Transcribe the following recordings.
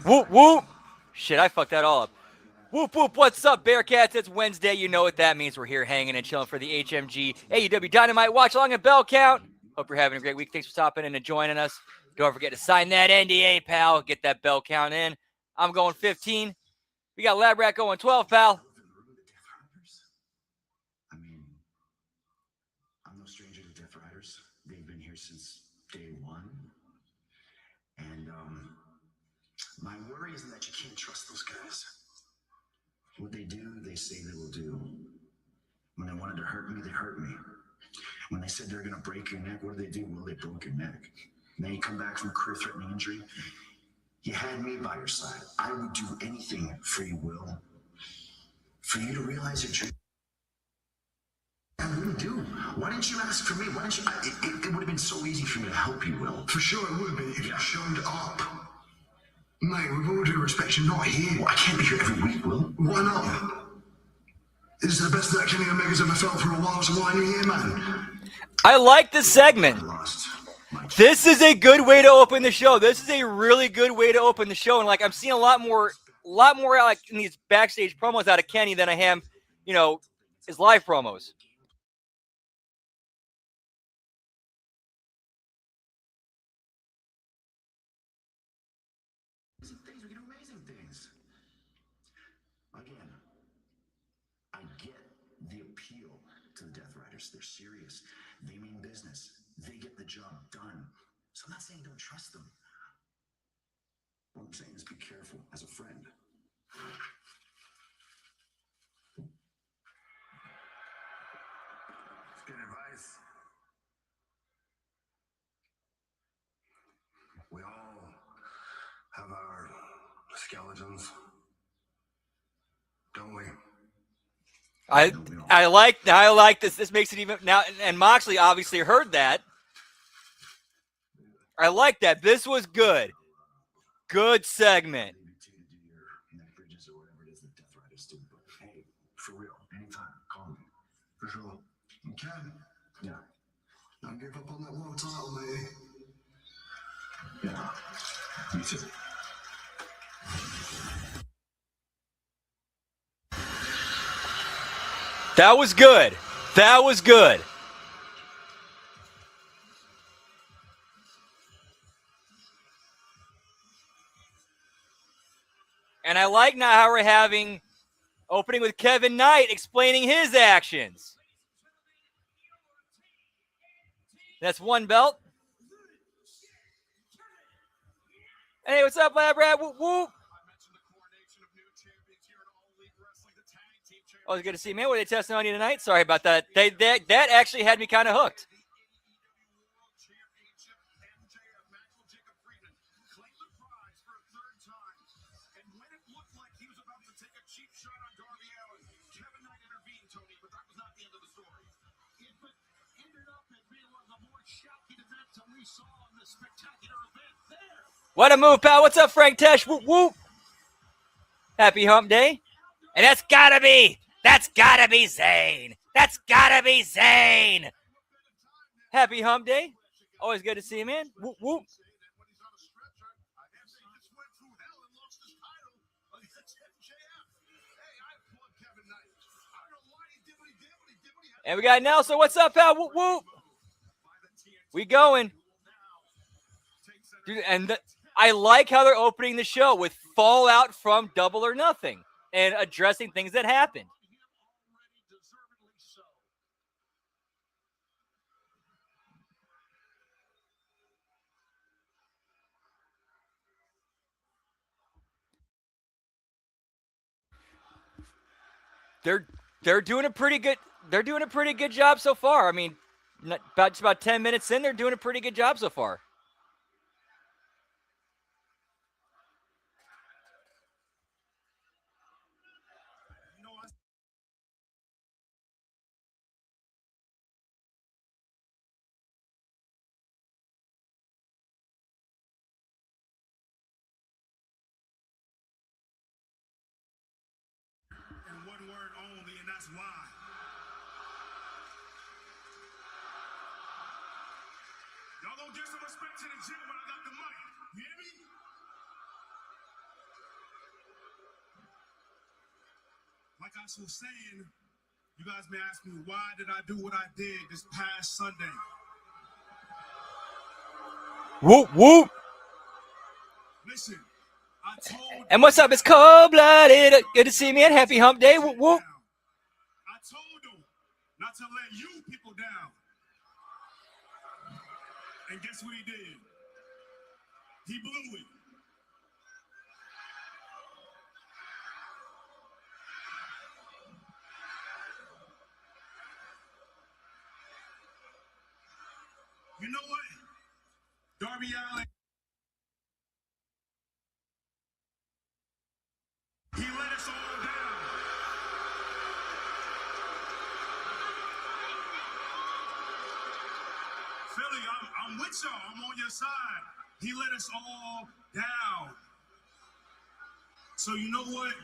Whoop, whoop. Shit, I fucked that all up. Whoop, whoop, what's up, Bearcats? It's Wednesday. You know what that means. We're here hanging and chilling for the HMG AEW Dynamite Watch Along and Bell Count. Hope you're having a great week. Thanks for stopping in and joining us. Don't forget to sign that NDA, pal. Get that bell count in. I'm going 15. We got Lab Rat going 12, pal. I mean, I'm no stranger to Death Riders. They've been here since day one. And my worry isn't that you can't trust those guys. What they do, they say they will do. When they wanted to hurt me, they hurt me. When they said they're going to break your neck, what did they do? Well, they broke your neck. Now you come back from a career-threatening injury. You had me by your side. I would do anything for you, Will. For you to realize your dream. I really do. Why didn't you ask for me? Why didn't you? It would have been so easy for me to help you, Will. For sure it would have been if you showed up. Mate, with all due respect, you're not here. Well, I can't be here every week, Will. Why not? This is the best that Kenny Omega's ever felt for a while, so why are you here, man? I like this segment. This is a good way to open the show. This is a really good way to open the show. And like I'm seeing a lot more like in these backstage promos out of Kenny than I am, his live promos. We can do amazing things. Again, I get the appeal to the Death Riders. They're serious. They mean business. They get the job done. So I'm not saying don't trust them. What I'm saying is be careful as a friend. It's good advice. We all have our skeletons, don't we? I like this. This makes it even now. And Moxley obviously heard that. I like that. This was good. Good segment. Hey, for real, anytime, call me. For sure. You can. Yeah. Don't give up on that world title, mate. Yeah. Me too. That was good. That was good. And I like now how we're having opening with Kevin Knight explaining his actions. That's one belt. Hey, what's up, Lab Rat? Whoop, whoop. Oh, it's good to see you, man. What are they testing on you tonight? Sorry about that. That actually had me kind of hooked. What a move, pal. What's up, Frank Tesh? Whoop, whoop. Happy Hump Day. And that's gotta be Zane. That's gotta be Zane. Happy Hump Day. Always good to see you, man. Whoop, whoop. And we got Nelson. What's up, pal? Whoop, whoop. We going. Dude, and I like how they're opening the show with fallout from Double or Nothing and addressing things that happened. They're doing a pretty good job so far. I mean, about 10 minutes in, they're doing a pretty good job so far. One word only, and that's why. Y'all gonna give some respect to the gym when I got the mic. You hear me? like I was saying, you guys may ask me, why did I do what I did this past Sunday? Whoop, whoop. Listen, I told And what's up? It's cold-blooded. Good to see me, and happy hump day. Whoop, whoop. I told him not to let you people down. And guess what he did? He blew it. You know what? Darby Allin, he let us all down. Philly, I'm with y'all. I'm on your side. He let us all down. So you know what?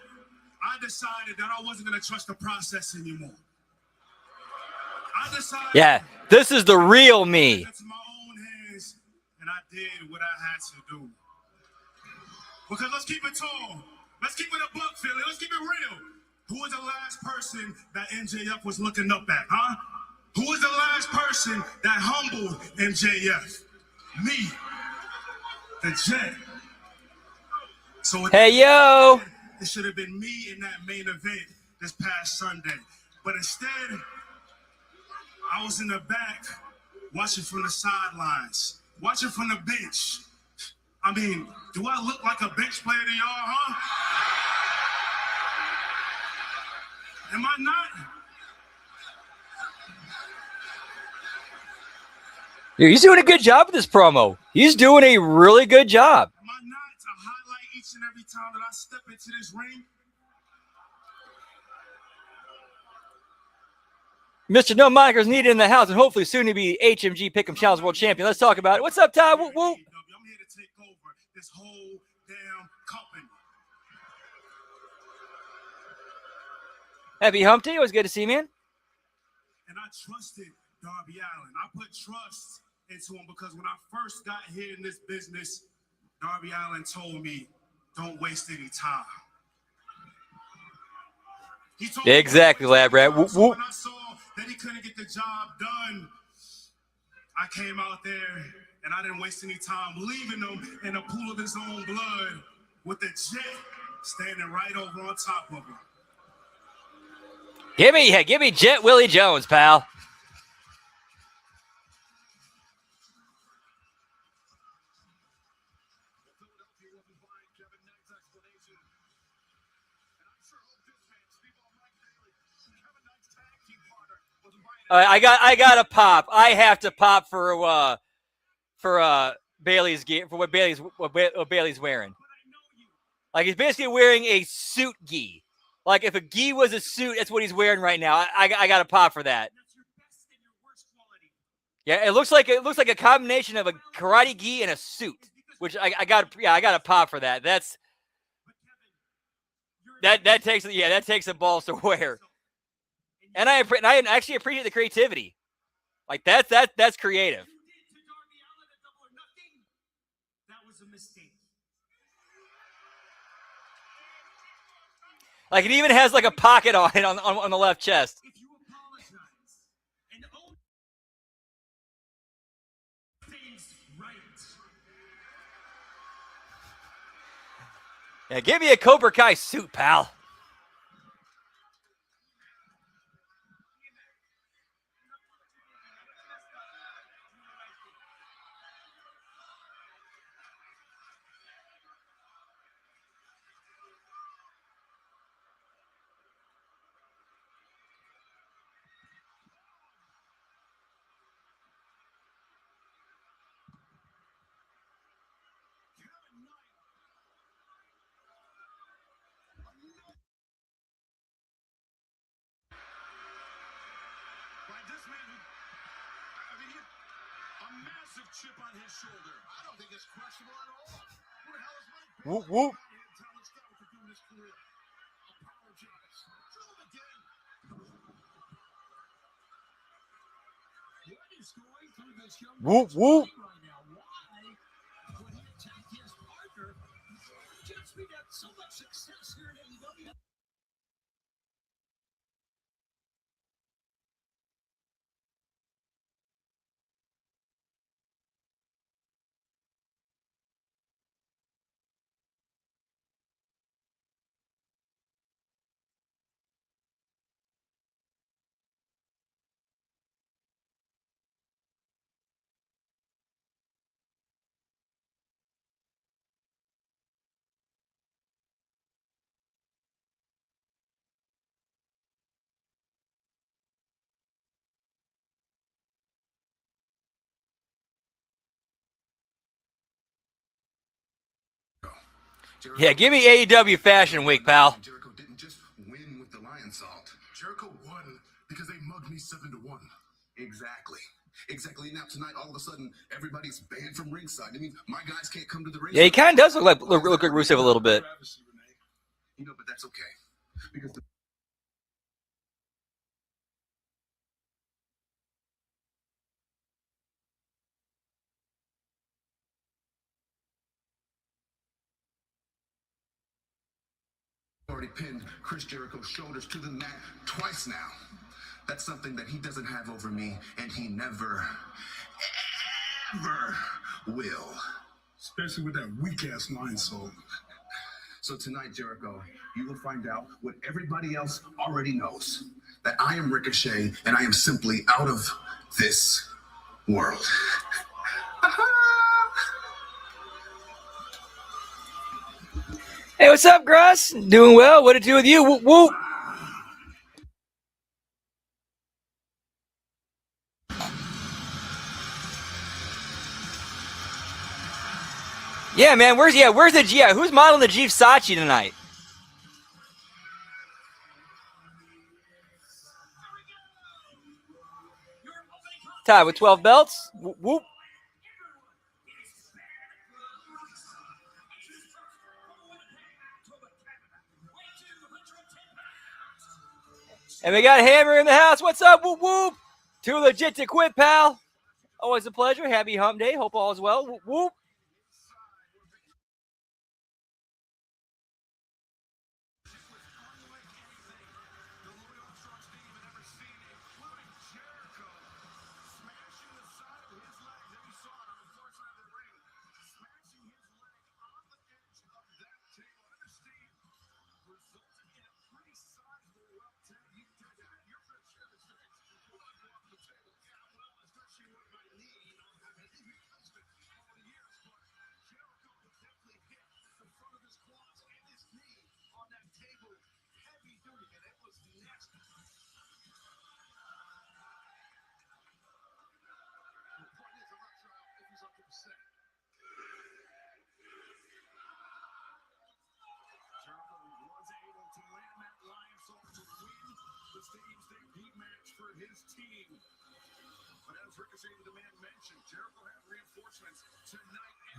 I decided that I wasn't going to trust the process anymore. I decided. Yeah, this is the real me. Into my own hands, and I did what I had to do. Because let's keep it tall. Let's keep it a buck, Philly. Let's keep it real. Who was the last person that MJF was looking up at, huh? Who was the last person that humbled MJF? Me. The Jet. So Hey, yo. it should have been me in that main event this past Sunday. But instead, I was in the back watching from the sidelines, watching from the bench. I mean, do I look like a bench player to y'all, huh? Am I not? He's doing a good job with this promo. He's doing a really good job. Am I not to highlight each and every time that I step into this ring? Mr. No Monikers needed in the house, and hopefully soon to be HMG Pick'em Challenge World Champion. Let's talk about it. What's up, Ty? Whoop, whoop. I'm here to take over this whole damn company. Happy hump day. It was good to see you, man. And I trusted Darby Allin. I put trust into him because when I first got here in this business, Darby Allin told me, don't waste any time. He told me, Exactly, Lab Rat. Whoop, so whoop. when I saw that he couldn't get the job done, I came out there and I didn't waste any time leaving him in a pool of his own blood with the Jet standing right over on top of him. Give me Jet Willie Jones, pal. I got to pop. I have to pop for Bailey's gear, for what Bailey's wearing. Like, he's basically wearing a suit gi. Like, if a gi was a suit, that's what he's wearing right now. I got to pop for that. Yeah, it looks like a combination of a karate gi and a suit, which I got to pop for that. That takes the balls to wear. And I actually appreciate the creativity. Like, that's creative. That was a mistake. Like, it even has like a pocket on it on the left chest. If you apologize and own things right. Yeah, give me a Cobra Kai suit, pal. This man, I mean, a massive chip on his shoulder. I don't think it's questionable at all. Who the hell is Mike? Whoop, whoop. Whoop, whoop. Yeah, give me AEW Fashion Week, pal. Jericho didn't just win with the lion salt. Jericho won because they mugged me 7-1. Exactly. Exactly. Now tonight, all of a sudden, everybody's banned from ringside. I mean, my guys can't come to the ring. Yeah, he kind of does look like Rusev a little bit. You know, but that's okay because the already pinned Chris Jericho's shoulders to the mat twice now. That's something that he doesn't have over me, and he never, ever will. Especially with that weak-ass lion soul. So tonight, Jericho, you will find out what everybody else already knows. That I am Ricochet, and I am simply out of this world. Hey, what's up, Gruss? Doing well. What to do with you? Whoop, whoop. Yeah, man. Where's the who's modeling the Jeep Sachi tonight? Ty with 12 belts. Whoop, whoop. And we got Hammer in the house. What's up? Whoop, whoop. Too legit to quit, pal. Always a pleasure. Happy Hump Day. Hope all is well. Whoop, whoop.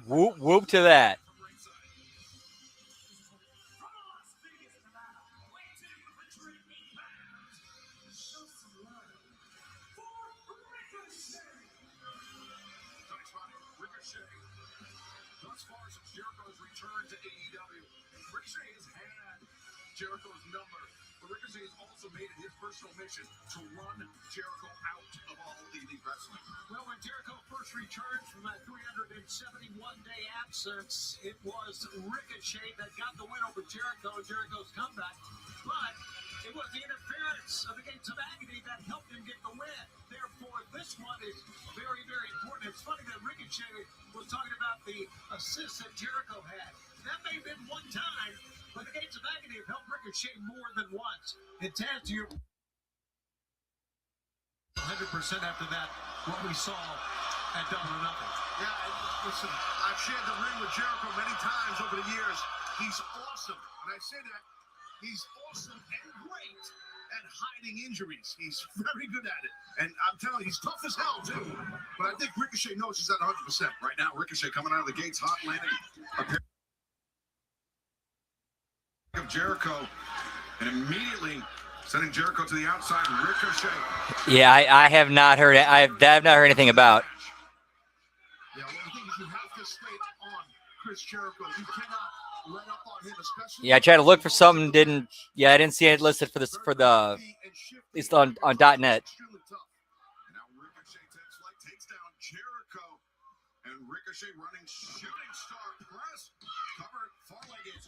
Whoop, whoop to that. Thus far since Jericho's return to AEW, Ricochet has had Jericho's number, but Ricochet has also made it his personal mission to run Jericho out of all Elite Wrestling. Well, when Jericho first returned from that 371-day absence, it was Ricochet that got the win over Jericho and Jericho's comeback. But it was the interference of the Gates of Agony that helped him get the win. Therefore, this one is very, very important. It's funny that Ricochet was talking about the assist that Jericho had. That may have been one time, but the Gates of Agony have helped Ricochet more than once. And Taz, to your 100% after that, what we saw at Double or Nothing. Yeah, listen, I've shared the ring with Jericho many times over the years. He's awesome. And I say that, he's awesome and great at hiding injuries. He's very good at it. And I'm telling you, he's tough as hell, too. But I think Ricochet knows he's at 100%. Right now, Ricochet coming out of the gates hot, landing a pair of Jericho, and immediately sending Jericho to the outside. Ricochet. Yeah, I have not heard it. I have not heard anything about. Yeah, well, the thing is, you have to stay on Chris Jericho. You cannot let up on him, especially. Yeah, I tried to look for something. I didn't see it listed for the at least on .net. And now Ricochet takes flight, takes down Jericho, and Ricochet running shooting star press, covered far leg is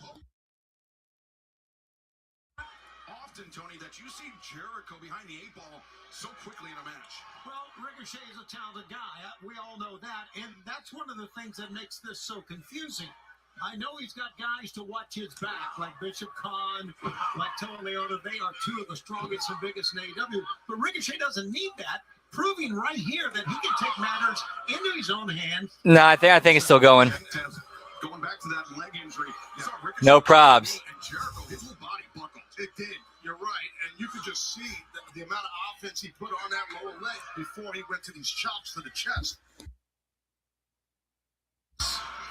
often, Tony, that you see Jericho behind the 8-ball so quickly in a match. Well, Ricochet is a talented guy. We all know that. And that's one of the things that makes this so confusing. I know he's got guys to watch his back, like Bishop Khan, like Tony Leona. They are two of the strongest and biggest in AEW. But Ricochet doesn't need that, proving right here that he can take matters into his own hands. No, I think it's still going. Going back to that leg injury, No probs. His whole body buckled. It did. You're right. And you could just see the amount of offense he put on that lower leg before he went to these chops to the chest.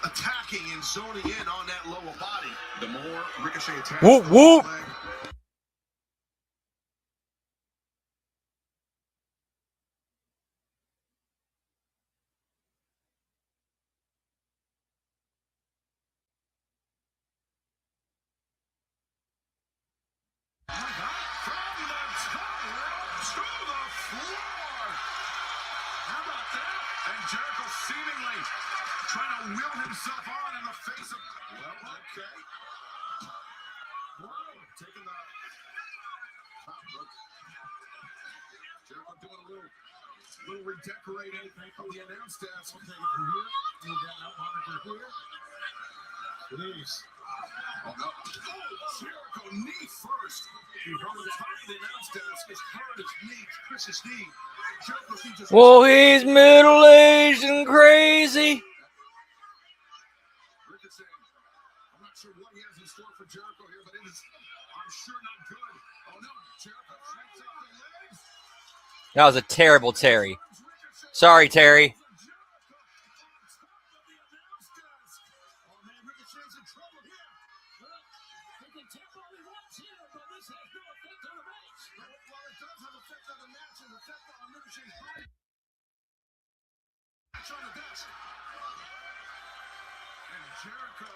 Attacking and zoning in on that lower body. The more Ricochet attacks. Whoop, whoop. Jericho seemingly trying to will himself on in the face of. Well, okay. Wow, taking the top look. Jericho doing a little redecorating of the announce desk. We'll take it from here. Move that out monitor here. Please. Oh no. Oh, Jericho knee first. You heard the top of the announce desk is hard as knee. Chris's knee. Jericho's knee just. Well, he's middle-aged and crazy. Ricochet. I'm not sure what he has in store for Jericho here, but it is, I'm sure, not good. Oh no, Jericho shakes up the legs. That was a terrible Terry. Sorry, Terry. Jericho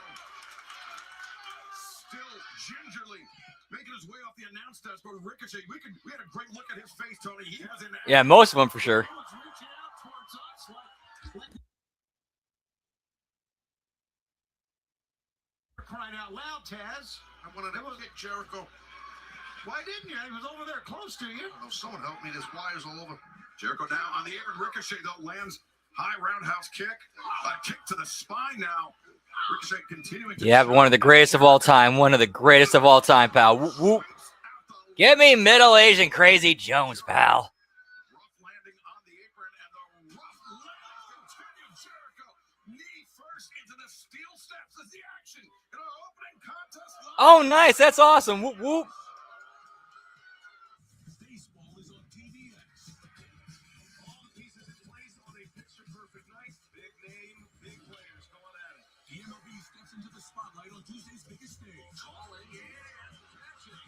still gingerly making his way off the announce desk, but Ricochet, we had a great look at his face, Tony. He was in there. Yeah, most of them for sure. Crying out loud, Taz. I wanted to get Jericho. Why didn't you? He was over there close to you. Oh, someone help me. There's wires all over. Jericho now on the apron. Ricochet, though, lands high roundhouse kick. A kick to the spine now. Ricochet continuing to. Yeah, but one of the greatest of all time. One of the greatest of all time, pal. Whoop, whoop. Get me middle-aged and crazy Jones, pal. Rough landing on the apron and the rough landing continued. Jericho knee first into the steel steps as the action in our opening contest. Oh, nice. That's awesome. Whoop, whoop. Baseball is on TBS. All the pieces in place on a picture-perfect night. Big name, big players going at it. The MLB steps into the spotlight on Tuesday's biggest stage. All in,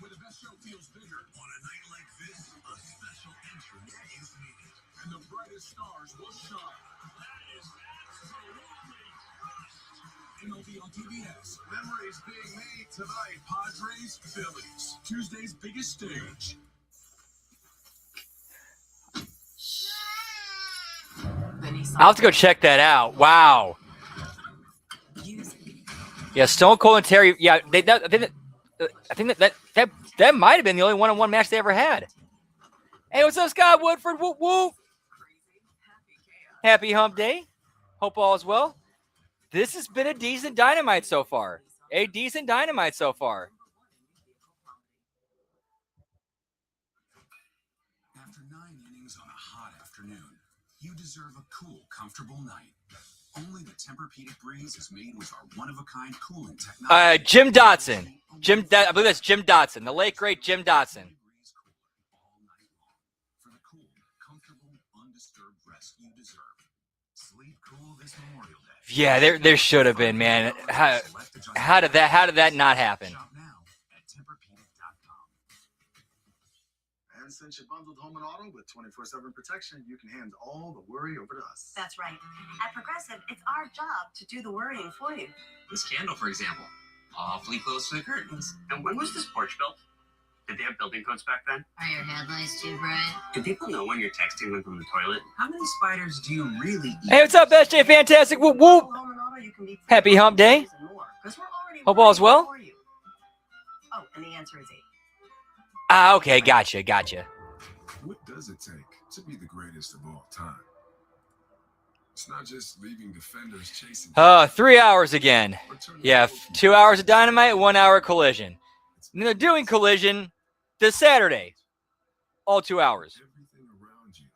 where the best show feels bigger. On a night like this, a special entrance is needed. And the brightest stars will shine. That is MLB on TBS. Memories being made tonight. Padres, Phillies. Tuesday's biggest stage. I'll have to go check that out. Wow. Yeah, Stone Cold and Terry. Yeah, I think that might have been the only one-on-one match they ever had. Hey, what's up, Scott Woodford? Whoop whoop. Happy Hump Day. Hope all is well. This has been a decent Dynamite so far. A decent Dynamite so far. After 9 innings on a hot afternoon, you deserve a cool, comfortable night. Only the Tempur-Pedic Breeze is made with our one-of-a-kind cooling technology. Jim Dotson. I believe that's Jim Dotson, the late great Jim Dotson. For the cool, comfortable, undisturbed rest you deserve. Sleep cool this Memorial Day. Yeah, there should have been, man. How did that not happen? Shop now at Tempurpedic.com. And since you bundled home and auto with 24/7 protection, you can hand all the worry over to us. That's right. At Progressive, it's our job to do the worrying for you. This candle, for example, awfully close to the curtains. And when was this porch built? Did they have building codes back then? Are your headlights too bright? Do people know when you're texting them from the toilet? How many spiders do you really eat? Hey, what's up, SJ Fantastic? Whoop whoop. Home and auto, you can be Happy Hump Day. and more, 'cause we're already Hope all is well. worrying for you. Oh, and the answer is 8. Ah, okay, gotcha. What does it take to be the greatest of all time? It's not just leaving defenders chasing. 3 hours again. Yeah, 2 hours of Dynamite, 1 hour Collision. And they're doing Collision this Saturday. All 2 hours. Everything around you.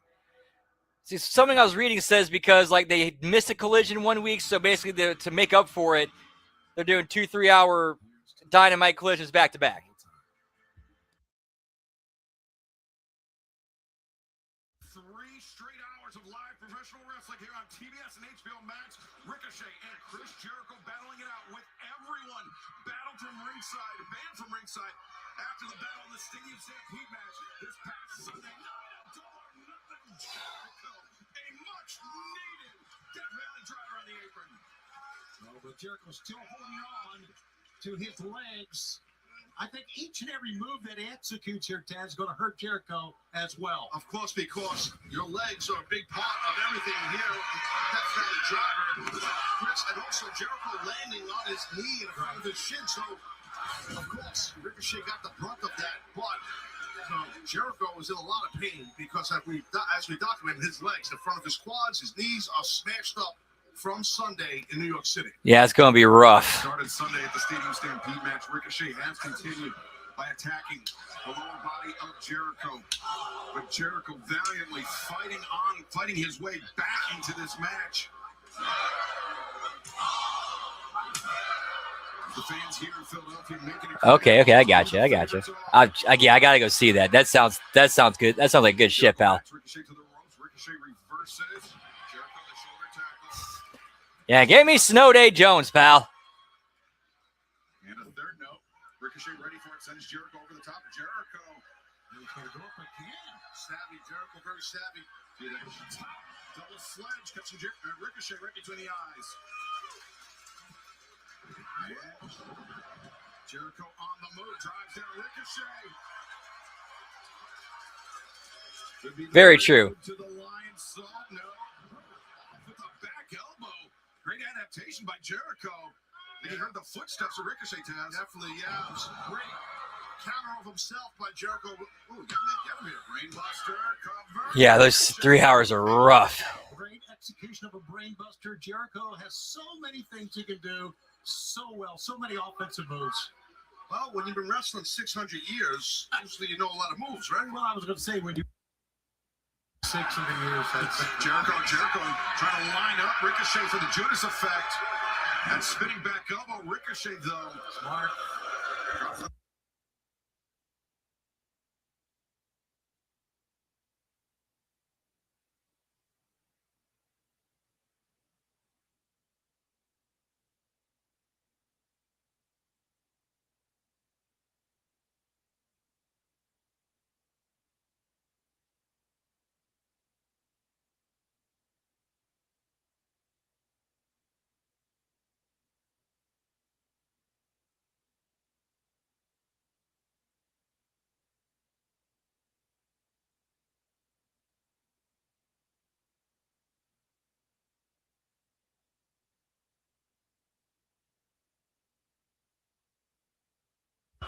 See, something I was reading says because like they missed a Collision 1 week, so basically to make up for it, They're doing 2-3 hour Dynamite collisions back to back. 3 straight hours of live professional wrestling here on TBS and HBO Max. Ricochet and Chris Jericho battling it out with everyone. Battle from ringside, banned from ringside after the battle in the Stadium Stampede match this past Sunday. Nothing Jericho, a much needed Death Valley driver on the apron. Oh, but Jericho's still holding on to his legs. I think each and every move that he executes here, Taz, is going to hurt Jericho as well. Of course, because your legs are a big part of everything here. Death Valley driver, Chris, and also Jericho landing on his knee in front of his shin. So, of course, Ricochet got the brunt of that, but Jericho was in a lot of pain because as we documented, his legs, in front of his quads, his knees are smashed up from Sunday in New York City. Yeah, it's going to be rough. Started Sunday at the Stadium Stampede match. Ricochet has continued by attacking the lower body of Jericho. But Jericho valiantly fighting his way back into this match. The fans here in Philadelphia making it. Okay, I got you. I got to go see that. That sounds good. That sounds like good shit, pal. Ricochet to the ropes. Ricochet reverses. Jericho the shoulder tackle. Yeah, give me Snow Day Jones, pal. And a third note. Ricochet ready for it. Sends Jericho over the top of Jericho. He's going to go up again. Savvy. Jericho very savvy. To the top. Double sledge. Catching Ricochet right between the eyes. And Jericho on the move. Drives down Ricochet. Could be the Very right true. move to the Lion Salt. No. With the back elbow. Great adaptation by Jericho. He heard the footsteps of Ricochet, Taz. Definitely, yeah. It was great counter of himself by Jericho. Ooh, gotta be a brainbuster. Cover. Yeah, those 3 hours are rough. Great execution of a brain buster. Jericho has so many things he can do so well, so many offensive moves. Well, when you've been wrestling 600 years, usually you know a lot of moves, right? Well, I was going to say when you 600 years. Jericho trying to line up Ricochet for the Judas effect. And spinning back elbow. Ricochet, though. Smart.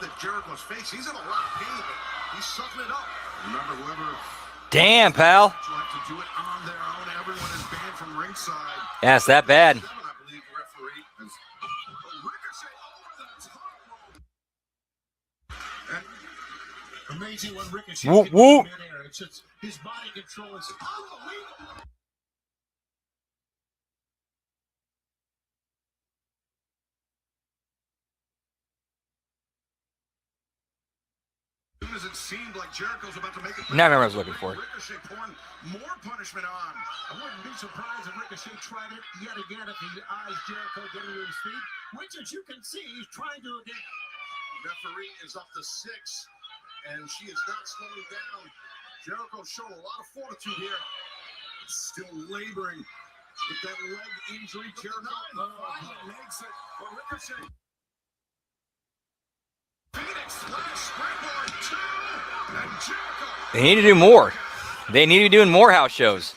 The Jericho's face. He's in a lot of pain, but he's sucking it up. Remember, whoever Damn, pal. will have to do it on their own. Everyone is banned from ringside. Yeah, it's that bad. 7, I believe, the referee has Ricochet over the top rope. And Amazing when Ricochet Whoop, can whoop. go midair. It's just his body control is unbelievable. as soon as it seemed like Jericho's about to make it. Now I remember what I was looking for. Ricochet pouring more punishment on. I wouldn't be surprised if Ricochet tried it yet again if he eyes Jericho getting to his feet, which, as you can see, he's trying to again. Referee is up to 6, and she is not slowing down. Jericho showing a lot of fortitude here. Still laboring with that leg injury. Jericho makes it for Ricochet. Phoenix splash springboard 2, and Jericho. They need to do more. They need to be doing more house shows.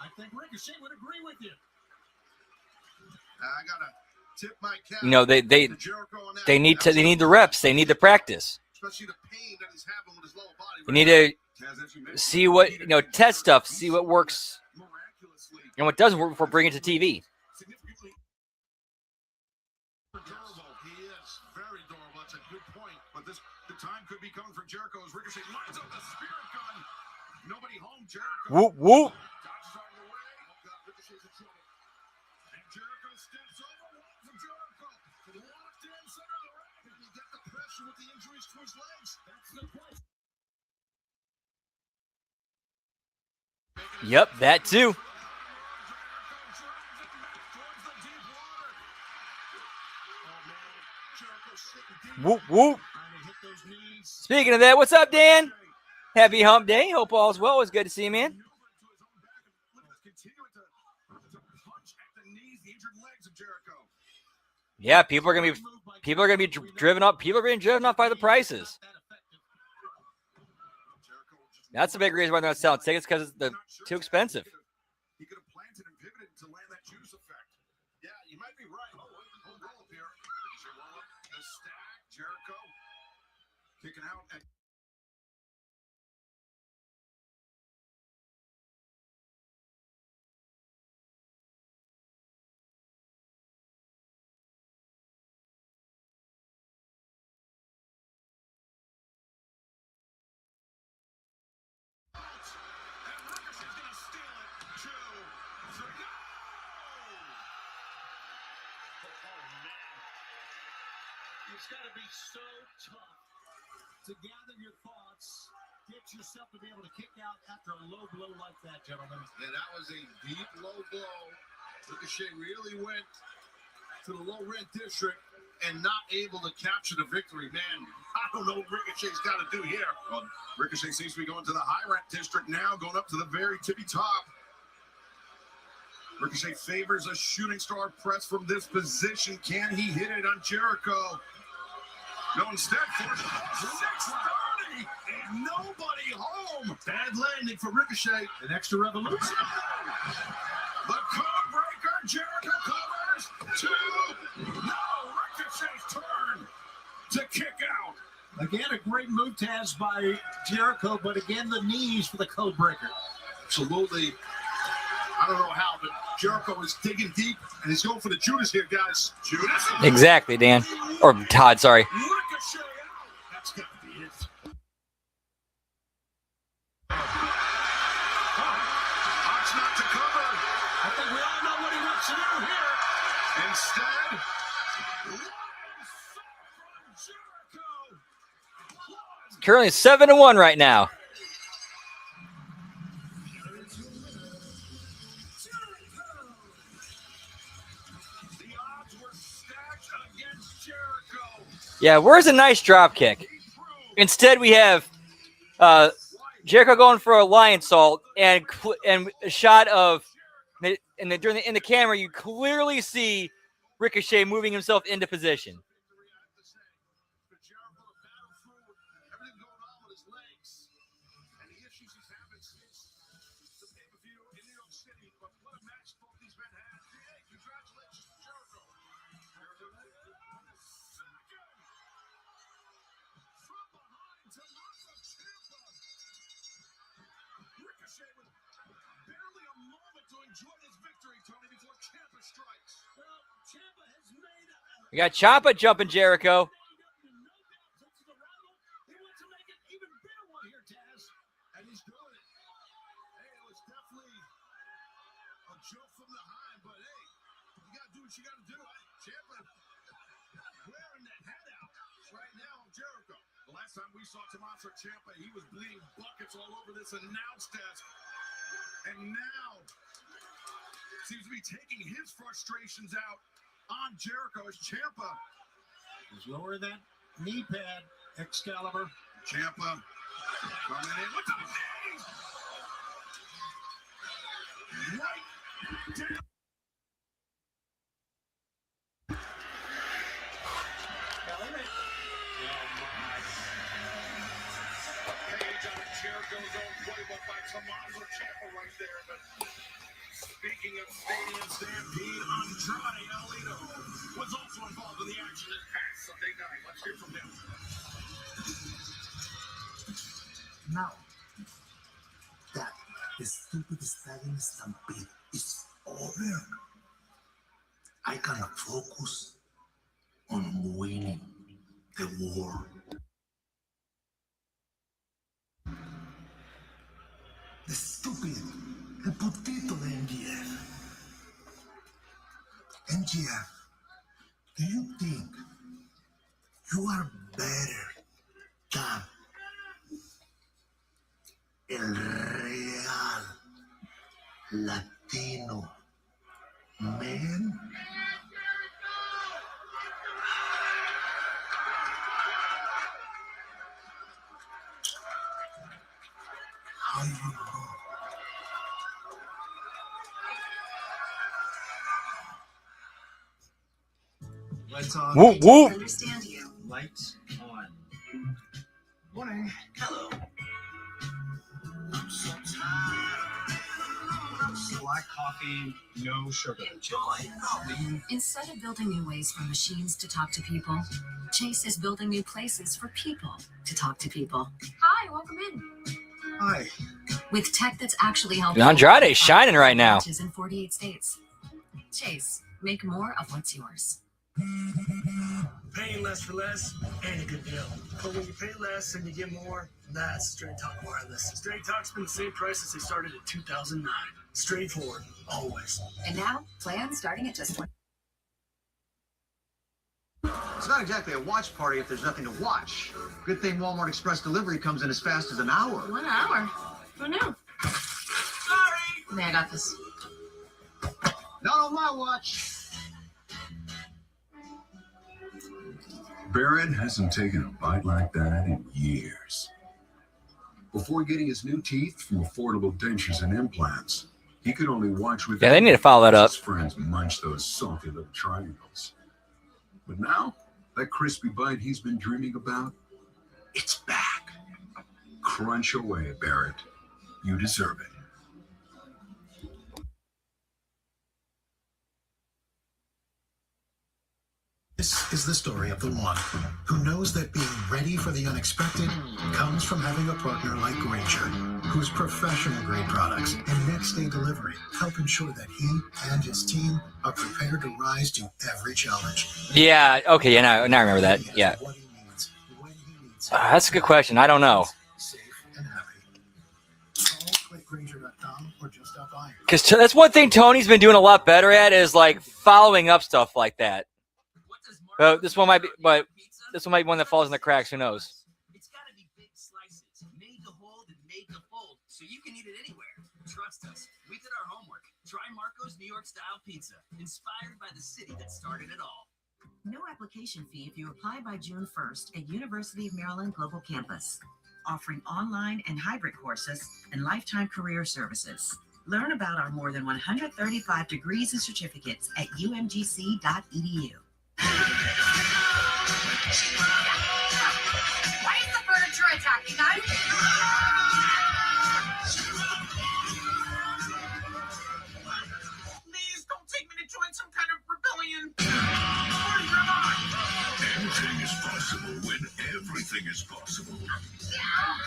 I think Ricochet would agree with you. I gotta tip my cap. You know, they to Jericho on that. they need the reps. They need the practice. Especially the pain that he's having with his lower body. They need to Taz, as you mentioned, see what, test stuff, see what works miraculously and what doesn't work before bringing it to TV. significantly durable. He is very durable. That's a good point. But the time could be coming for Jericho as Ricochet lines up the spirit gun. Nobody home. Jericho Whoop, whoop. dodges out of the way. Oh God, Ricochet's in trouble. And Jericho steps over one from Jericho. Locked in center of the ring. He got the pressure with the injuries to his legs. That's the place. Yep, that too. Whoop, whoop. Speaking of that, what's up, Dan? Happy Hump Day. Hope all's well. It's good to see you, man. Yeah, people are gonna be driven up. People are being driven up by the prices. That's the big reason why they're not selling tickets, because they're too expensive. He could have planted and pivoted to land that juice effect. Yeah, you might be right. Oh, roll up here. The stack, Jericho kicking out. It's got to be so tough to gather your thoughts, get yourself to be able to kick out after a low blow like that, gentlemen. Yeah, that was a deep low blow. Ricochet really went to the low rent district and not able to capture the victory. Man, I don't know what Ricochet's got to do here. Well, Ricochet seems to be going to the high rent district now, going up to the very tippy top. Ricochet favors a shooting star press from this position. Can he hit it on Jericho? No, instead, 6:30, and nobody home. Bad landing for Ricochet. An extra revolution. The code breaker, Jericho covers. 2. No, Ricochet's turn to kick out. Again, a great move, Taz, by Jericho, but again, the knees for the code breaker. Absolutely. I don't know how, but Jericho is digging deep, and he's going for the Judas here, guys. Judas. Exactly, Dan. Or Todd, sorry. Ricochet out. That's got to be it. Hawk's not to cover. I think we all know what he wants to do here. Instead, Currently 7-1 right now. Yeah, where's a nice drop kick? Instead, we have Jericho going for a lion salt, and a shot of in the camera, you clearly see Ricochet moving himself into position. We got Ciampa jumping Jericho. Tommaso Ciampa, he was bleeding buckets all over this announce desk, and now seems to be taking his frustrations out on Jericho as Ciampa He's lowering that knee pad, Excalibur. Ciampa coming in with the knee. Right down. Jericho's own playbook by Tommaso Ciampa right there. But speaking of Stadium Stampede, Andrade Alito was also involved in the action this past Sunday night. Let's hear from him. Now that the stupid Stadium Stampede is over, I can focus on winning the war. The stupid, el putito de MJF. MGF, do you think you are better than el real Latino man? How do you know? Lights on. Whoop, whoop. Understand you. Lights on. Morning. Hello. Black coffee, no sugar. Enjoy. Instead of building new ways for machines to talk to people, Chase is building new places for people to talk to people. Hi, welcome in. Hi. With tech that's actually helping. Andrade's shining right now. Launches in 48 states. Chase, make more of what's yours. Paying less for less ain't a good deal. But when you pay less and you get more, that's Straight Talk Wireless. Straight Talk's been the same price since they started in 2009. Straightforward, always. And now, plans starting at just $1. It's not exactly a watch party if there's nothing to watch. Good thing Walmart Express delivery comes in as fast as an hour. 1 hour? Who knew? Sorry! Okay, I got this. Not on my watch. Barrett hasn't taken a bite like that in years. Before getting his new teeth from affordable dentures and implants, he could only watch with Yeah, they need to follow that up. his friends munch those salty little triangles. But now, that crispy bite he's been dreaming about, it's back. Crunch away, Barrett. You deserve it. This is the story of the one who knows that being ready for the unexpected comes from having a partner like Granger, whose professional grade products and next day delivery help ensure that he and his team are prepared to rise to every challenge. Yeah, okay, yeah, now I remember that. He has Yeah. what he needs, when he needs it. That's a good question. I don't know. Safe and happy. Call clickgranger.com or just stop by. Because that's one thing Tony's been doing a lot better at is like following up stuff like that. This one might be one that falls in the cracks. Who knows? It's got to be big slices, made to hold and made to fold, so you can eat it anywhere. Trust us, we did our homework. Try Marco's New York style pizza, inspired by the city that started it all. No application fee if you apply by June 1st at University of Maryland Global Campus, offering online and hybrid courses and lifetime career services. Learn about our more than 135 degrees and certificates at umgc.edu. Why is the furniture attacking us? Please don't take me to join some kind of rebellion. Anything is possible when everything is possible.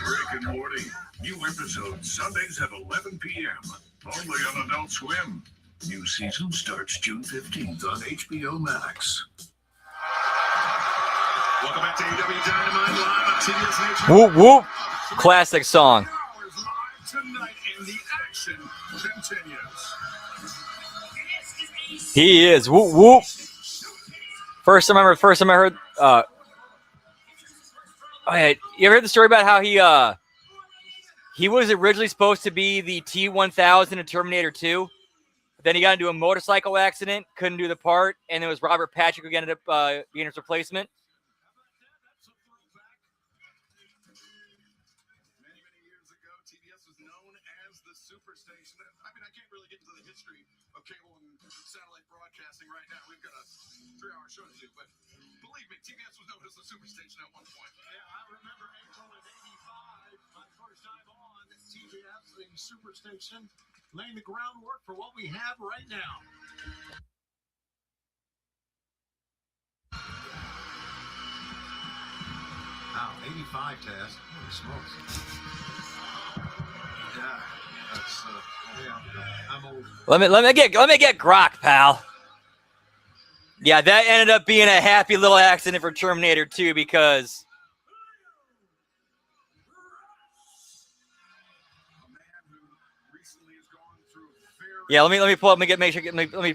Rick and Morty, new episode Sundays at 11 p.m. Only on Adult Swim. New season starts June 15th on HBO Max. Welcome back to AEW Dynamite live on TBS Nature. Whoop whoop! Classic song. Hours live tonight, and the action continues. He is whoop whoop. First time I heard. Oh yeah, you ever heard the story about how he was originally supposed to be the T-1000 in Terminator 2? Then he got into a motorcycle accident, couldn't do the part, and it was Robert Patrick who ended up being his replacement. Many years ago, TBS was known as the Superstation. I mean, I can't really get into the history of cable and satellite broadcasting right now. We've got a 3-hour show to do, but believe me, TBS was known as the Superstation at one point. Yeah, I remember April of '85, my first time on TBS, the Superstation, laying the groundwork for what we have right now. Wow, 85 test. Holy smokes. Yeah, that's I'm old. Let me get Grok, pal. Yeah, that ended up being a happy little accident for Terminator 2 because yeah, let me pull up and make sure let me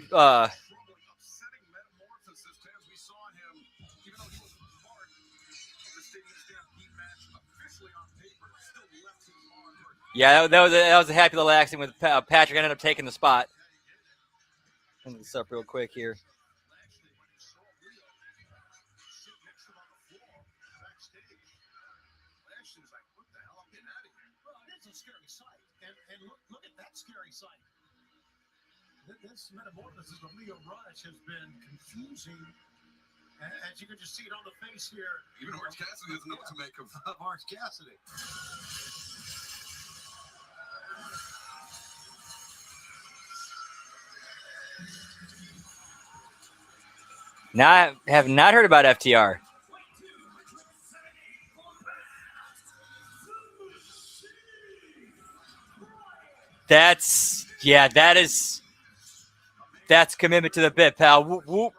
Yeah, that was a happy little accident with Patrick ended up taking the spot. Let this up real quick here. It's a scary sight. And look at that scary sight. This metamorphosis of Leo Rush has been confusing. As you can just see it on the face here. Even Orange Cassidy doesn't know what to make of Orange Cassidy. Now I have not heard about FTR. That's commitment to the bit, pal. Whoop, whoop.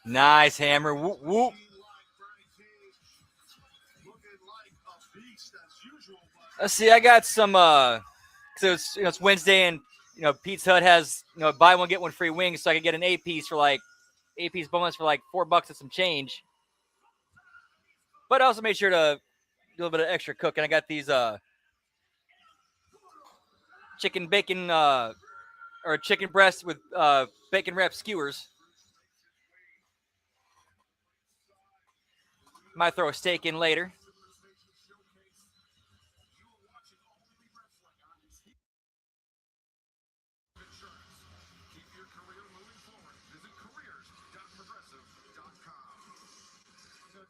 Nice hammer. Whoop, whoop. Let's see. I got some. So it's Wednesday, and Pizza Hut has buy one get one free wings, so I could get an 8-piece for like 8-piece bonus for like $4 and some change. But I also made sure to do a little bit of extra cooking. I got these chicken bacon or chicken breast with bacon wrapped skewers. Might throw a steak in later.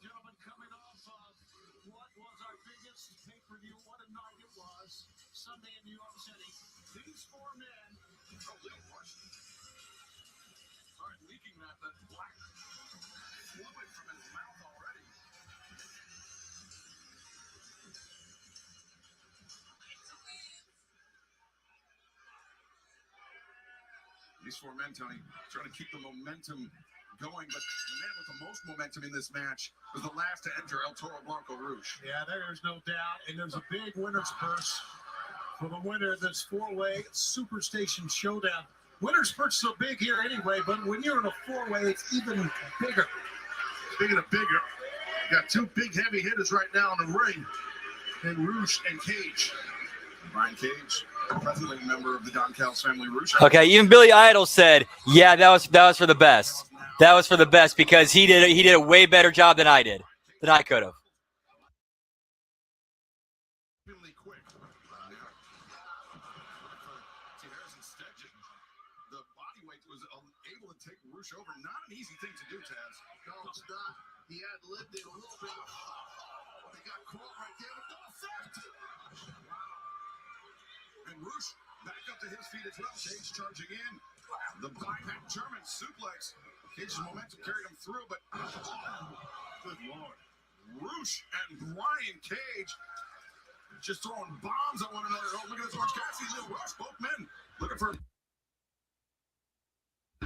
Gentlemen, coming off of what was our biggest pay-per-view, what a night it was, Sunday in New York City. These four men, Start leaking that black fluid from his mouth already. These four men, Tony, trying to keep the momentum going, but the man with the most momentum in this match was the last to enter El Toro Blanco Rouge. yeah, there's no doubt, and there's a big winner's purse for the winner of this four-way Superstation Showdown. Winner's purse is so big here anyway, but when you're in a four-way, it's even bigger. Speaking of bigger, got two big heavy hitters right now in the ring, and Rouge and Cage. Brian Cage, presently a member of the Don Callis family Rouge. Okay, even Billy Idol said, "Yeah, that was for the best. That was for the best because he did a way better job than I did, than I could have." Really quick. The body weight was able to take Rouge over. Not an easy thing to do, Taz. No, it's not. He had lived it a little bit. They got caught right there with no effect. And Rouge back up to his feet as well. Cage charging in. The bypass German suplex. Cage's momentum carried him through, but good Lord. Rouge and Brian Cage just throwing bombs at one another. Oh, look at this Orange Cassidy, Leo Rush, both men looking for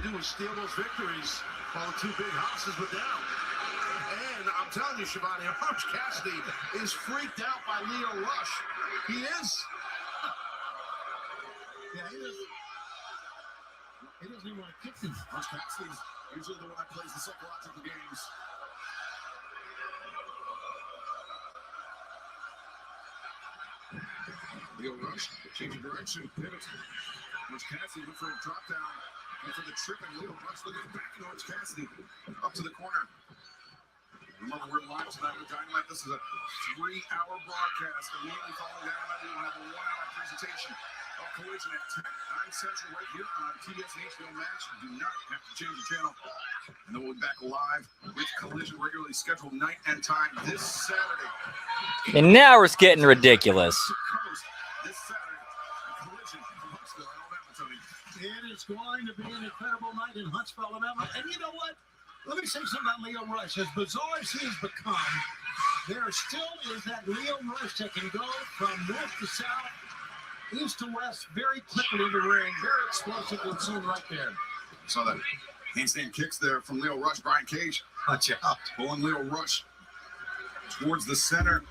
To do is steal those victories while the two big houses were down. And I'm telling you, Shivani, Orange Cassidy is freaked out by Leo Rush. He is. Yeah, he doesn't even want to kick him. Orange Cassidy's usually the one that plays the psychological games. Leo Rush changing direction, pivots. Orange Cassidy went for a drop down, went for the trip, and Leo Rush looking back at Orange Cassidy up to the corner. Remember, we're live tonight with Dynamite. This is a 3-hour broadcast. Immediately following Dynamite, we will have a 1-hour presentation of Collision at 9 Central right here on TBS and HBO Max. You do not have to change the channel. And then we'll be back live with Collision, regularly scheduled night and time this Saturday. And now it's getting ridiculous. This Saturday, Collision from Huntsville, Alabama, Tony. It is going to be an incredible night in Huntsville, Alabama. And you know what? Let me say something about Leo Rush. As bizarre as he has become, there still is that Leo Rush that can go from north to south, east to west, very quickly in the ring. Very explosive. We've seen right there. Saw that handstand kicks there from Leo Rush. Brian Cage, watch out, pulling Leo Rush towards the center.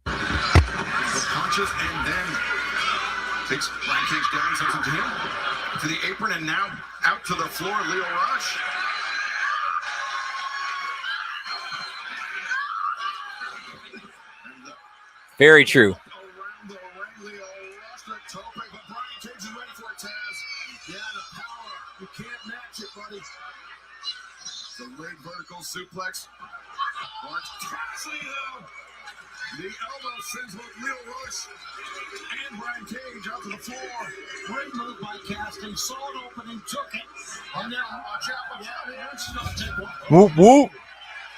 The punches and then takes Brian Cage down, sends him to him. to the apron and now out to the floor, Leo Rush. Very true. Around the ring, Leo Rush, the tope, but Brian Cage is ready for it, Taz. Yeah, the power, you can't match it, buddy. The late vertical suplex. Orange Cassidy, though. The elbow sends both Leo Rush and Brian Cage out to the floor. Great move by Casting. Saw it opening, took it. And now, watch out. Yeah, it's not take one. Whoop, whoop.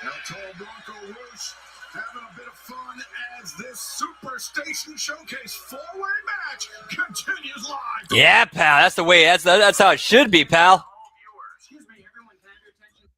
El Toro Blanco Rush having a bit of fun as this Superstation Showcase four-way match continues live. Yeah, pal. That's the way. That's how it should be, pal. Excuse me, everyone, can I have your attention?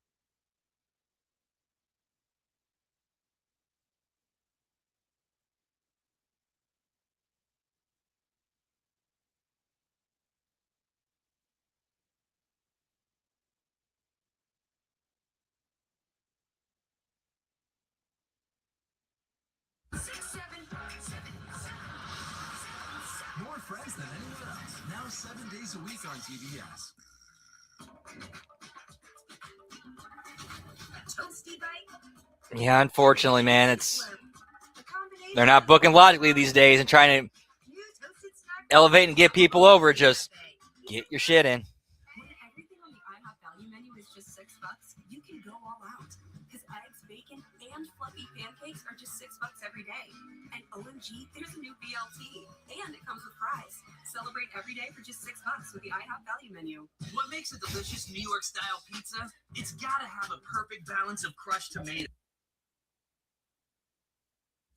More friends than anyone else. Now 7 days a week on TBS. Toasty bite. Yeah, unfortunately, man, they're not booking logically these days and trying to elevate and get people over. Just get your shit in. When everything on the IHOP value menu is just $6, you can go all out. Because eggs, bacon, and fluffy pancakes are just $6 every day. And OMG, there's a new BLT. And it comes with fries. Celebrate every day for just $6 with the IHOP value menu. What makes a delicious New York style pizza? It's gotta have a perfect balance of crushed tomato.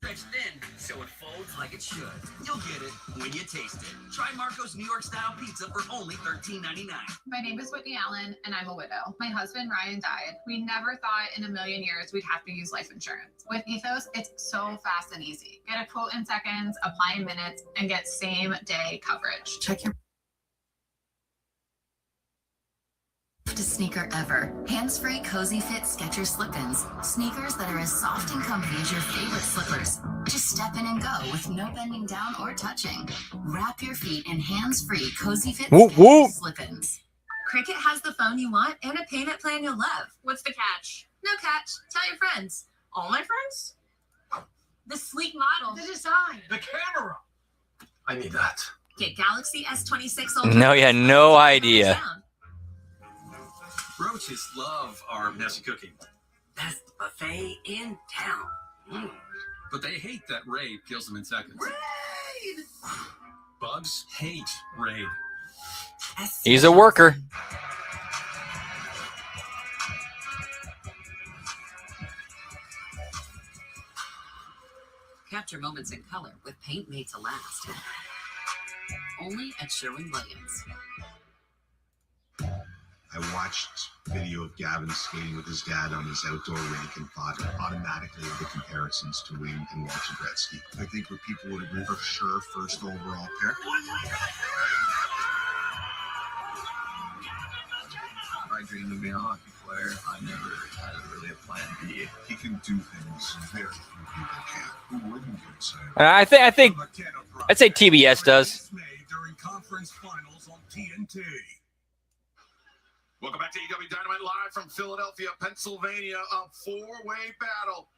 Stretched thin, so it folds like it should. You'll get it when you taste it. Try Marco's New York style pizza for only $13.99. My name is Whitney Allen, and I'm a widow. My husband, Ryan, died. We never thought in a million years we'd have to use life insurance. With Ethos, it's so fast and easy. Get a quote in seconds, apply in minutes, and get same-day coverage. Check your sneaker ever. Hands-free cozy fit Skechers slip-ins. Sneakers that are as soft and comfy as your favorite slippers. Just step in and go with no bending down or touching. Wrap your feet in hands-free cozy fit Whoop, Skechers whoop. slip-ins. Cricket has the phone you want and a payment plan you'll love. What's the catch? No catch. Tell your friends. All my friends? The sleek model. The design. The camera. I need that. Get Galaxy S26 Ultra. No, you had no idea. Roaches love our messy cooking. Best buffet in town. But they hate that Raid kills them in seconds. Raid! Bugs hate Raid. He's a worker. Capture moments in color with paint made to last. Only at Sherwin-Williams. I watched video of Gavin skating with his dad on his outdoor rink and thought automatically of the comparisons to Wayne and Walter Gretzky. I think what people would agree for sure first overall pick. I dreamed of being a hockey player. I never had really a plan B. He can do things very few people can. Who wouldn't get excited? I think I'd say TBS does. During conference finals on TNT. Welcome back to AEW Dynamite live from Philadelphia, Pennsylvania. A four-way battle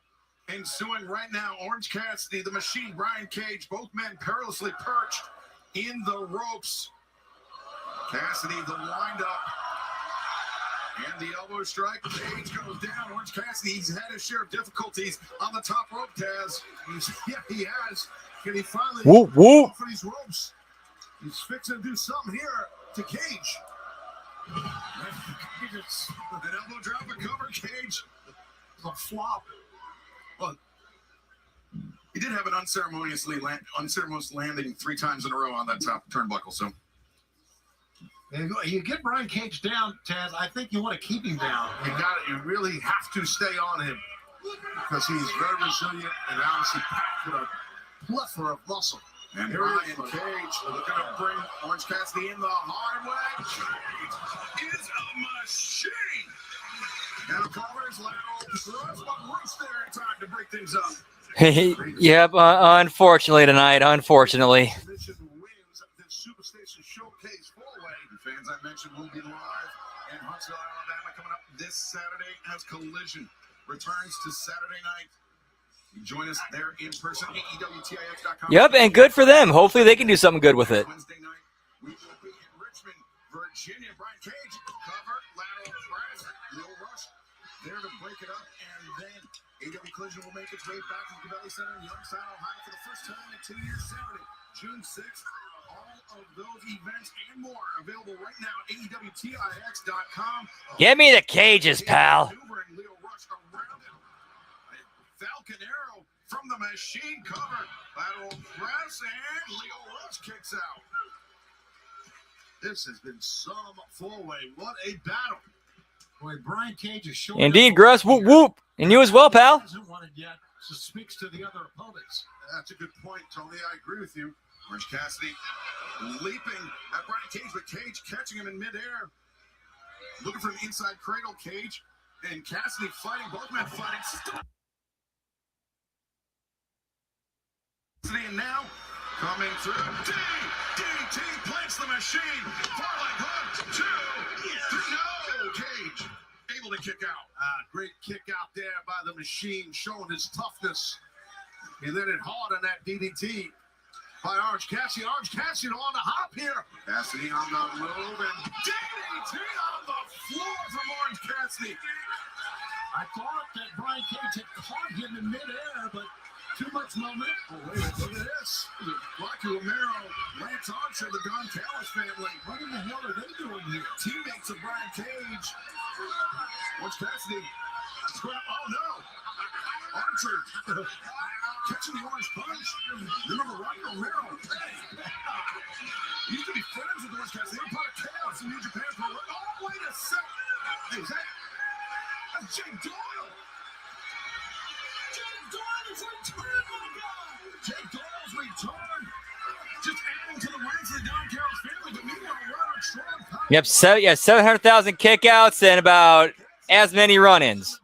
ensuing right now. Orange Cassidy, the Machine, Brian Cage, both men perilously perched in the ropes. Cassidy, the wind-up, and the elbow strike. Cage goes down. Orange Cassidy, he's had his share of difficulties on the top rope, Taz. Yeah, he has. Can he finally Whoop, whoop. for these ropes? He's fixing to do something here to Cage. An elbow drop, a cover, Cage. A flop. Well, he did have an unceremonious landing 3 times in a row on that top turnbuckle, so. You get Brian Cage down, Taz. I think you want to keep him down. You really have to stay on him because he's very resilient and obviously packed with a plethora of muscle. And Brian Cage looking to bring Orange Cassidy in the hard way. Cage is a machine. Now Culver's lateral thrust, but Bruce there in time to break things up. Yep, unfortunately tonight, unfortunately. Wins the Superstation Showcase 4-way. fans I mentioned will be live in Huntsville, Alabama, coming up this Saturday as Collision returns to Saturday night. You join us there in person, AEWTIX.com. Yep, and good for them. Hopefully they can do something good with it. Wednesday night, we will be in Richmond, Virginia. Brian Cage, cover, lateral press, Leo Rush, there to break it up, and then AEW Collision will make its way back to the Cabelli Center in Youngstown, Ohio for the first time in 2 years, Saturday, June 6th. All of those events and more available right now at AEWTIX.com. Get me the cages, pal. Leo Rush around it. Falcon Arrow from the machine cover. Lateral press, and Leo Rush kicks out. This has been some four-way. What a battle. Boy, Brian Cage is showing. Indeed, Gruss. Whoop, whoop. And you as well, pal. Hasn't won it yet, so speaks to the other opponents. That's a good point, Tony. I agree with you. Orange Cassidy leaping at Brian Cage, but Cage catching him in midair. Looking for an inside cradle, Cage. And Cassidy fighting, both men fighting. And now, coming through, DDT plants the machine. Farlight hook, 2, 3, no, Cage able to kick out. Great kick out there by the machine, showing his toughness. He let it hard on that DDT by Orange Cassidy. Orange Cassidy on the hop here. Cassidy on the move, and DDT on the floor from Orange Cassidy. I thought that Brian Cage had caught him in midair, but too much moment. Oh, wait, look at this. Rocky Romero, Lance Archer, the Don Callis family. What in the hell are they doing here? Teammates of Brian Cage. Orange Cassidy. Oh, no. Archer catching the orange punch. Remember Rocky Romero? He used to be friends with Orange Cassidy. They were part of Chaos in New Japan for oh, wait a second. That's Jake Doyle. Jake Doyle is returned, my God. Jake Doyle's return. Just adding to the ranks of the Don Callis family. But meanwhile, Roderick Strong. Yep, 700,000 kickouts and about as many run-ins.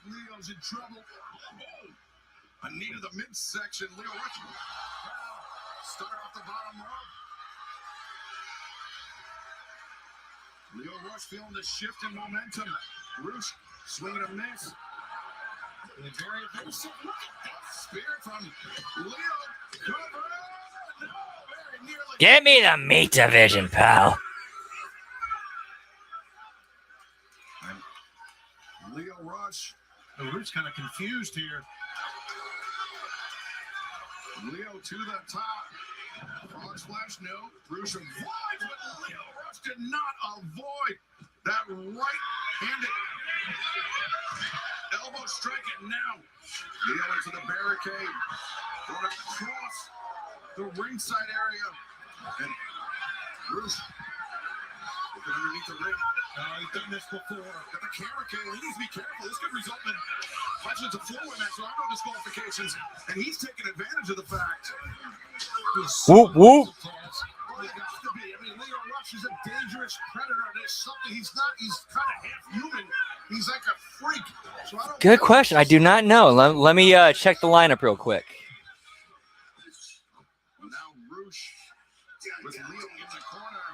Leo's in trouble. I needed the midsection. Leo Rush. Start off the bottom rope. Leo Rush feeling the shift in momentum. Rush swinging a miss. Very evasive. Look at that spear from Leo. Cover. No, very nearly. Get me the meat division, pal. Leo Rush. The Root's kind of confused here. Leo to the top. Frog splash, no. Bruce avoids, but Leo Rush did not avoid that right-handed elbow strike. And now Leo into the barricade. Going across the ringside area. And Bruce looking underneath the ring. He's done this before. Got the camera cable. He needs to be careful. This could result in punches a four-way match. So I know disqualifications, and he's taking advantage of the fact. Whoop, whoop. Well, it got to be. I mean, Leo Rush is a dangerous predator. There's something he's not. He's kind of half human. He's like a freak. So I don't Good question. I do not know. Let me check the lineup real quick. Now Rush with Leo in the corner.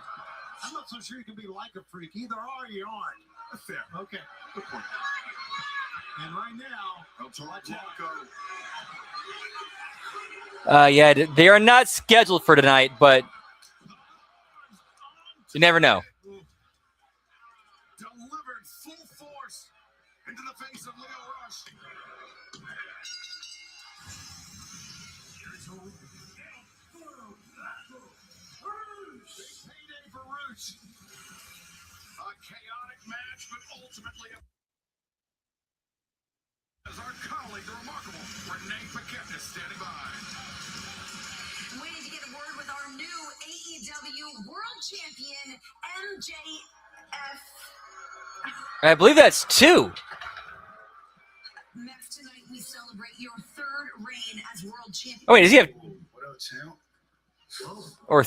I'm not so sure you can be like a freak. Either are or you aren't. Fair. Okay. Good point. And right now, El Toro Blanco. Yeah, they are not scheduled for tonight, but you never know. Delivered full force into the face of Leo Rush. Payday for Rush. A chaotic match, but ultimately as our colleague, the remarkable Renee Paquette is standing by. We need to get a word with our new AEW World Champion, MJF. I believe that's 2. Next tonight, we celebrate your third reign as World Champion. Oh, wait, does he have... Or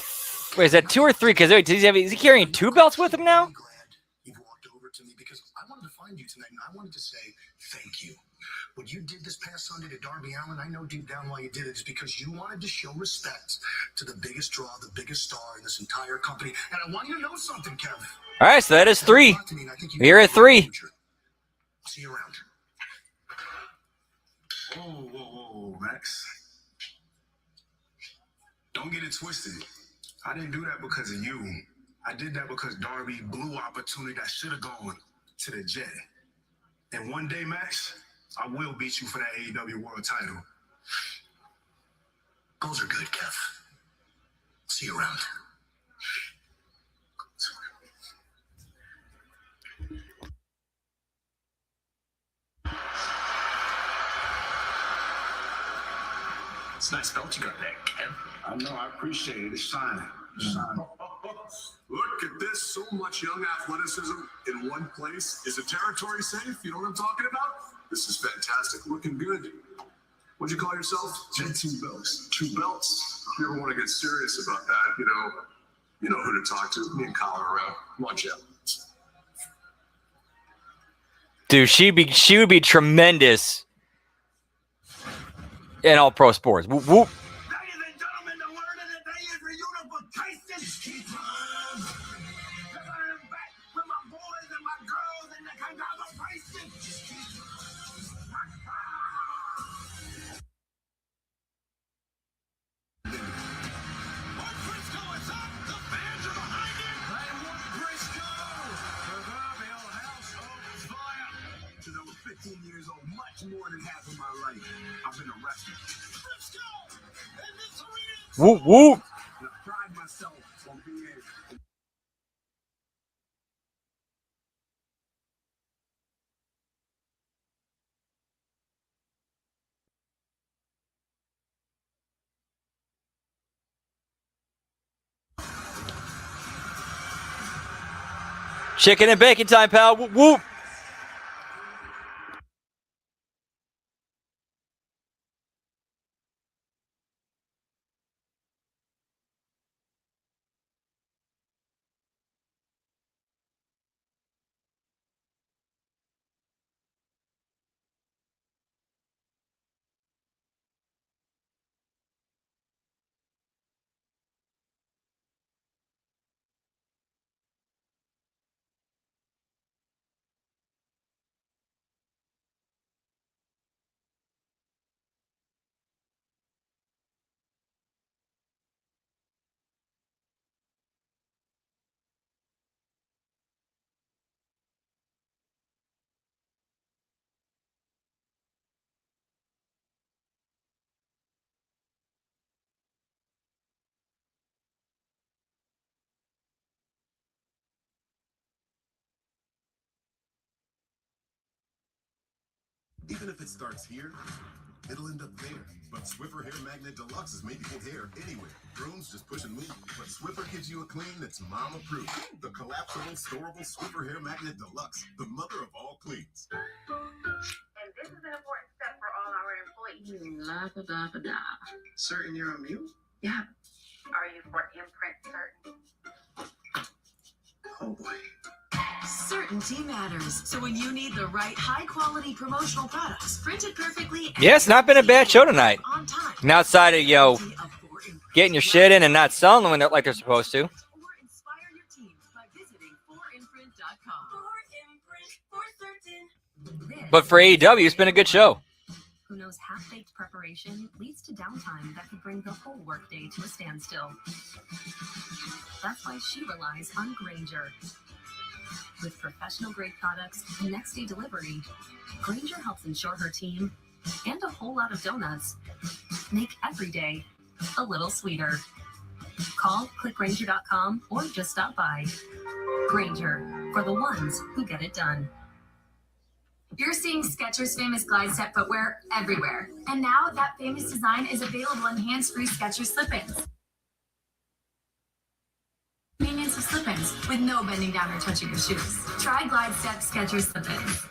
wait, is that 2 or 3? Because is he carrying 2 belts with him now? I'm glad you walked over to me because I wanted to find you tonight and I wanted to say thank you. What you did this past Sunday to Darby Allin, I know deep down why you did it is because you wanted to show respect to the biggest draw, the biggest star in this entire company. And I want you to know something, Kev. All right, so that is 3. We're at 3. I'll see you around. Whoa, Max. Don't get it twisted. I didn't do that because of you. I did that because Darby blew opportunity that should have gone to the Jet. And one day, Max, I will beat you for that AEW World Title. Goals are good, Kev. See you around. It's a nice belt you got there, Kev. I know, I appreciate it. It's shining. Look at this, so much young athleticism in one place. Is the territory safe? You know what I'm talking about? This is fantastic, looking good. What'd you call yourself? 2 belts. 2 belts. If you ever want to get serious about that, you know who to talk to. Me and Kyle are around. Come on, Jeff. Dude, she would be tremendous in all pro sports. Whoop, whoop. Ladies and gentlemen, the word of the day is reunification. Because I am back with my boys and my girls in the conglomeration. Mark Briscoe is up. The fans are behind him. They want Briscoe. Proverbial house on fire. Since I was 15 years old, much more than half of my life, I've been a wrestler. Briscoe in this arena. Whoop, whoop. And I pride myself on being able. Chicken and bacon time, pal. Whoop, whoop. Even if it starts here, it'll end up there. But Swiffer Hair Magnet Deluxe is making hair anywhere. Brooms just push and move. But Swiffer gives you a clean that's mom-approved. The collapsible, storable Swiffer Hair Magnet Deluxe, the mother of all cleans. And this is an important step for all our employees. La-da-da-da-da. Certain you're immune? Yeah. Are you for imprint certain? Oh boy. Certainty matters. So when you need the right high-quality promotional products, printed perfectly. Yeah, it's not been a bad show tonight. On time. And outside of, getting your shit in and not selling them when they're like they're supposed to. Or inspire your teams by visiting 4imprint.com. 4imprint, for certain. But for AEW, it's been a good show. Who knows half-baked preparation leads to downtime that could bring the whole workday to a standstill. That's why she relies on Grainger. With professional-grade products and next-day delivery, Grainger helps ensure her team, and a whole lot of donuts, make every day a little sweeter. Call, click Grainger.com, or just stop by. Grainger, for the ones who get it done. You're seeing Skechers' famous glide step footwear everywhere. And now that famous design is available in hands-free Skechers slip-ins. Convenience of slip-ins with no bending down or touching your shoes. Try Glide Step Skechers slip-ins.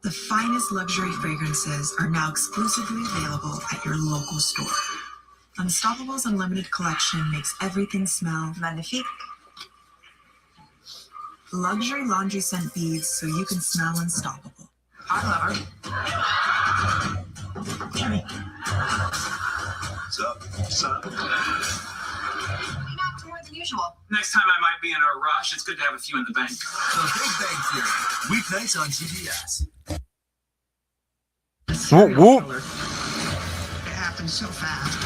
The finest luxury fragrances are now exclusively available at your local store. Unstoppable's Unlimited Collection makes everything smell magnifique. Luxury laundry scent beads so you can smell unstoppable. I love her. Jimmy. What's up, son? You knocked more than usual. Next time I might be in a rush. It's good to have a few in the bank. The Big Bang Theory. Weeknights on CBS. Whoop, whoop. It happened so fast.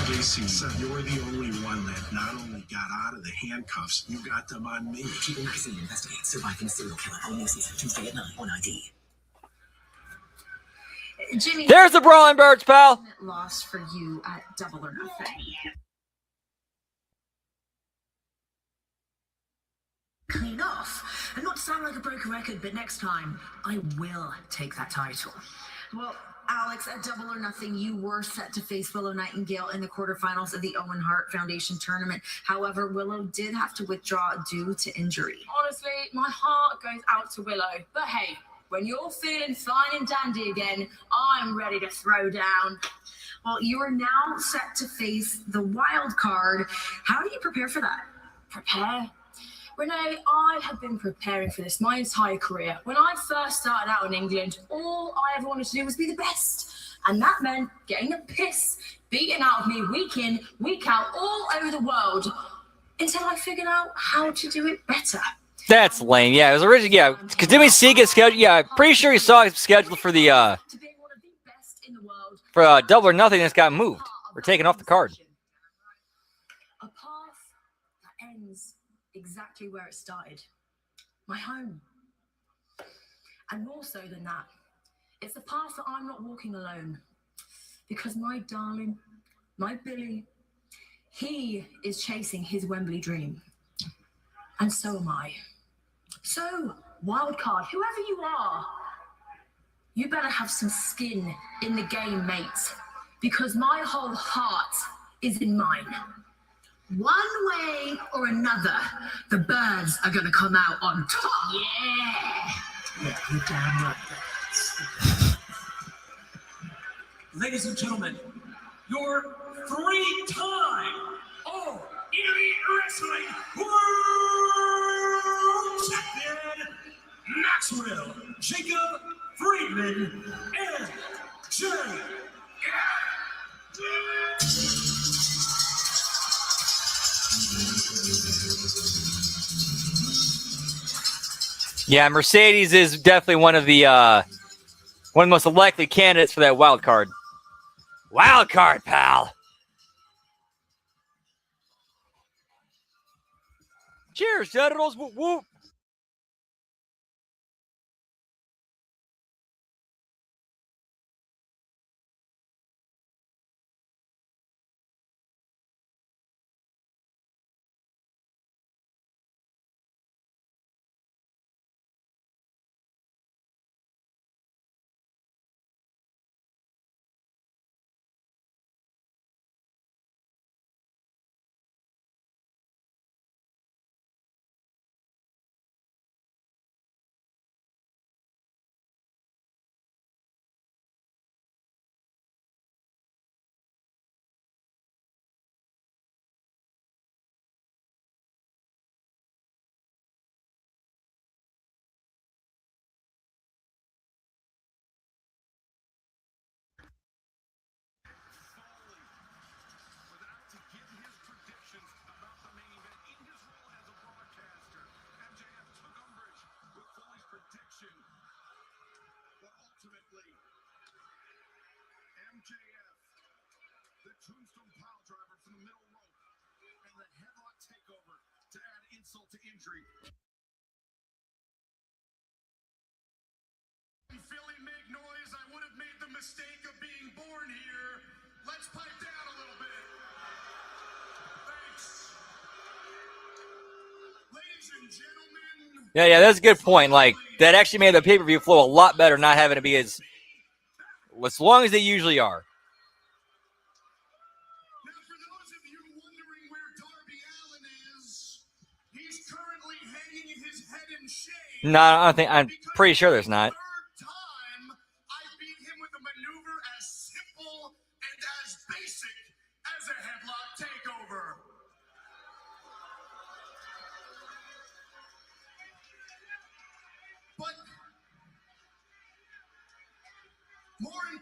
JC, son, you're the only one that not only got out of the handcuffs, you got them on me. People Magazine investigates surviving a serial killer. All new season Tuesday at 9 on ID. Jimmy, There's the Brawling Birds, pal. Loss for you at Double or Nothing. Clean off. And not to sound like a broken record, but next time, I will take that title. Well, Alex, at Double or Nothing, you were set to face Willow Nightingale in the quarterfinals of the Owen Hart Foundation tournament. However, Willow did have to withdraw due to injury. Honestly, my heart goes out to Willow. But hey, when you're feeling fine and dandy again, I'm ready to throw down. Well, you are now set to face the wild card. How do you prepare for that? Prepare? Renee, I have been preparing for this my entire career. When I first started out in England, all I ever wanted to do was be the best. And that meant getting the piss beaten out of me week in, week out, all over the world, until I figured out how to do it better. That's lame. Yeah, it was originally, yeah. Because didn't we see it get scheduled? Yeah, I'm pretty sure he saw it scheduled for the, for Double or Nothing. It's got moved. We're taking off the card. A path that ends exactly where it started. My home. And more so than that, it's a path that I'm not walking alone. Because my darling, my Billy, he is chasing his Wembley dream. And so am I. So, wildcard, whoever you are, you better have some skin in the game, mate. Because my whole heart is in mine. One way or another, the birds are gonna come out on top. Yeah. Yeah, you're damn right. Ladies and gentlemen, your three-time All Elite Wrestling World Champion, Maxwell Jacob Friedman, MJF. Yeah, Mercedes is definitely one of the most likely candidates for that wild card. Wild card, pal. Cheers, Generals. Whoop, whoop. MJF, the tombstone pile driver from the middle rope, and the headlock takeover to add insult to injury. Philly make noise, I would have made the mistake of being born here. Let's pipe down a little bit. Thanks. Ladies and gentlemen. Yeah, that's a good point. Like, that actually made the pay-per-view flow a lot better, not having to be as long as they usually are. Now, for those of you wondering where Darby Allin is, he's currently hanging his head in shame. No, I don't think. I'm pretty sure there's not. Third time, I beat him with a maneuver as simple and as basic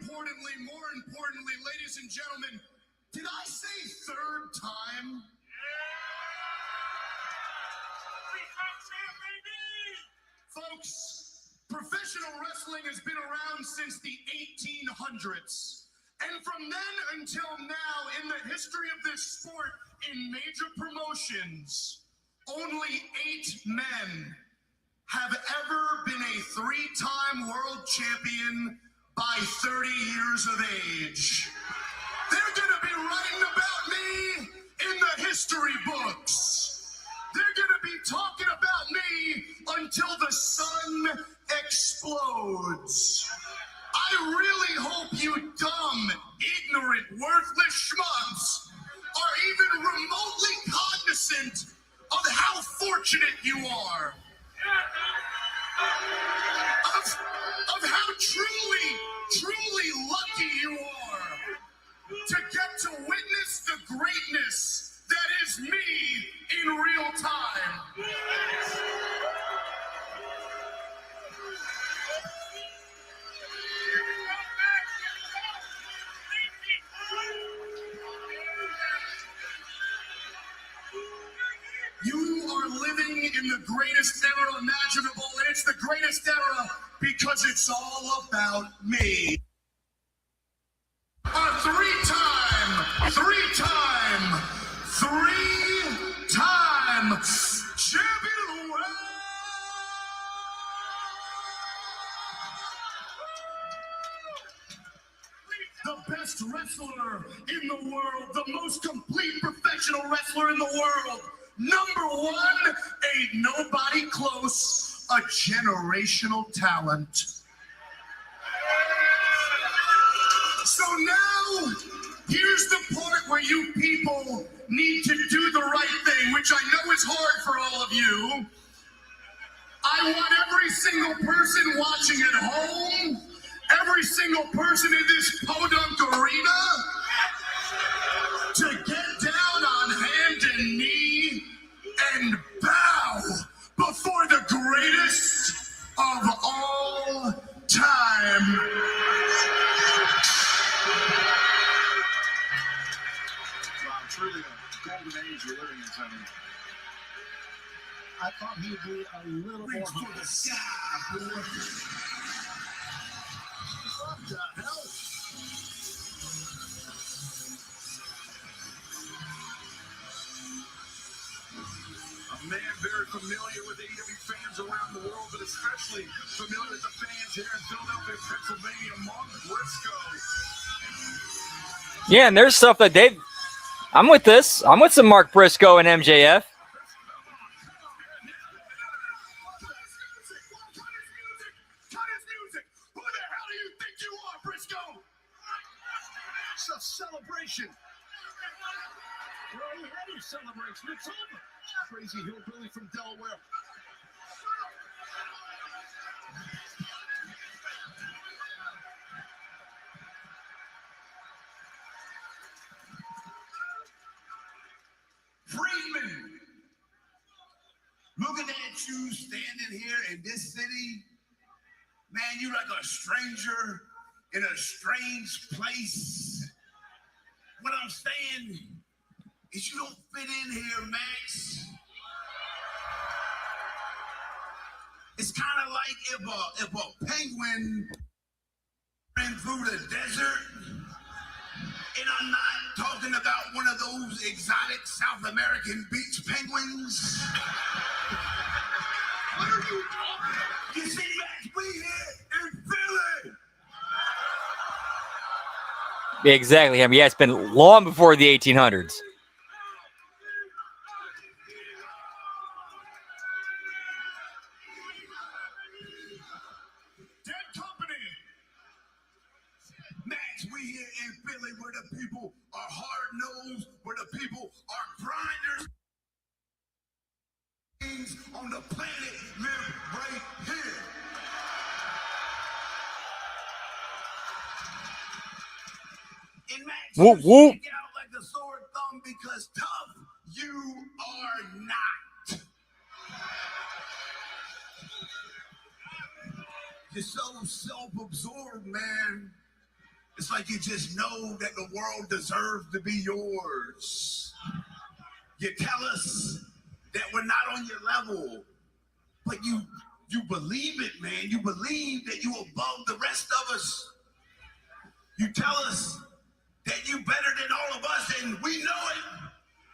more importantly, ladies and gentlemen, did I say third time? Folks, professional wrestling has been around since the 1800s. And from then until now, in the history of this sport, in major promotions, only 8 men have ever been a 3-time world champion by 30 years of age. They're going to be writing about me in the history books. They're going to be talking about me until the sun explodes. I really hope you dumb, ignorant, worthless schmucks are even remotely cognizant of how fortunate you are. Of how truly lucky you are to get to witness the greatness that is me in real time. You are living in the greatest era imaginable, and it's the greatest era because it's all about me. A three-time champion of the world. The best wrestler in the world, the most complete professional wrestler in the world. Number 1, ain't nobody close, a generational talent. So now, here's the part where you people need to do the right thing, which I know is hard for all of you. I want every single person watching at home, every single person in this podunk arena, to get down on hand and knee and bow before the greatest of all time. Wow, truly a golden age we're living in, Tony. I thought he'd be a little more for the sky, boy. What the hell? A man very familiar with AEW fans around the world, but especially familiar with the fans here in Philadelphia, Pennsylvania, Mark Briscoe. Yeah, and there's stuff that they've. I'm with this. I'm with some Mark Briscoe and MJF. It's a celebration. Well, he had his celebration. It's over. Crazy hillbilly from Delaware. Freeman, looking at you standing here in this city, man, you like a stranger in a strange place. What I'm saying is you don't fit in here, Max. It's kind of like if a penguin ran through the desert, and I'm not talking about one of those exotic South American beach penguins. What are you talking? You see, Max, we here in Philly. Yeah, exactly. I mean, yeah, it's been long before the 1800s. Max, we here in Philly where the people are hard-nosed, where the people are grinders. Things on the planet live right here. And Max, Whoop, you whoop. stick out like a sore thumb because tough you are not. You're so self-absorbed, man. It's like you just know that the world deserves to be yours. You tell us that we're not on your level, but you believe it, man. You believe that you're above the rest of us. You tell us that you better than all of us, and we know it,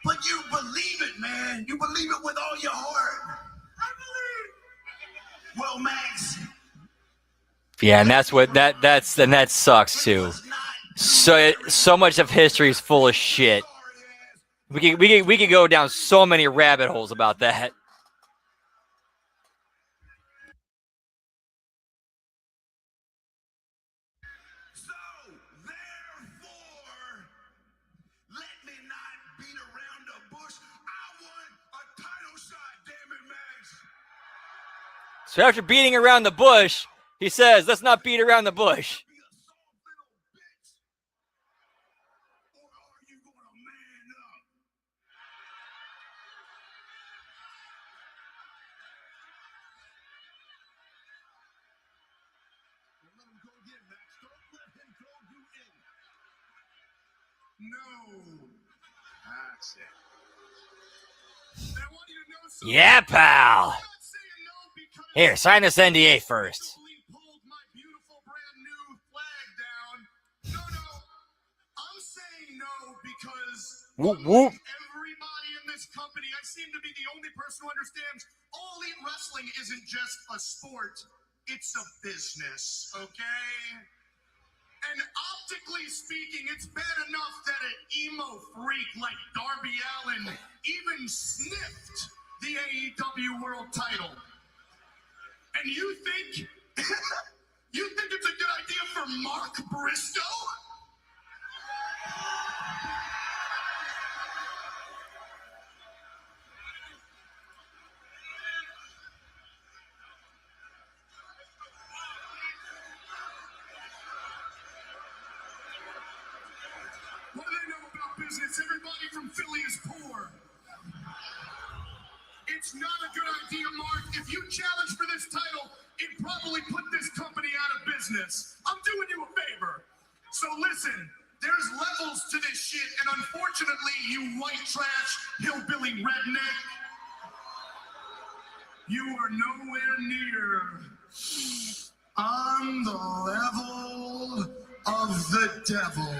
but you believe it, man. You believe it with all your heart. I believe. Well, Max. Yeah, and that's what that sucks too. So much of history is full of shit. We could go down so many rabbit holes about that. So, therefore, let me not beat around the bush. I want a title shot, damn it, Max. So after beating around the bush, he says, "Let's not beat around the bush." Be a soft little bitch. Or are you gonna man up? Let him go again, Max. Don't let him go you in. No. That's it. And I want you to know something. Yeah, pal. I'm not saying no because Here, sign this NDA first. I pulled my beautiful brand new flag down. No. I'm saying no because Whoop, whoop. everybody in this company, I seem to be the only person who understands All Elite Wrestling isn't just a sport, it's a business, okay? And optically speaking, it's bad enough that an emo freak like Darby Allin even sniffed the AEW World title. And you think it's a good idea for Mark Briscoe? What do they know about business? Everybody from Philly is poor. It's not a good idea, Mark. If you challenge for this title, it probably put this company out of business. I'm doing you a favor. So listen, there's levels to this shit, and unfortunately, you white trash, hillbilly redneck, you are nowhere near on the level of the devil.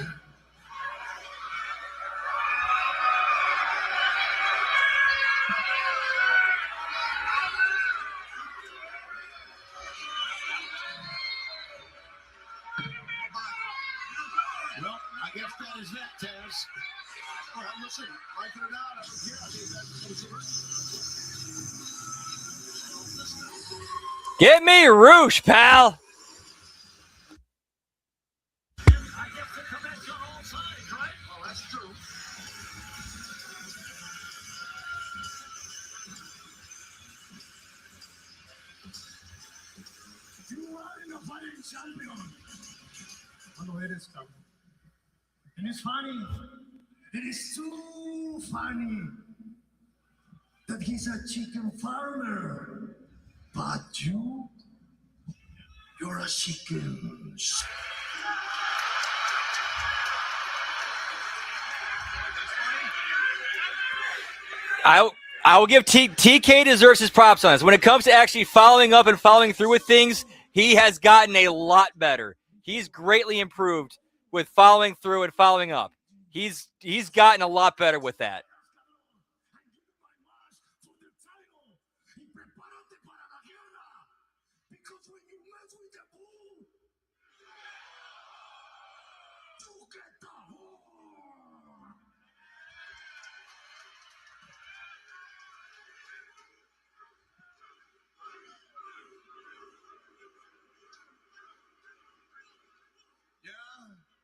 Well, I guess that is that, Taz. Well, listen, I put it out. I was here. I think that was it. Get me Roosh, pal. I guess the comments on all sides, right? Oh, that's true. You are the fighting champion. I know it is coming. And it's funny. It is too funny that he's a chicken farmer. But you're a chicken. I will give TK deserves his props on this. When it comes to actually following up and following through with things, he has gotten a lot better. He's greatly improved with following through and following up. He's gotten a lot better with that.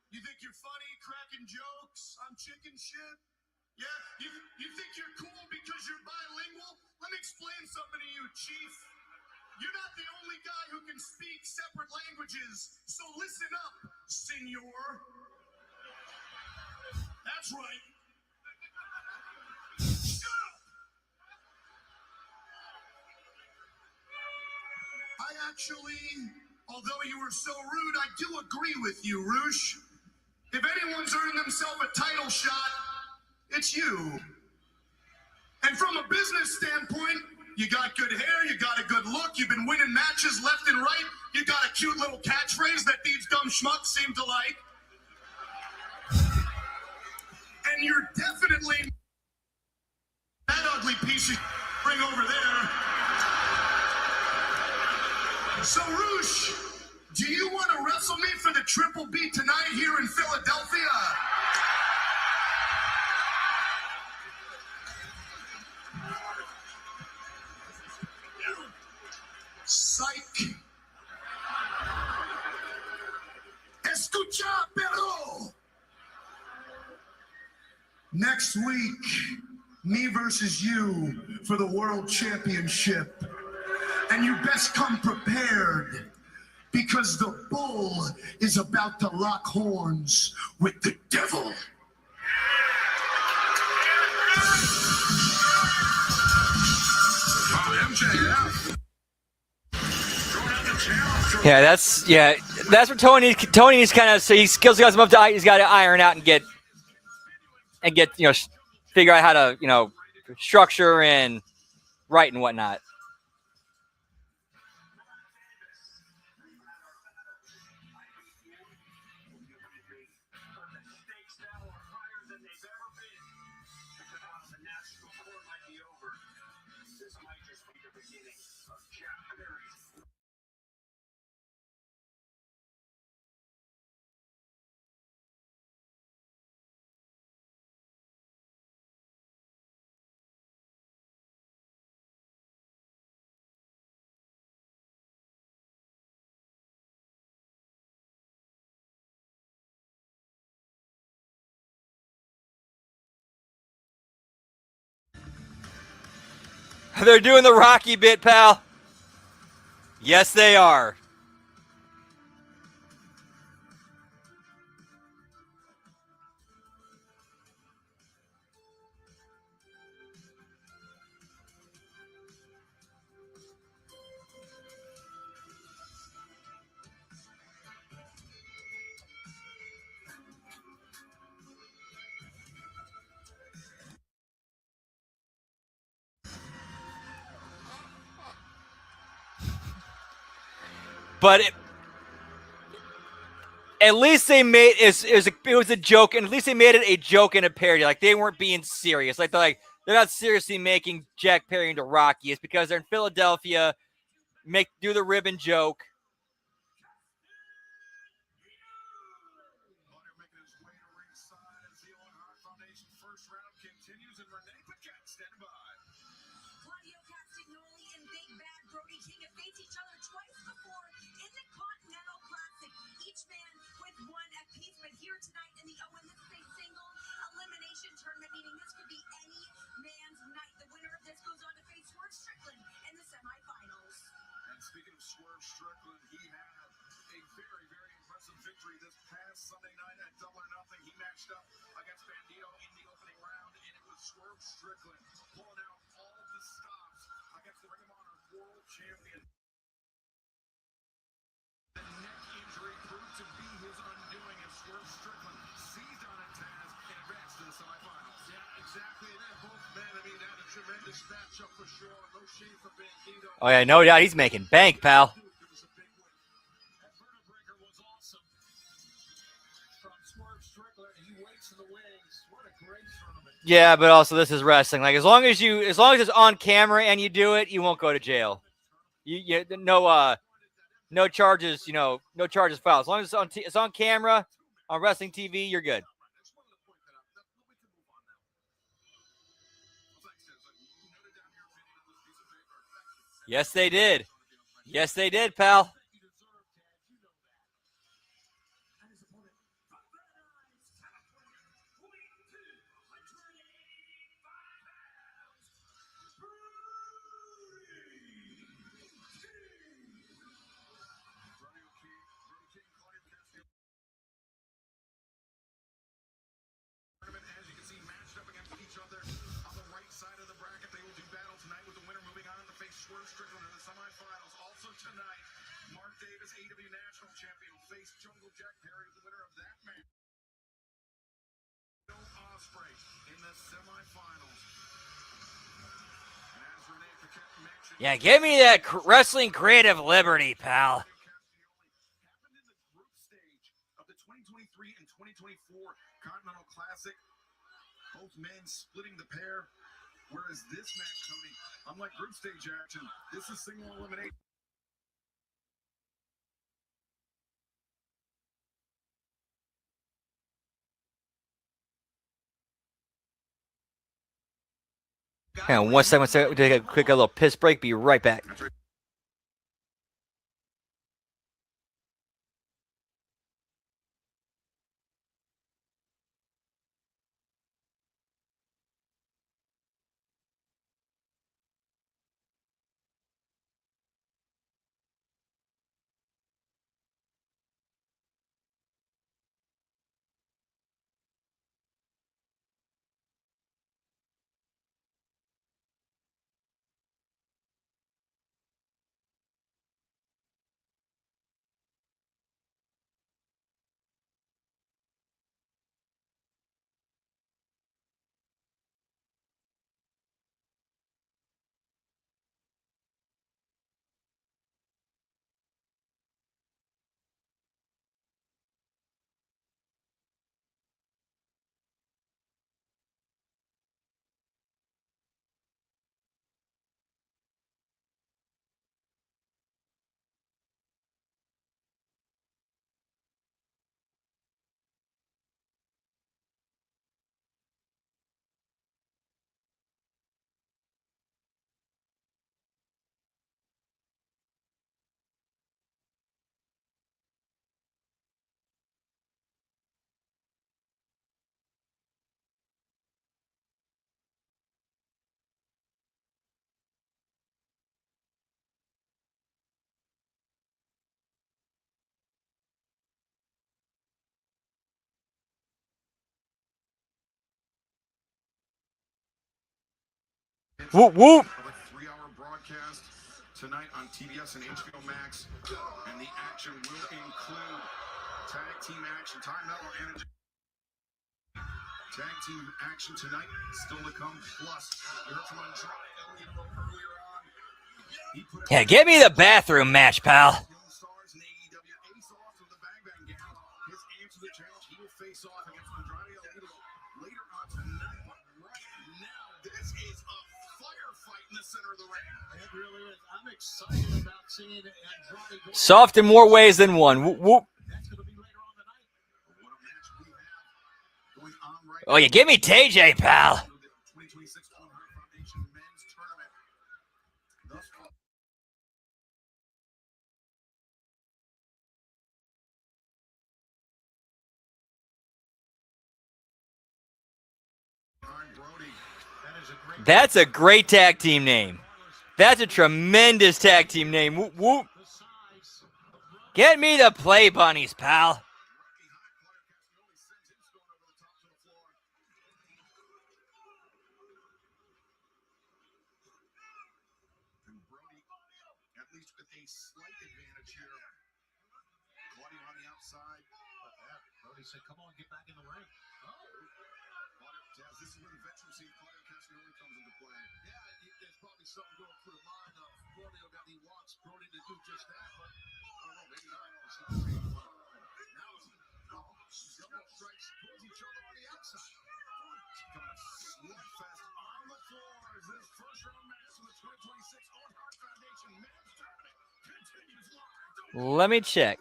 You think you're funny, cracking jokes on chicken shit? Yeah? You think you're cool because you're bilingual? Let me explain something to you, Chief. You're not the only guy who can speak separate languages, so listen up, senor. That's right. Shut up! I actually, although you were so rude, I do agree with you, Roosh. If anyone's earning themselves a title shot, it's you. And from a business standpoint, you got good hair, you got a good look, you've been winning matches left and right, you got a cute little catchphrase that these dumb schmucks seem to like. And you're definitely that ugly piece of bring over there. So, Roosh, do you want to wrestle me for the Triple B tonight here in Philadelphia? Psych. Escucha, perro. Next week, me versus you for the World Championship. And you best come prepared, because the bull is about to lock horns with the devil. Yeah, that's where Tony's kind of, so he's got some up to, he's got to iron out and get figure out how to structure and write and whatnot. They're doing the Rocky bit, pal. Yes, they are. But at least they made it was a joke, and at least they made it a joke and a parody. Like, they weren't being serious. Like, they're not seriously making Jack Perry into Rocky. It's because they're in Philadelphia, do the ribbon joke. Speaking of Swerve Strickland, he had a very, very impressive victory this past Sunday night at Double or Nothing. He matched up against Bandito in the opening round, and it was Swerve Strickland pulling out all the stops against the Ring of Honor World Champion. The neck injury proved to be his undoing as Swerve Strickland seized on a Taz and advanced to the semifinals. Yeah, exactly. And both men, had a tremendous matchup for sure. No shame for Bandito. Oh yeah, no doubt, he's making bank, pal. Yeah, but also this is wrestling. Like, as long as it's on camera and you do it, you won't go to jail. No charges, no charges filed. As long as it's on camera, on wrestling TV, you're good. Yes, they did. Yes, they did, pal. Tonight, Mark Davis, AEW National Champion, will face Jungle Jack Perry, the winner of that match. Ospreay in the semifinals. And as Renee Paquette mentioned, Yeah, give me that wrestling creative liberty, pal. happened in the group stage of the 2023 and 2024 Continental Classic. Both men splitting the pair. Whereas this match, Tony, unlike group stage action, this is single elimination. Hang on 1 second. Take a quick little piss break. Be right back. Whoop whoop. Of a 3-hour broadcast tonight on TBS and HBO Max, and the action will include tag team action, timeout or energy. Tag team action tonight, still to come. Plus, we heard from Andrade Elliott earlier on. He put Yeah, give me the bathroom match, pal. Young stars in AEW. Ace Austin of the Bang Bang Gang. His answer to the challenge, he will face off against Andrade Elliott later on tonight. But right now, this is a firefight in the center of the ring. It really is. I'm excited about seeing Andrade go. Soft in more ways than one. Whoop whoop. That's going to be later on tonight. What a match we have going on right Oh, you give me TJ, pal. 2026 Owen Hart Foundation Men's Tournament. Thus far. Brody. That is a great. That's a great tag team name. That's a tremendous tag team name. Whoop whoop. The size of Brody. Get me the play bunnies, pal. And Brody, at least with a slight advantage here. Claudio on the outside. Brody said, "Come on, get back in the ring." Jazz, this is where the veteran scene Claudio Castagnoli comes into play. Yeah, there's probably something going through the mind of Claudio that he wants Brody to do just that, but I don't know, maybe not. It's not ready. Now it's double strikes towards each other on the outside. Slugfest on the floor as this first round match of the 2026 Owen Hart Foundation Men's Tournament continues live. Let me check.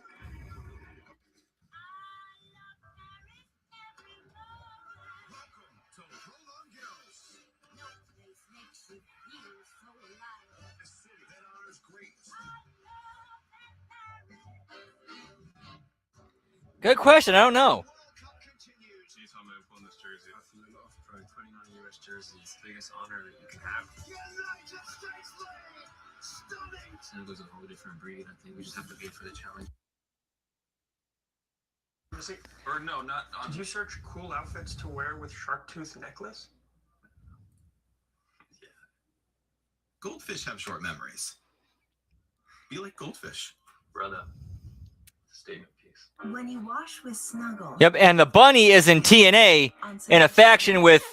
Welcome to Roland Garros, the city that honors greats. Good question. I don't know. Cup continues. Anytime I own this jersey, I feel like for 29 U.S. jerseys, the biggest honor that you can have. United States League. Stunning. Senegal's a whole different breed. I think we just have to be for the challenge. Or no, not on. Did you search cool outfits to wear with shark tooth necklace? Yeah. Goldfish have short memories. Be like goldfish. Brother. Statement piece. When you wash with Snuggle. Yep, and the bunny is in TNA in a faction with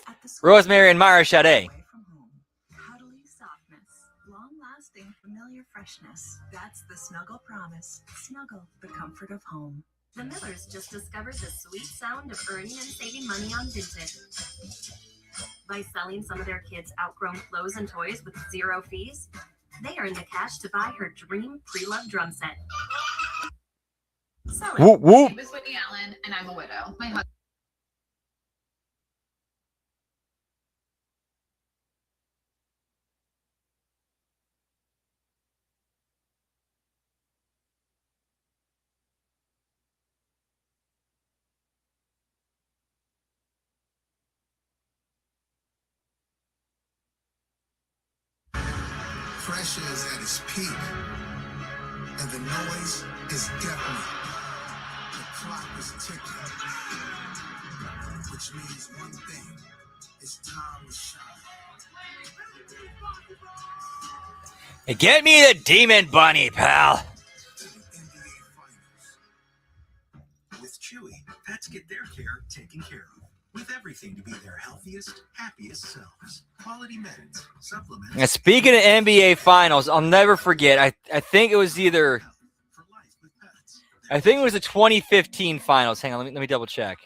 Rosemary and Myra Sade. Cuddly softness, long-lasting familiar freshness. That's the Snuggle promise. Snuggle, the comfort of home. The Millers just discovered the sweet sound of earning and saving money on Vinted. By selling some of their kids' outgrown clothes and toys with 0 fees, they earn the cash to buy her dream pre-loved drum set. Sell it. Whoop, My whoop. name is Whitney Allen, and I'm a widow. My husband. Pressure is at its peak, and the noise is deafening. The clock is ticking, which means one thing: it's time to shine. Get me the demon bunny, pal. With Chewy, pets get their care taken care of. With everything to be their healthiest, happiest selves. Quality meds, supplements. Now, speaking of NBA Finals, I'll never forget. I think it was either. I think it was the 2015 Finals. Hang on, let me double check.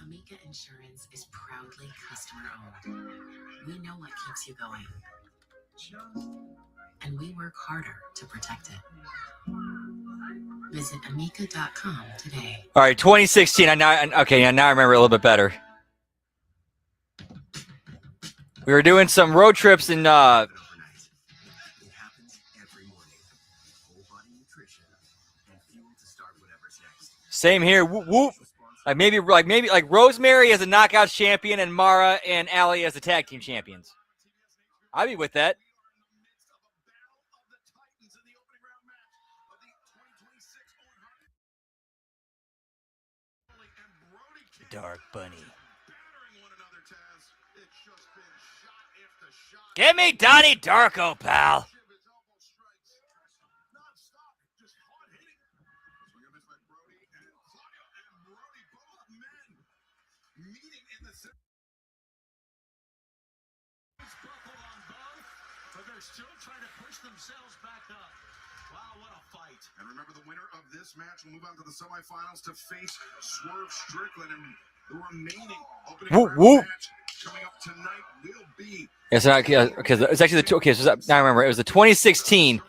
Amica Insurance is proudly customer-owned. We know what keeps you going, and we work harder to protect it. Visit amica.com today. All right, 2016. Now I remember a little bit better. We were doing some road trips in. It happens every morning. Whole body nutrition and fuel to start whatever's next. Same here. Whoop, whoop. Like Rosemary as a knockout champion and Mara and Allie as the tag team champions. I'd be with that. Dark Bunny. Give me Donnie Darko, pal. But they're still trying to push themselves back up. Wow, what a fight. And remember, the winner of this match will move on to the semifinals to face Swerve Strickland. And the remaining opening round match coming up tonight will be... It's not because it's actually the okay. So now I remember it was the 2016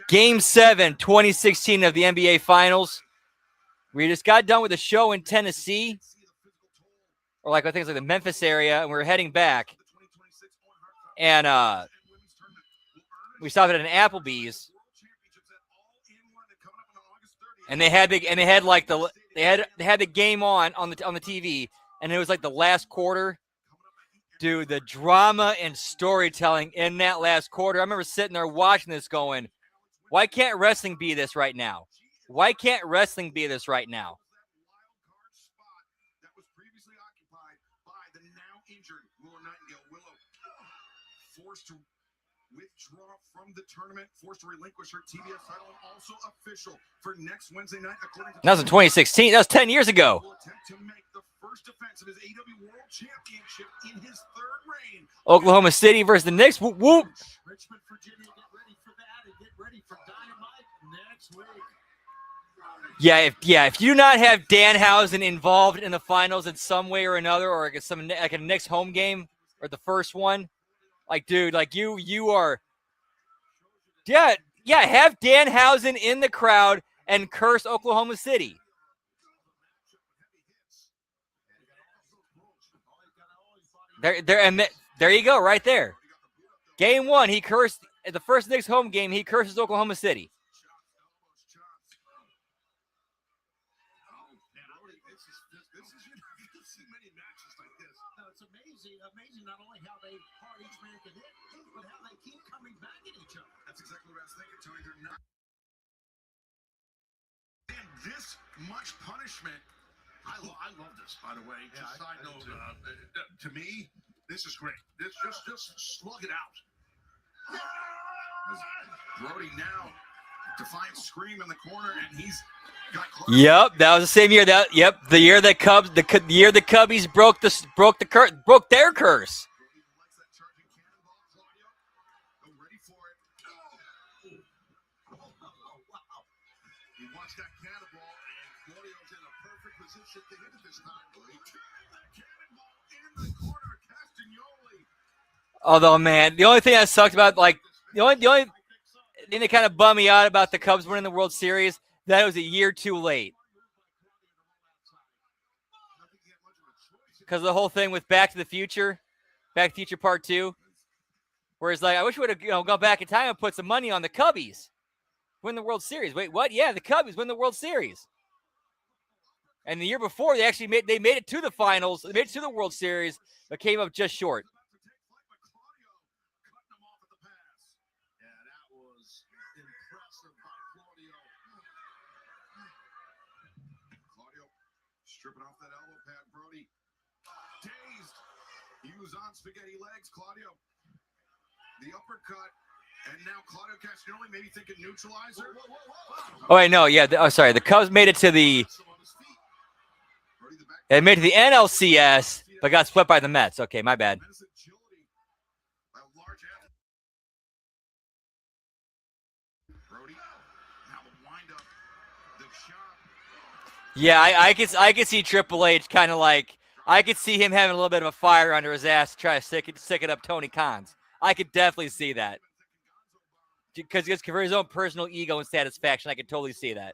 Game 7, 2016 of the NBA Finals. We just got done with a show in Tennessee, or like I think it's like the Memphis area, and we were heading back. And we stopped at an Applebee's, and they had the game on the TV, and it was like the last quarter. Dude, the drama and storytelling in that last quarter. I remember sitting there watching this going, why can't wrestling be this right now? Why can't wrestling be this right now? That was previously occupied by the now injured Willow Nightingale. Willow forced to withdraw from the tournament, forced to relinquish her TBS title, and also official for next Wednesday night, according to... That was in 2016. That was 10 years ago. ...will attempt to make the first defense of his AEW World Championship in his third reign. Oklahoma City versus the Knicks. Whoop, whoop. Richmond, Virginia, get ready for that and get ready for Dynamite next week. Yeah, if you do not have Danhausen involved in the finals in some way or another, or like a Knicks home game or the first one, like dude, like you are, yeah, have Danhausen in the crowd and curse Oklahoma City. There you go, right there. Game 1, he cursed the first Knicks home game. He curses Oklahoma City. Amazing not only how they hard each man can hit, but how they keep coming back at each other. That's exactly what I was thinking, Tony. They're not. And this much punishment I love this, by the way. Just side note, to me, this is great. This just slug it out. As Brody now, defiant scream in the corner, and he's got. Yep, that was the same year. The year that the year the Cubbies broke their curse. He watched that cannonball, and Claudio's in a perfect position to hit it this time. He turned that cannonball in the corner, Castagnoli. Although, man, the only thing that sucked about the only thing that kind of bummed me out about the Cubs winning the World Series, that it was a year too late. Because of the whole thing with Back to the Future Part 2, where it's like, I wish we would have gone back in time and put some money on the Cubbies win the World Series. Wait, what? Yeah, the Cubbies win the World Series. And the year before, they actually made it to the finals. They made it to the World Series, but came up just short. Yeah, that was impressive by Claudio. Claudio stripping off that elbow pad, Brody. Dazed. He was on spaghetti legs, Claudio. The uppercut. And now Claudio Castagnoli maybe thinking neutralizer. Oh, wait, no, yeah. Sorry. The Cubs made it to the NLCS, but got split by the Mets. Okay, my bad. Yeah, I could see Triple H kind of like, I could see him having a little bit of a fire under his ass to try to stick it up Tony Khan's. I could definitely see that. Because for his own personal ego and satisfaction, I could totally see that.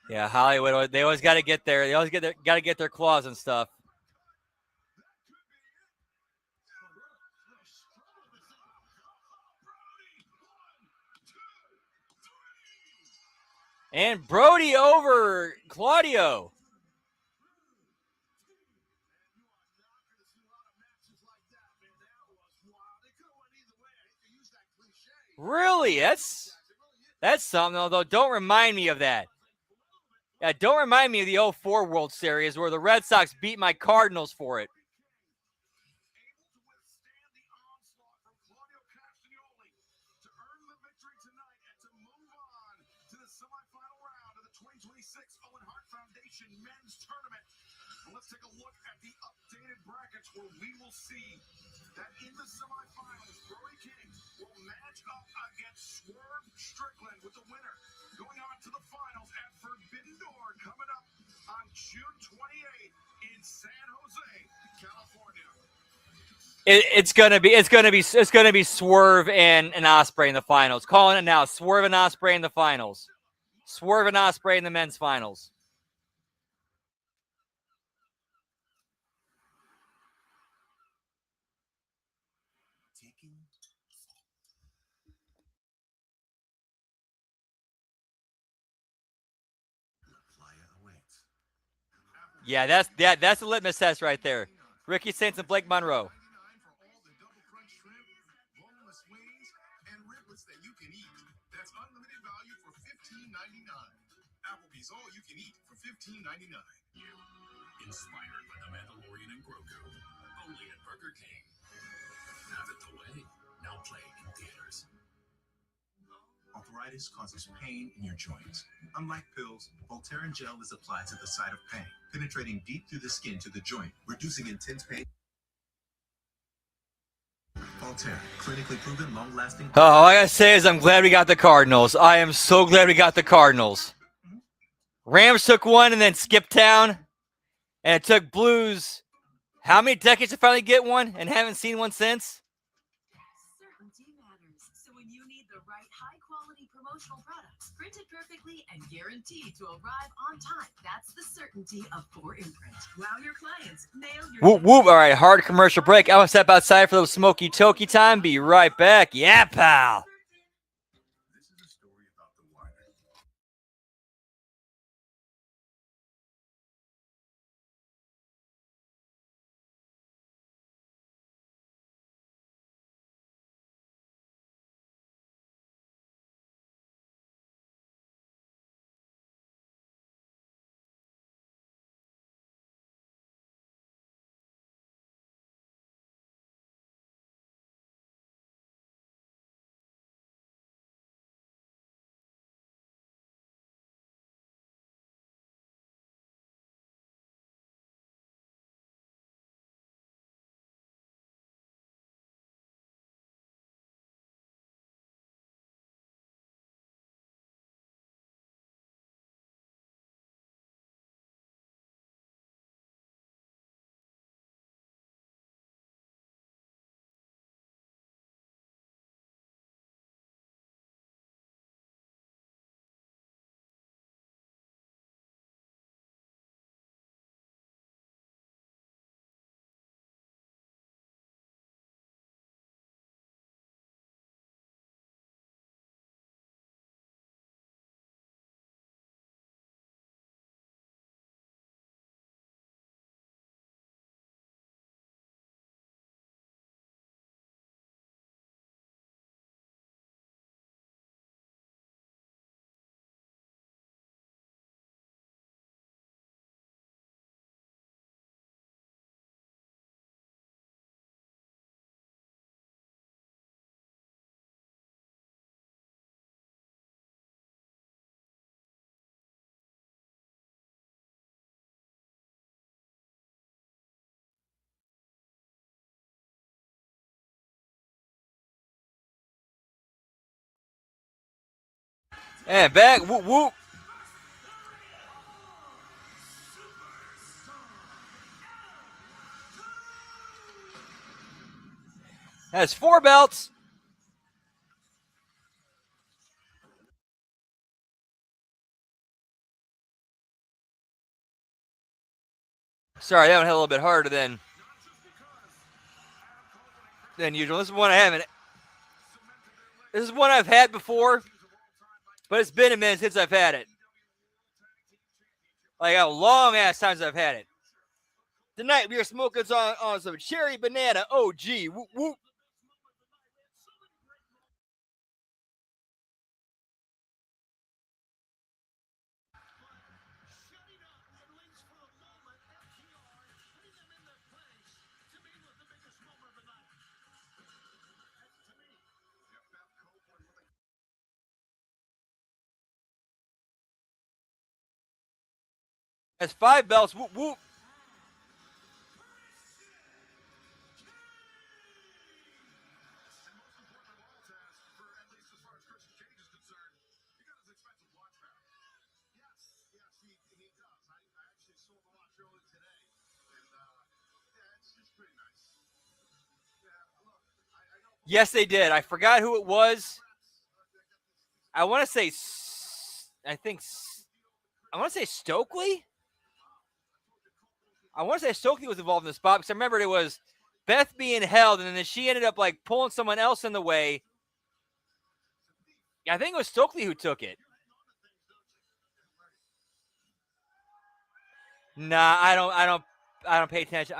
Yeah, Hollywood. They always got to get there. They always got to get their claws and stuff. And Brody over Claudio. Really? That's something, although don't remind me of that. Yeah, don't remind me of the 04 World Series where the Red Sox beat my Cardinals for it. Men's tournament. And let's take a look at the updated brackets where we will see that in the semifinals, Brody King will match up against Swerve Strickland with the winner going on to the finals at Forbidden Door coming up on June 28th in San Jose, California. It's gonna be Swerve and Ospreay in the finals. Calling it now. Swerve and Ospreay in the finals. Swerve and Ospreay in the men's finals. Yeah, that's the litmus test right there. Ricky Saints and Blake Monroe. That's unlimited value for $15.99. Applebee's all you can eat for $15.99. Inspired by the Mandalorian and Grogu, only at Burger King. Have it the way. Now playing in theaters. Arthritis causes pain in your joints. Unlike pills, Voltaren gel is applied to the site of pain, penetrating deep through the skin to the joint, reducing intense pain. Voltaren, clinically proven, long-lasting. All I gotta say is I'm glad we got the Cardinals. I am so glad we got the Cardinals. Rams took one and then skipped town, and it took Blues how many decades to finally get one, and haven't seen one since? Certainty matters. So when you need the right high-quality promotional products, printed perfectly and guaranteed to arrive on time, that's the certainty of 4imprint. Wow your clients. Nail your... Whoop, whoop. All right, hard commercial break. I'm going to step outside for a little smoky toky time. Be right back. Yeah, pal. And back. Whoop, whoop. That's 4 belts. Sorry, that one hit a little bit harder than usual. This is one I haven't. This is one I've had before, but it's been a minute since I've had it. Like a long ass times I've had it. Tonight we are smoking on some cherry banana OG. Whoop, whoop. That's 5 belts. Whoop, whoop. Yes, they did. I forgot who it was. I want to say, I want to say Stokely. I want to say Stokely was involved in the spot because I remembered it was Beth being held, and then she ended up like pulling someone else in the way. I think it was Stokely who took it. Nah, I don't pay attention.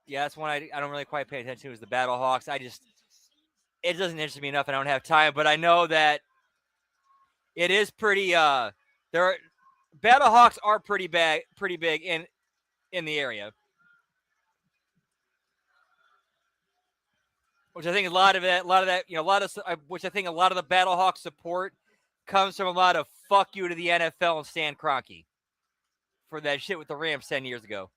That's one I don't really quite pay attention to is the Battle Hawks. It doesn't interest me enough. I don't have time, but I know that it is pretty. Battle Hawks are pretty big in the area, which I think which I think a lot of the Battle Hawks support comes from a lot of fuck you to the NFL and Stan Kroenke for that shit with the Rams 10 years ago.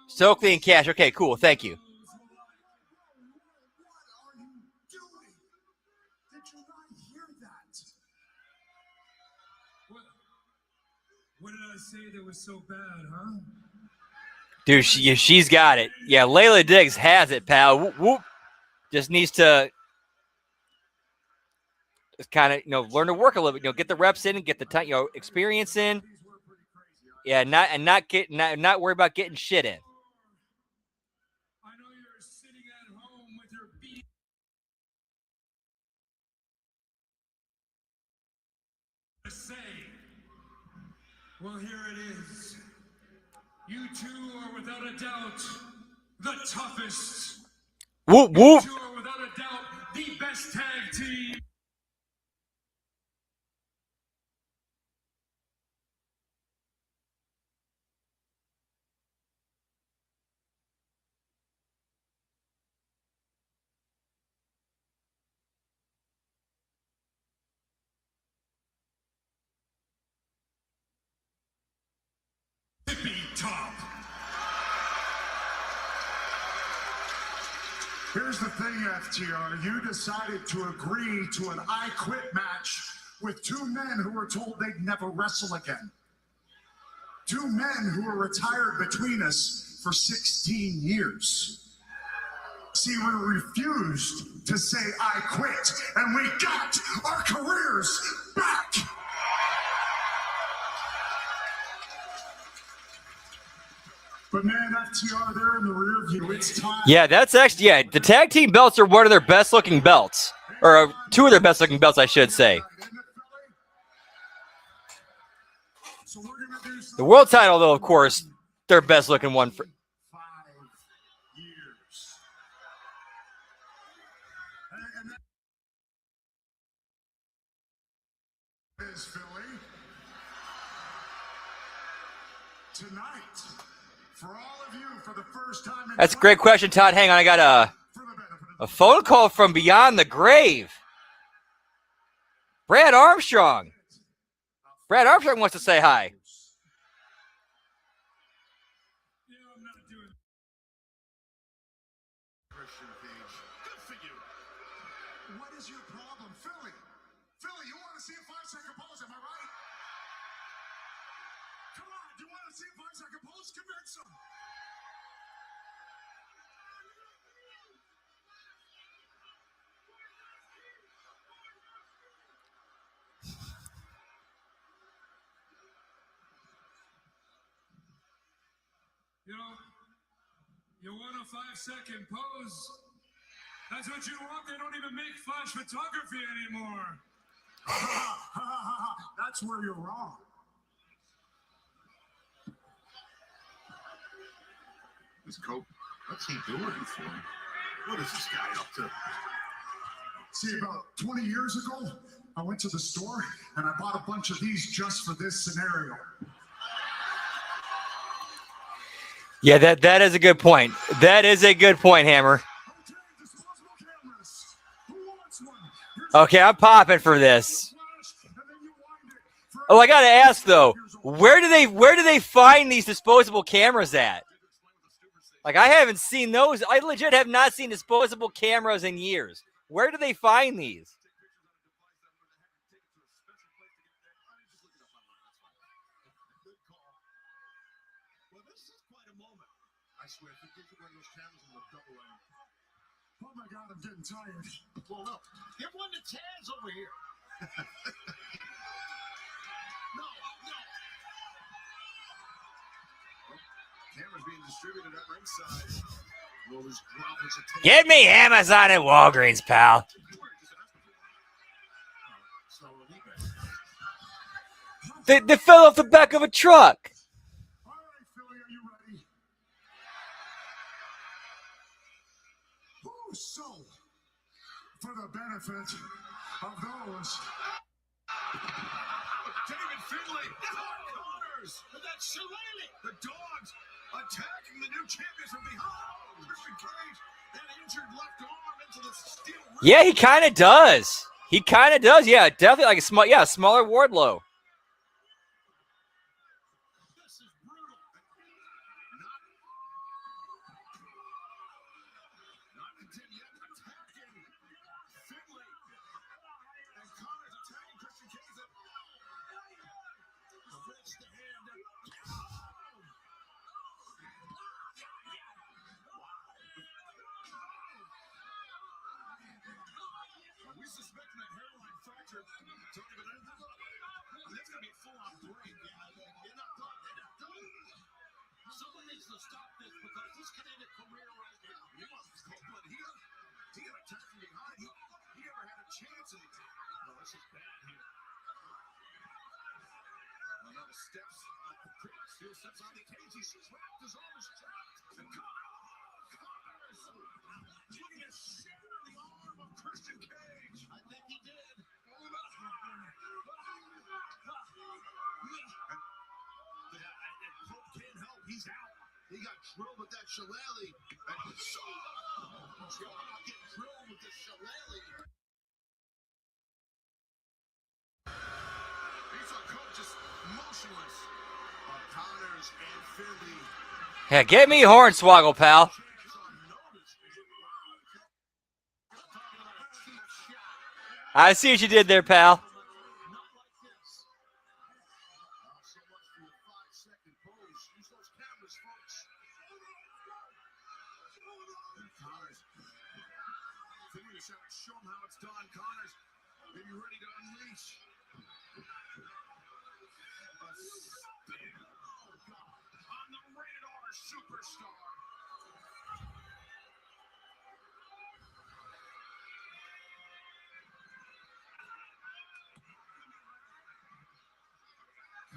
Stokely and Cash. Okay, cool. Thank you. What did I say that was so bad, huh? Dude, she's got it. Yeah, Layla Diggs has it, pal. Whoop, whoop. Just needs to just kind of, learn to work a little bit. Get the reps in and get the time, experience in. Yeah, not worry about getting shit in. I know you're sitting at home with your beat. Say, well, here it is. You two are without a doubt the toughest. Whoop, whoop. You two are without a doubt the best tag team. Tippy top. Here's the thing, FTR. You decided to agree to an I Quit match with 2 men who were told they'd never wrestle again. 2 men who were retired between us for 16 years. See, we refused to say I quit, and we got our careers back. But man, FTR, they're in the rear view. It's time. Yeah, that's actually, the tag team belts are one of their best looking belts. Or 2 of their best looking belts, I should say. The world title, though, of course, their best looking one. 5 years. And that is Philly. Tonight. For all of you, for the first time in That's a great question, Todd. Hang on, I got a phone call from beyond the grave. Brad Armstrong. Brad Armstrong wants to say hi. What is your problem? Philly, you want to see a 5-second pose, am I right? Come on, do you want to see a 5-second pose? Convince them. You know, you want a 5-second pose? That's what you want. They don't even make flash photography anymore. That's where you're wrong. This Cope, what's he doing for? What is this guy up to? See, about 20 years ago, I went to the store and I bought a bunch of these just for this scenario. Yeah, that is a good point. That is a good point, Hammer. Okay, I'm popping for this. Oh, I gotta ask though, where do they find these disposable cameras at? Like, I haven't seen those. I legit have not seen disposable cameras in years. Where do they find these? Oh my God, I'm getting tired. Well, look, give one to Taz over here. No. Cameras being distributed at ringside. Roller's droplets of tape. Get me Amazon and Walgreens, pal. They fell off the back of a truck. All right, Philly, are you ready? So, for the benefit of those. David Finlay, Connors, that's Shillelagh. The Dogs attacking the new champions from behind. Christian Cage, that injured left arm into the steel ring. Yeah, he kind of does. Yeah, definitely like a smaller Wardlow. Someone needs to stop this because this can end a career right now. He was Copeland here. He got attacked from behind. He never had a chance. No, this is bad here. Another steps. Still steps on the cage. He's trapped. His arm is trapped. And Connors looking to shatter the arm of Christian Cage. I think he did. Pope can't help. He's out. He got drilled with that shillelagh. And get drilled with the shillelagh. He saw Cope just motionless. Connors and Finlay. Yeah, get me Hornswoggle, pal. I see what you did there, pal. Show him how it's done. Connors may be ready to unleash. A spin. Oh, God. On the Rated R Superstar.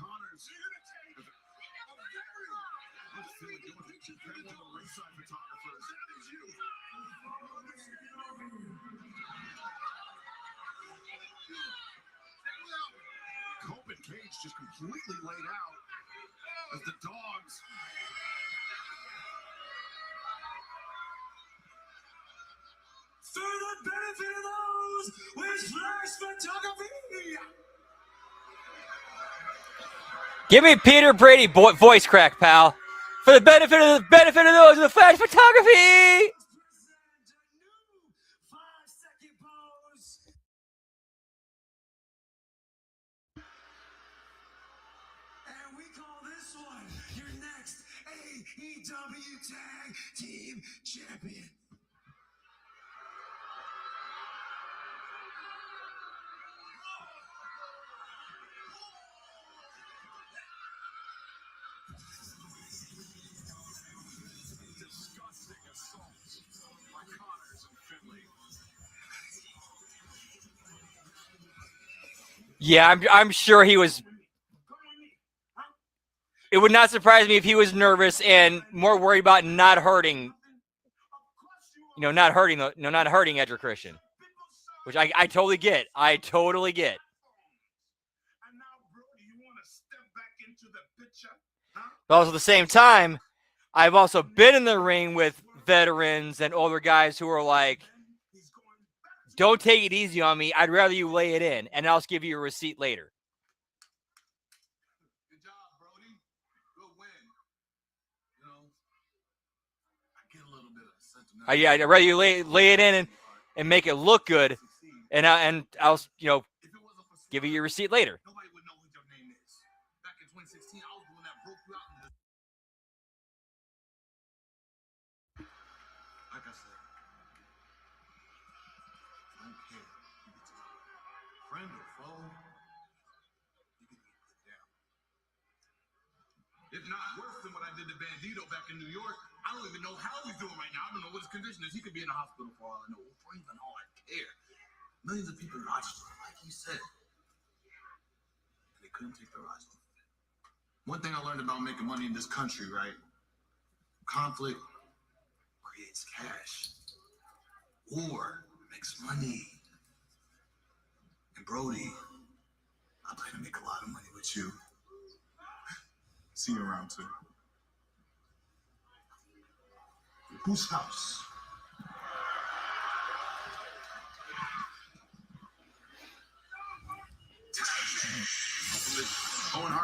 Connors. What's Philly doing? She's been to the ringside photographers. That is you. Cope and Cage just completely laid out as the Dogs. For the benefit of those with flash photography. Give me Peter Brady voice crack, pal. For the benefit of those with the flash photography. last one. Your next AEW Tag Team Champion. Disgusting assaults by Connors and Finley. Yeah, I'm sure he was. It would not surprise me if he was nervous and more worried about not hurting. Not hurting Edge or Christian, which I totally get. I totally get. And now, bro, do you want to step back into the picture? But also at the same time, I've also been in the ring with veterans and older guys who are like, don't take it easy on me. I'd rather you lay it in, and I'll just give you a receipt later. Good job, Brody. Good win. You know, I get a little bit of sentimental. Yeah, I'd rather you lay it in and make it look good, and I'll give you your receipt later. Nobody would know what your name is. Back in 2016, I was the one that broke you out. Like I said, I don't care. Friend or foe, you can get put down. If not worse than what I did to Bandito back in New York, I don't even know how he's doing right now. I don't know what his condition is. He could be in the hospital for all I know. For even all I care. Millions of people watched him, like he said. And they couldn't take their eyes off of it. One thing I learned about making money in this country, right? Conflict creates cash. War makes money. And Brody, I plan to make a lot of money with you. See you around too. Whose house?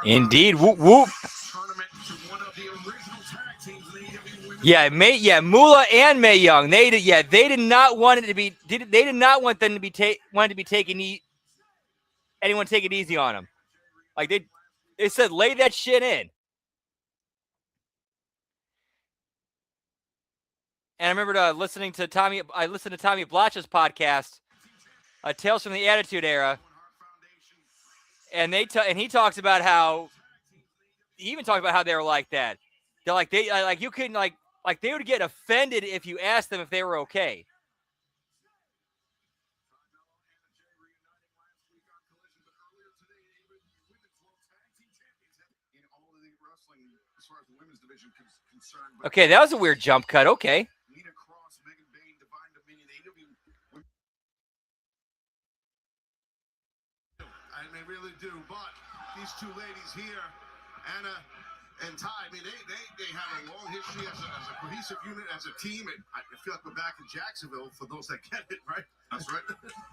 Indeed. Whoop whoop. Yeah, Moolah and Mae Young. They did not want it to be. They did not want them to be taking anyone take it easy on them. Like they said, lay that shit in. And I remember listening to Tommy. I listened to Tommy Blotch's podcast, Tales from the Attitude Era, and he talks about how he even talked about how they were like that. They're like you couldn't like they would get offended if you asked them if they were okay. Okay, that was a weird jump cut. Okay. And they really do, but these two ladies here, Anna and Ty, I mean, they have a long history as a cohesive unit, as a team. And I feel like we're back in Jacksonville for those that get it, right? That's right.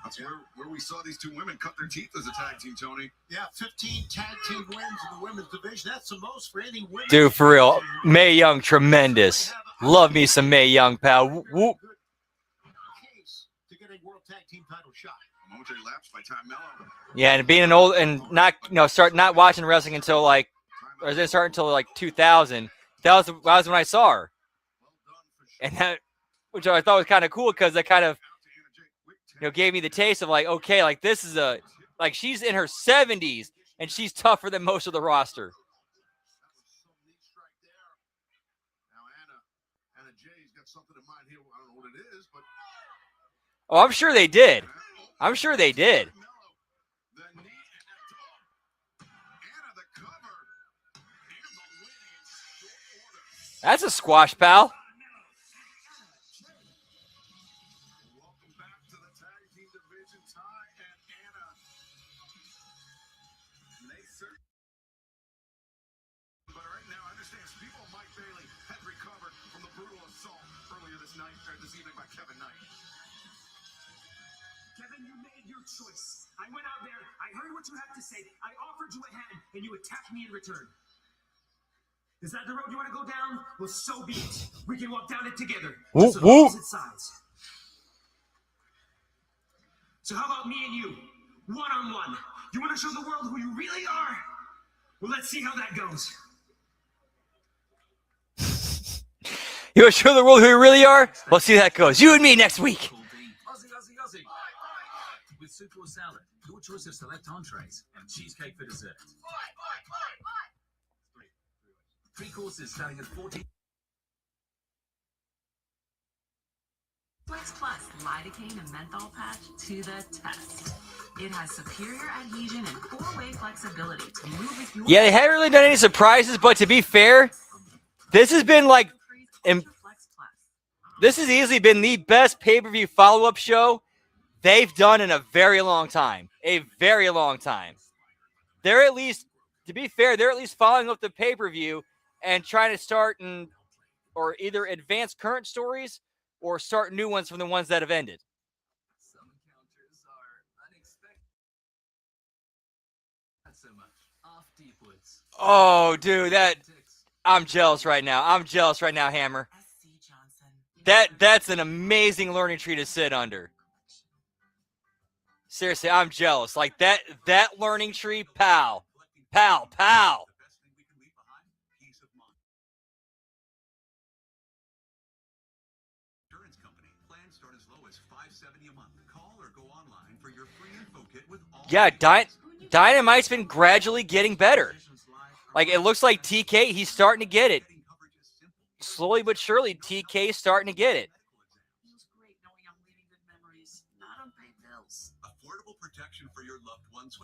That's where we saw these two women cut their teeth as a tag team, Tony. Yeah, 15 tag team wins in the women's division. That's the most for any women. Dude, for real. Mae Young, tremendous. Love me some Mae Young, pal. Whoop. Case to get a world tag team title shot. A momentary lapse by Tom Mello. Yeah, and being an old and not not watching wrestling until like, or didn't start until like 2000. That was when I saw her, and that, which I thought was kind of cool because that kind of gave me the taste of like, okay, like this is she's in her 70s and she's tougher than most of the roster. Anna Jay's got something in mind here. I don't know what it is, but Oh, I'm sure they did. I'm sure they did. That's a squash, pal. But right now, I understand people Mike Bailey had recovered from the brutal assault earlier this evening by Kevin Knight. Kevin, you made your choice. I went out there, I heard what you had to say, I offered you a hand, and you attacked me in return. Is that the road you want to go down? Well, so be it. We can walk down it together. Just on opposite sides. So how about me and you? One-on-one. You want to show the world who you really are? Well, let's see how that goes. You want to show the world who you really are? Well, see how that goes. You and me next week. Aussie, Aussie, Aussie. With soup or salad, your choice of select entrees and cheesecake for dessert. 3 courses starting at 14. Flex Plus lidocaine and menthol patch to the test. It has superior adhesion and 4-way flexibility to move with your... Yeah, they haven't really done any surprises, but to be fair, this has been like... This has easily been the best pay-per-view follow-up show they've done in a very long time. A very long time. They're at least, to be fair, they're at least following up the pay-per-view and trying to start or either advance current stories or start new ones from the ones that have ended. Some encounters are unexpected. Not so much. Off deepwoods. Oh, dude, I'm jealous right now. I'm jealous right now, Hammer. That's an amazing learning tree to sit under. Seriously, I'm jealous. Like that learning tree, pow. Pow, pow. Insurance company. Plans start as low as $570 a month. Call or go online for your free info kit with all. Yeah, Dynamite's been gradually getting better. Like, it looks like TK, he's starting to get it. Slowly but surely, TK's starting to get it. Affordable protection for your loved ones.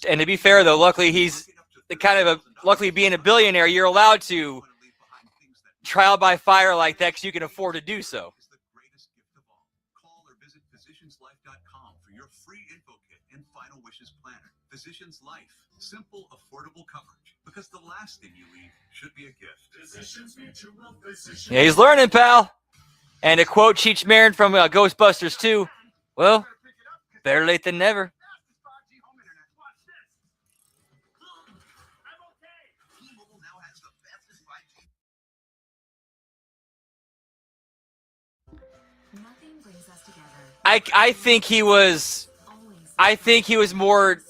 And to be fair though, luckily he's the kind of luckily being a billionaire, you're allowed to trial by fire like that because you can afford to do so. Call or visit physicianslife.com for your free info kit and final wishes planner. Physicians Life. Simple, affordable coverage. Because the last thing you leave should be a gift. Physicians Mutual, Physicians. Yeah, he's learning, pal. And to quote Cheech Marin from Ghostbusters 2, well, better late than never. Nothing brings us together. I think he was more,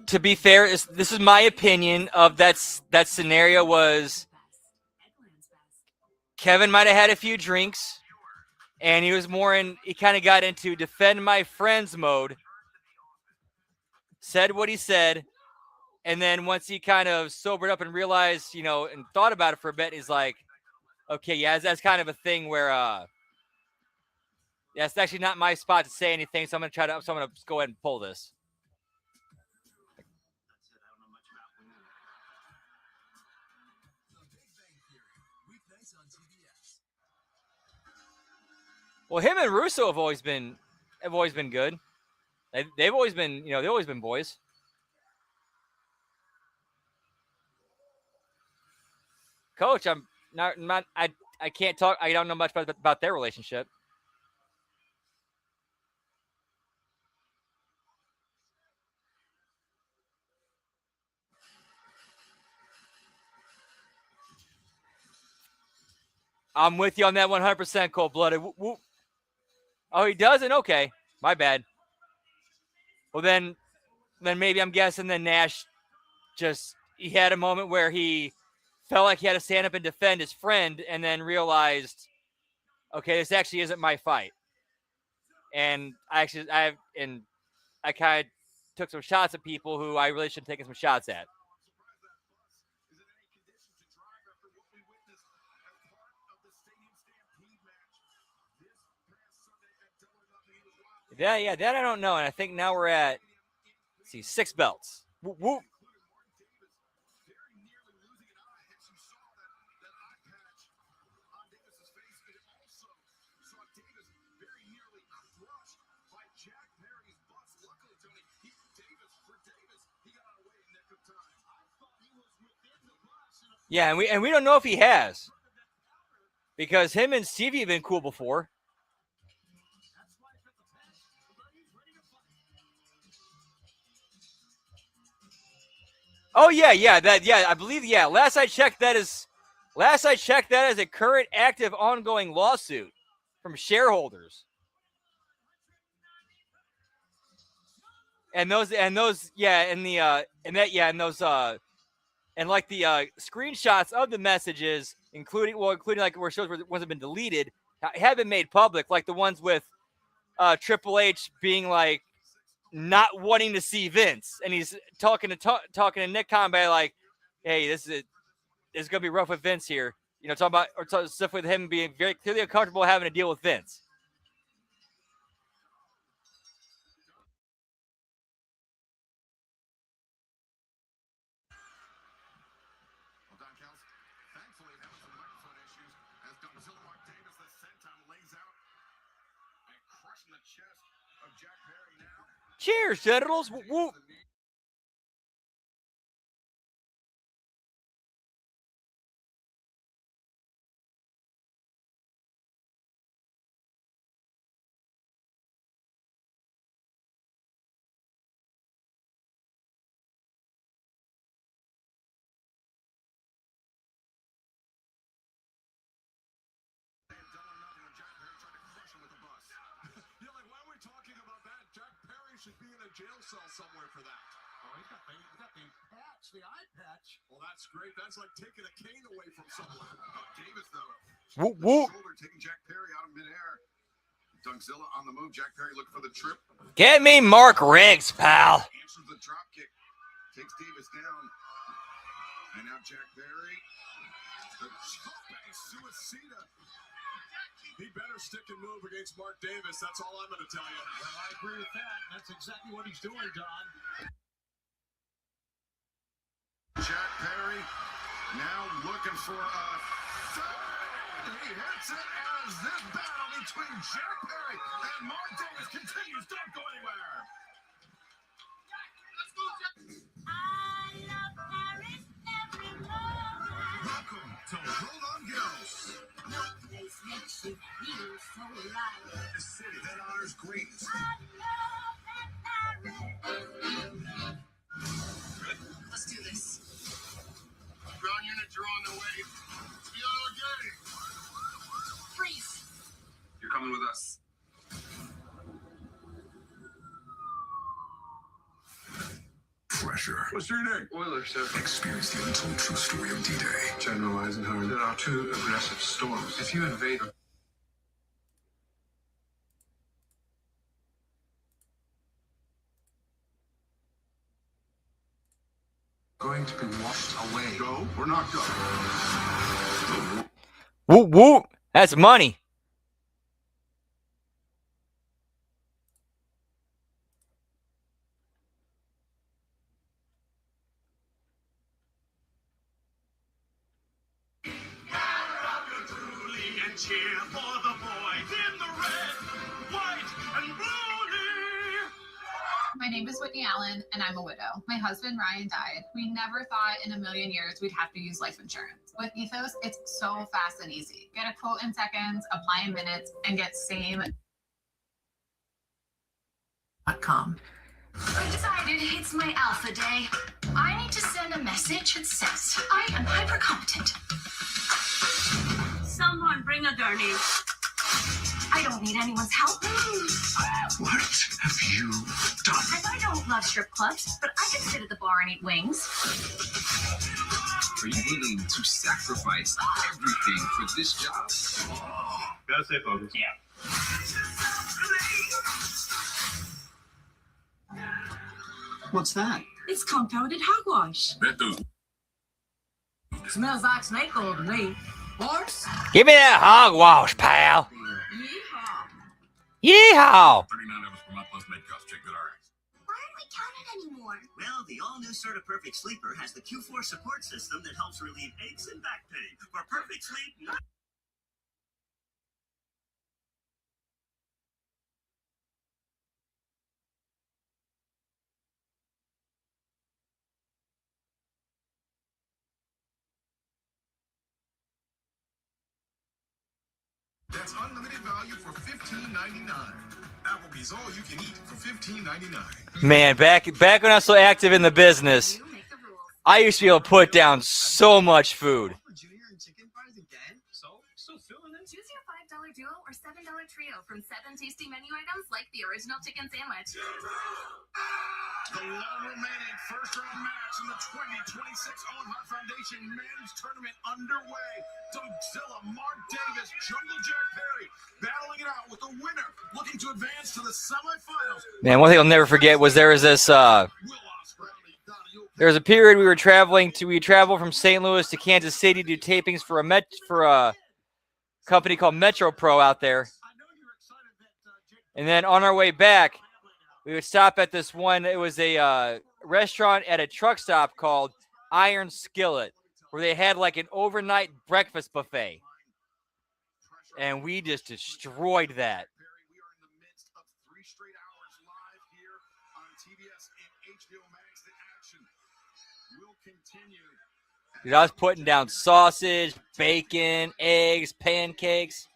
to be fair, this is my opinion of that scenario was Kevin might have had a few drinks and he was more he kind of got into defend my friends mode, said what he said, and then once he kind of sobered up and realized, and thought about it for a bit, he's like, okay, yeah, that's kind of a thing where, yeah, it's actually not my spot to say anything, so I'm going to go ahead and pull this. Well, him and Russo have always been good. They've always been, they've always been boys. Coach, I'm not I can't talk. I don't know much about their relationship. I'm with you on that 100%, cold-blooded. Oh, he doesn't? Okay. My bad. Well, then maybe I'm guessing then Nash he had a moment where he felt like he had to stand up and defend his friend and then realized, okay, this actually isn't my fight. And I kind of took some shots at people who I really shouldn't take some shots at. Yeah, that I don't know. And I think now we're at, 6 belts. Whoop, whoop. Yeah, and we don't know if he has. Because him and Stevie have been cool before. Oh yeah, I believe last I checked that is a current active ongoing lawsuit from shareholders. And those And like the screenshots of the messages, including like where shows where ones have been deleted, have been made public, like the ones with Triple H being like not wanting to see Vince, and he's talking to Nick Combat like, "Hey, this is gonna be rough with Vince here." You know, talking about stuff with him being very clearly uncomfortable having to deal with Vince. Well, Don Callis, thankfully having some microphone issues as Doncilla Mark Davis, the senton, lays out and crushing the chest of Jack Perry now. Cheers, Generals. Woo. Yeah, like, why are we talking about that? Jack Perry should be in a jail cell somewhere for that. Oh, he's got the patch, the eye patch. Well, that's great. That's like taking a cane away from someone. Davis, though. Woo, woo. Shoulder taking Jack Perry out of midair. Dunkzilla on the move. Jack Perry looking for the trip. Get me Mark Riggs, pal. Answers the drop kick. Takes Davis down. And now Jack Perry. The jumping suicida. He better stick and move against Mark Davis. That's all I'm going to tell you. Well, I agree with that. That's exactly what he's doing, Don. Jack Perry now looking for a third. He hits it as this battle between Jack Perry and Mark Davis continues. Don't go anywhere. Welcome to Roll On Girls. No place makes you feel so alive. The city that honors greatness. Let's do this. Ground units are on their way to be on our game. Freeze. You're coming with us. Pressure. What's your name? Oiler, sir. Experience the untold true story of D-Day. General Eisenhower, there are two aggressive storms. If you invade... going to be washed away. Go or not go? Whoop, whoop. That's money. And cheer for the boys in the red, white, and blue. My name is Whitney Allen, and I'm a widow. My husband, Ryan, died. We never thought in a million years we'd have to use life insurance. With Ethos, it's so fast and easy. Get a quote in seconds, apply in minutes, and get same.com. I decided it's my alpha day. I need to send a message that says I am hyper competent. Someone bring a gurney. I don't need anyone's help. What have you done? And I don't love strip clubs, but I can sit at the bar and eat wings. Are you willing to sacrifice everything for this job? Gotta stay focused. Yeah. What's that? It's compounded hogwash. Smells like snake oil to me. Horse? Give me that hogwash, pal. Yeehaw. 39 of us per month plus make cost. Check good RX. Why aren't we counted anymore? Well, the all-new Certa Perfect Sleeper has the Q4 support system that helps relieve aches and back pain. For perfect sleep, That's unlimited value for $15.99. Applebee's all you can eat for $15.99. Man, back when I was so active in the business, I used to be able to put down so much food. Choose your $5 duo or $7 trio from 7 tasty menu items like the original chicken sandwich. The lone remaining first-round match in the 2026 Owen Hart Foundation Men's Tournament underway. Dunkzilla, Mark Davis, Jungle Jack Perry battling it out with the winner looking to advance to the semifinals. Man, one thing I'll never forget was there was this. There was a period we traveled from St. Louis to Kansas City to do tapings for a company called Metro Pro out there. And then on our way back, we would stop at this one. It was a restaurant at a truck stop called Iron Skillet, where they had like an overnight breakfast buffet. And we just destroyed that. We are in the midst of 3 straight hours live here on TBS and HBO Max. The action will continue. Dude, I was putting down sausage, bacon, eggs, pancakes.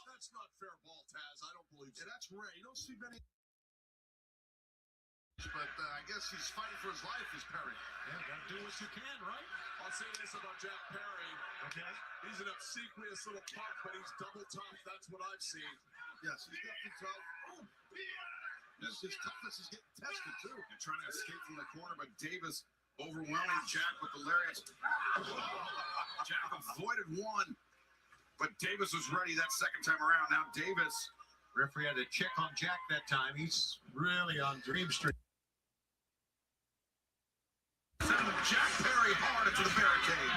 That's not fair ball, Taz. I don't believe so. Yeah, that's rare. You don't see many. But I guess he's fighting for his life, is Perry. Yeah, gotta do what you can, right? I'll say this about Jack Perry. Okay. He's an obsequious little punk, but he's double tough. That's what I've seen. Yes, he's definitely tough. Oh, yes, his toughness is getting tested, too. And trying to escape from the corner, but Davis overwhelming Jack with the lariats. Jack avoided one, but Davis was ready that second time around. Now Davis. Referee had to check on Jack that time. He's really on Dream Street. Sending Jack Perry hard into the barricade.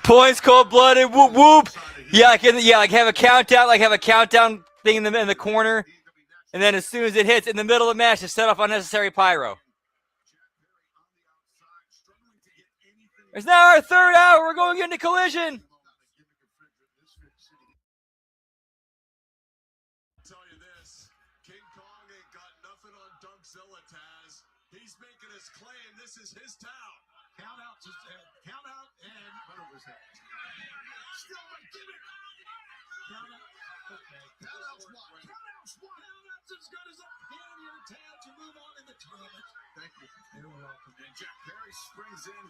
Points, cold-blooded, whoop whoop. Yeah, like have a countdown thing in the corner, and then as soon as it hits in the middle of the match, to set off unnecessary pyro. It's now our 3rd hour. We're going into Collision. Tell you this, King Kong ain't got nothing on Dunkzilla, Taz. He's making his claim. This is his town. Count out, and what was that? Still my gimmick. Count out. Okay. Count out's what? Count out's what? Count out's as good as a pin in your tail to move on in the tournament. Thank you. You're welcome. And Jack Perry springs in,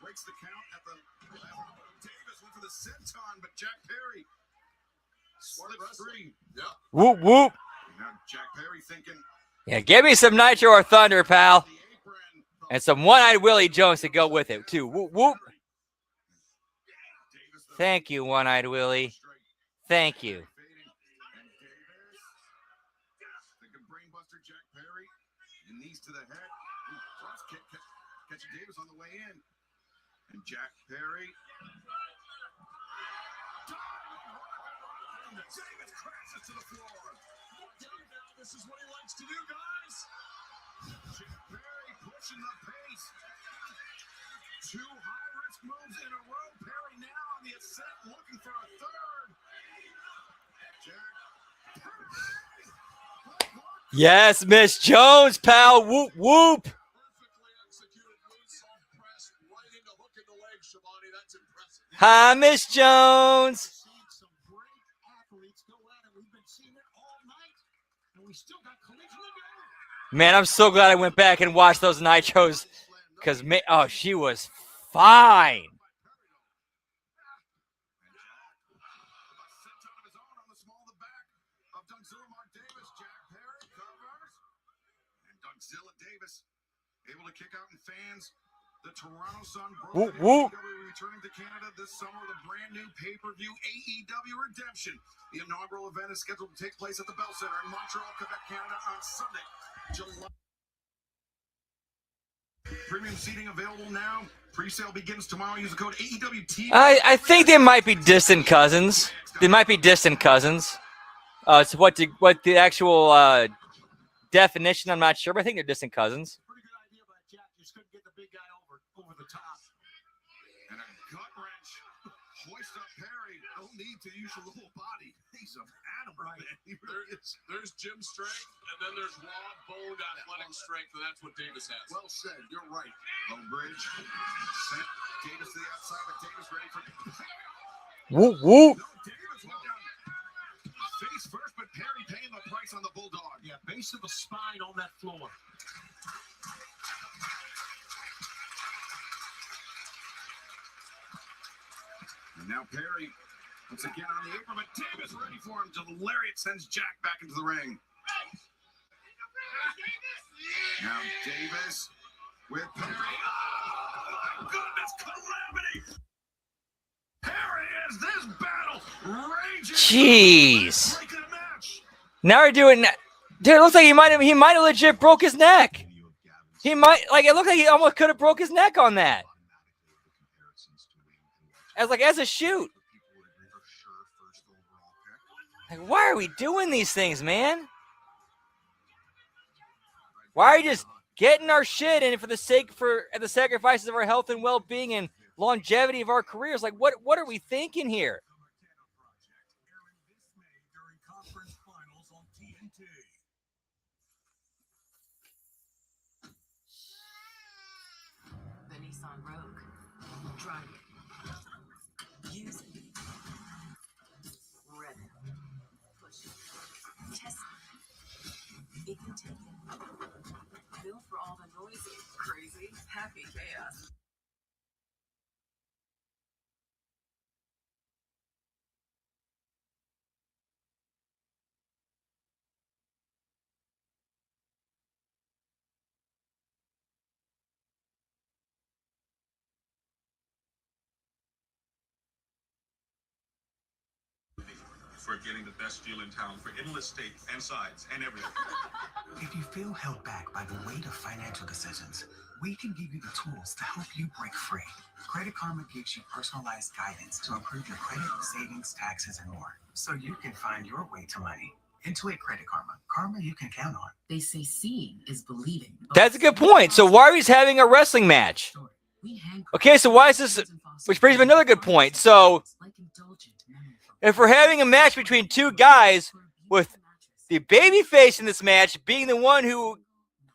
breaks the count at the left. Davis went for the senton, but Jack Perry slips free. Yep. Whoop whoop. Now Jack Perry thinking. Yeah, give me some Nitro or Thunder, pal. And some One-Eyed Willie Jones to go with it, too. Whoop, whoop. Thank you, One-Eyed Willie. Thank you. Thinking brainbuster Jack Perry. And knees to the head. Cross kick catching Davis on the way in. And Jack Perry. Davis crashes to the floor. This is what he likes to do, guys. Jack Perry pushing the pace. 2 high-risk moves in a row. Perry now on the ascent, looking for a 3rd. Jack Perry. Yes, Miss Jones, pal. Whoop, whoop. Perfectly executed moonsault press right into hook in the leg, Shivani. That's impressive. Hi, Miss Jones. Some great athletes go at it. We've been seeing it all night, and we still got Collision to go. Man, I'm so glad I went back and watched those Nitros because, she was fine. Dunkzilla Davis able to kick out in fans. The Toronto Sun Whoop, whoop. returning to Canada this summer with a brand new pay-per-view AEW Redemption. The inaugural event is scheduled to take place at the Bell Center in Montreal, Quebec, Canada on Sunday, July. Premium seating available now. Pre-sale begins tomorrow. Use the code AEWT. I think they might be distant cousins. It's what the actual definition, I'm not sure, but I think they're distant cousins. Pretty good idea by Jack. Just couldn't get the big guy over the top. And a gut wrench. Hoist up Perry. No need to use your little body. He's an animal, man. There's gym strength, and then there's raw boned athletic strength, and that's what Davis has. Well said. You're right. Low bridge. Sent Davis to the outside, but Davis ready for. Whoop, whoop. No, Davis went down face first, but Perry paying the price on the Bulldog. Yeah, base of the spine on that floor. Now Perry once again on the apron, but Davis ready for him. To the lariat sends Jack back into the ring. Now Davis with Perry. Oh my goodness, calamity! Perry is this battle raging. Jeez. Now we're doing. Dude, it looks like he might have legit broke his neck. He might, like, it looked like he almost could have broke his neck on that. As a shoot. Like, why are we doing these things, man? Why are we just getting our shit in for the sacrifices of our health and well-being and longevity of our careers? Like, what are we thinking here? The Nissan Rogue. Drive it. Use it. Rev it. Push it. Test it. It can take it. Built for all the noisy, crazy, happy chaos. For getting the best deal in town for endless steaks and sides and everything. If you feel held back by the weight of financial decisions, we can give you the tools to help you break free. Credit Karma gives you personalized guidance to improve your credit, savings, taxes, and more, so you can find your way to money. Intuit Credit Karma. Karma you can count on. They say seeing is believing. That's a good point. So why are we having a wrestling match? Okay, so why is this? Which brings me another good point. So if we're having a match between two guys with the babyface in this match being the one who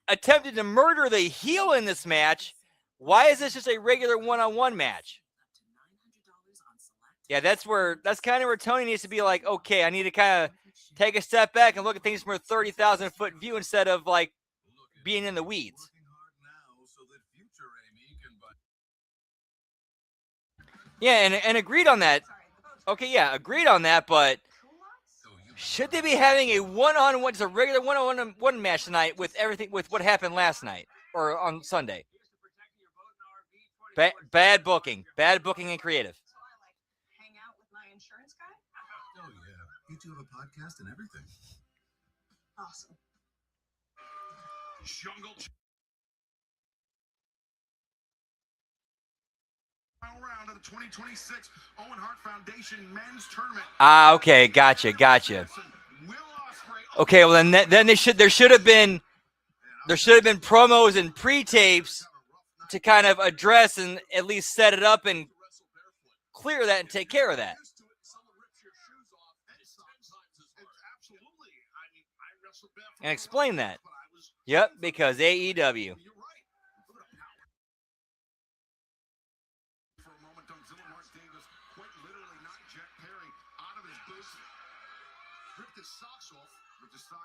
attempted to murder the heel in this match, why is this just a regular one-on-one match? Yeah, that's kind of where Tony needs to be like, okay, I need to kind of take a step back and look at things from a 30,000-foot view instead of like being in the weeds. Yeah, and agreed on that. Okay, yeah, agreed on that, but should they be having a one-on-one, just a regular one-on-one match tonight with everything, with what happened last night or on Sunday? Bad booking and creative. Hang out with my insurance guy? Oh, yeah. You two have a podcast and everything. Awesome. Jungle. Round of the 2026 Owen Hart Foundation Men's Tournament. Okay, gotcha. Okay, well then there should have been promos and pre-tapes to kind of address and at least set it up and clear that and take care of that. And explain that. Yep, because AEW. Socks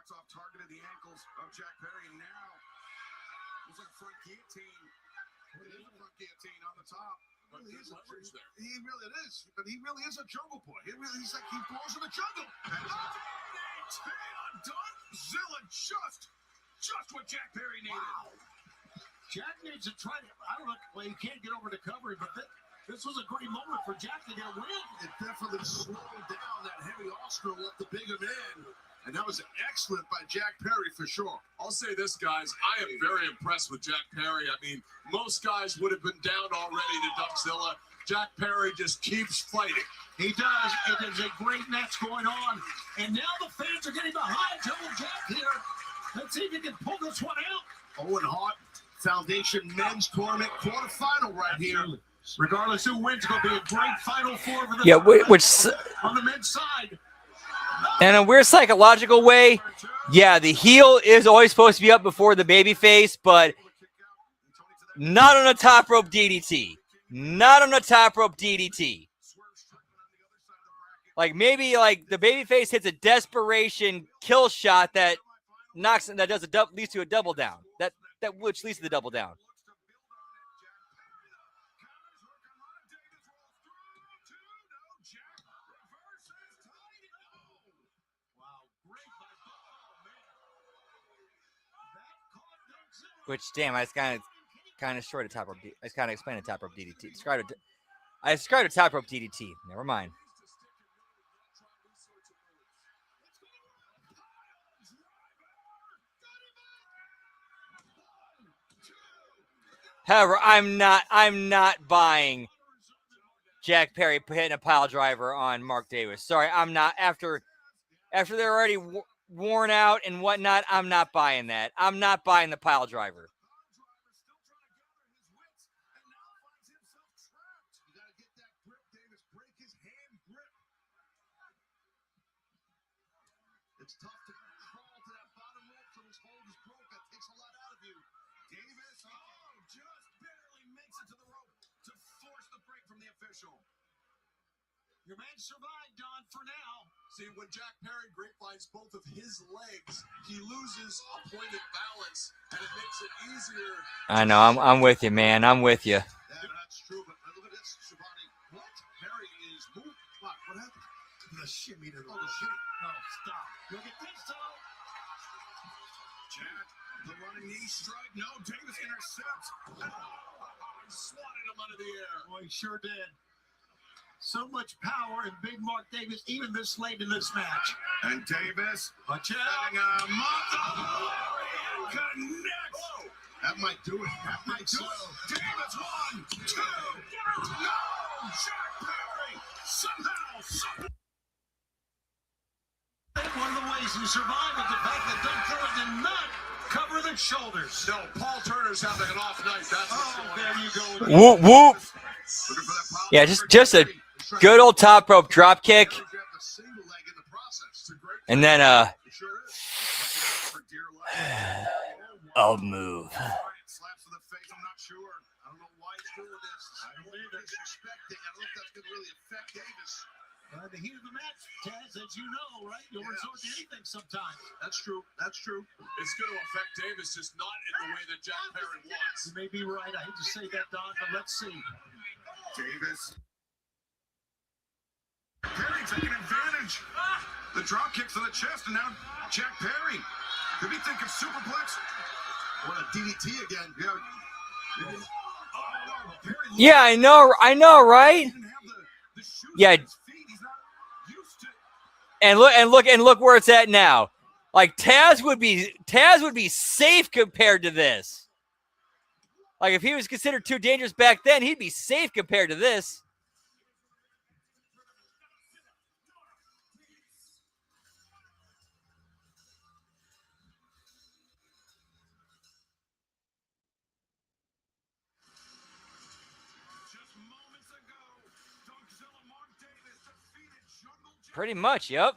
off, targeted the ankles of Jack Perry. Now looks like a front guillotine. It is a front guillotine on the top. But he is leverage there. He really is. But he really is a jungle boy. He's like he belongs in the jungle. Undone. Zilla just what Jack Perry needed. Wow. Jack needs to try to. I don't know. Well, you can't get over the recovery, but this was a great moment for Jack to get a win. It definitely slowed down that heavy Oscar, let the bigger man. And that was excellent by Jack Perry for sure. I'll say this, guys. I am very impressed with Jack Perry. I mean, most guys would have been down already to Duckzilla. Jack Perry just keeps fighting. He does. It is a great match going on. And now the fans are getting behind Jungle Jack here. Let's see if he can pull this one out. Owen Hart Foundation Men's Tournament quarterfinal right here. Regardless who wins, it's going to be a great Final Four for the on the men's side. In a weird psychological way, yeah, the heel is always supposed to be up before the baby face, but not on a top rope DDT. Not on a top rope DDT. Like maybe like the baby face hits a desperation kill shot that leads to a double down. Which leads to the double down. Which, damn, I just kind of destroyed a top rope. I just kind of explained a top rope DDT. I described a top rope DDT. Never mind. However, I'm not buying Jack Perry hitting a pile driver on Mark Davis. Sorry, I'm not. After they're already worn out and whatnot, I'm not buying that. I'm not buying the pile driver. It's tough to crawl to that bottom rope till his hold is broke. That takes a lot out of you. Davis, just barely makes it to the rope to force the break from the official. Your man survived, Don, for now. See, when Jack Perry grapevines both of his legs, he loses a point of balance, and it makes it easier. I know. I'm with you, man. I'm with you. Yeah, that's true, but look at this, Shivani. What? Perry is moving. What happened? The shimmy to the shimmy. No, stop. Look at this, though. Jack, the running knee strike. No, Davis intercepts. Swatted him out of the air. Boy, he sure did. So much power in Big Mark Davis, even this late in this match. And Davis, watch out. Setting a mother connects. Whoa. That might do it. That might do it. Davis, 1, 2. No, Jack Perry somehow. One of the ways he survived is the fact that Doug Turner did not cover the shoulders. No, Paul Turner's having an off night. That's there you go. Whoop whoop. Yeah, just a good old top rope drop kick, and then I'll move. Slaps to the face. I'm not sure. I don't know why he's doing this. I don't believe it's expecting. I don't know if that's going to really affect Davis. The heat of the match, Taz, as you know, right? You'll resort to anything sometimes. That's true. That's true. It's going to affect Davis, just not in the way that Jack Perry wants. You may be right. I hate to say that, Don, but let's see. Davis. Perry taking advantage. The drop kick to the chest, and now Jack Perry. Could be thinking superplex. What a DDT again. Yeah, I know, right? Yeah. And look where it's at now. Like Taz would be safe compared to this. Like if he was considered too dangerous back then, he'd be safe compared to this. Pretty much, yep.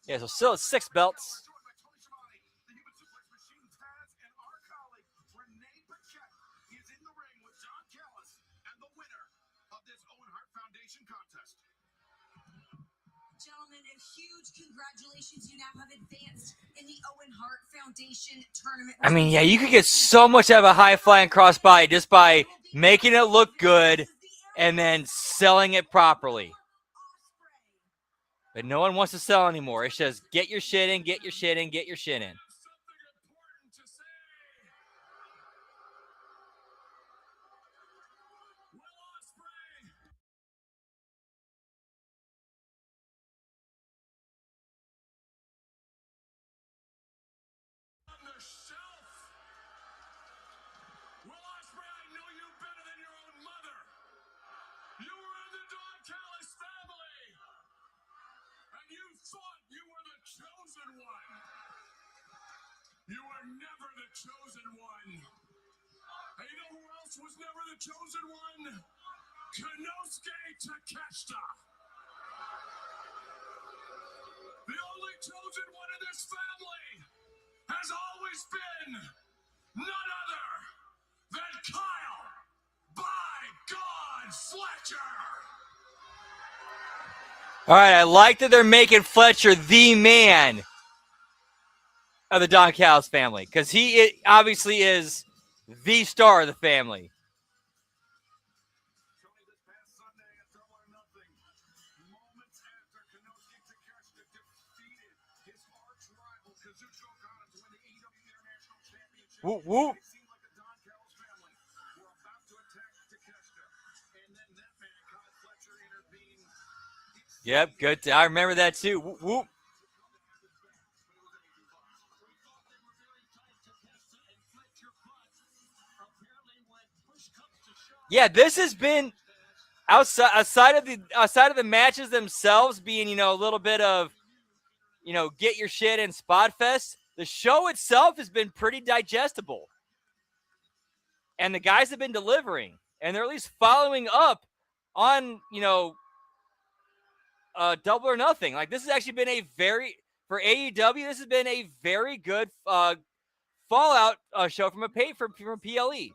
Yeah, so still 6 belts. Gentlemen, a huge congratulations. You now have advanced in the Owen Hart Foundation tournament. I mean, yeah, you could get so much out of a high-flying crossbody just by making it look good and then selling it properly. But no one wants to sell anymore. It's just get your shit in, get your shit in, get your shit in. You were never the chosen one. And you know who else was never the chosen one? Konosuke Takeshita. The only chosen one in this family has always been none other than Kyle "By God" Fletcher. All right, I like that they're making Fletcher the man of the Don Callis family, because he obviously is the star of the family. Whoop, whoop. Yep, good. I remember that too. Whoop, whoop. Yeah, this has been outside of the matches themselves being, a little bit of, get your shit in spot fest. The show itself has been pretty digestible. And the guys have been delivering, and they're at least following up on, Double or Nothing. Like, this has actually been for AEW, this has been a very good fallout show from from PLE.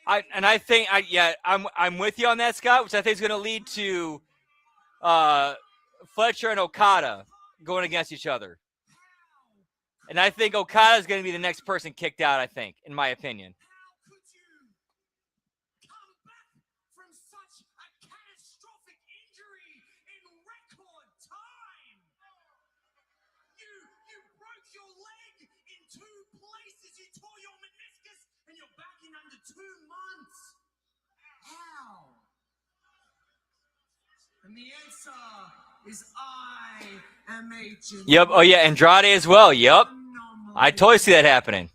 I think I'm with you on that, Scott, which I think is going to lead to Fletcher and Okada going against each other. And I think Okada is going to be the next person kicked out, I think, in my opinion. From such a catastrophic injury in record time. You broke your leg in 2 places. You tore your meniscus and you're back in under 2 months. How? And the answer is I am HMG. Yep. Oh, yeah. Andrade as well. Yep. I totally see that happening.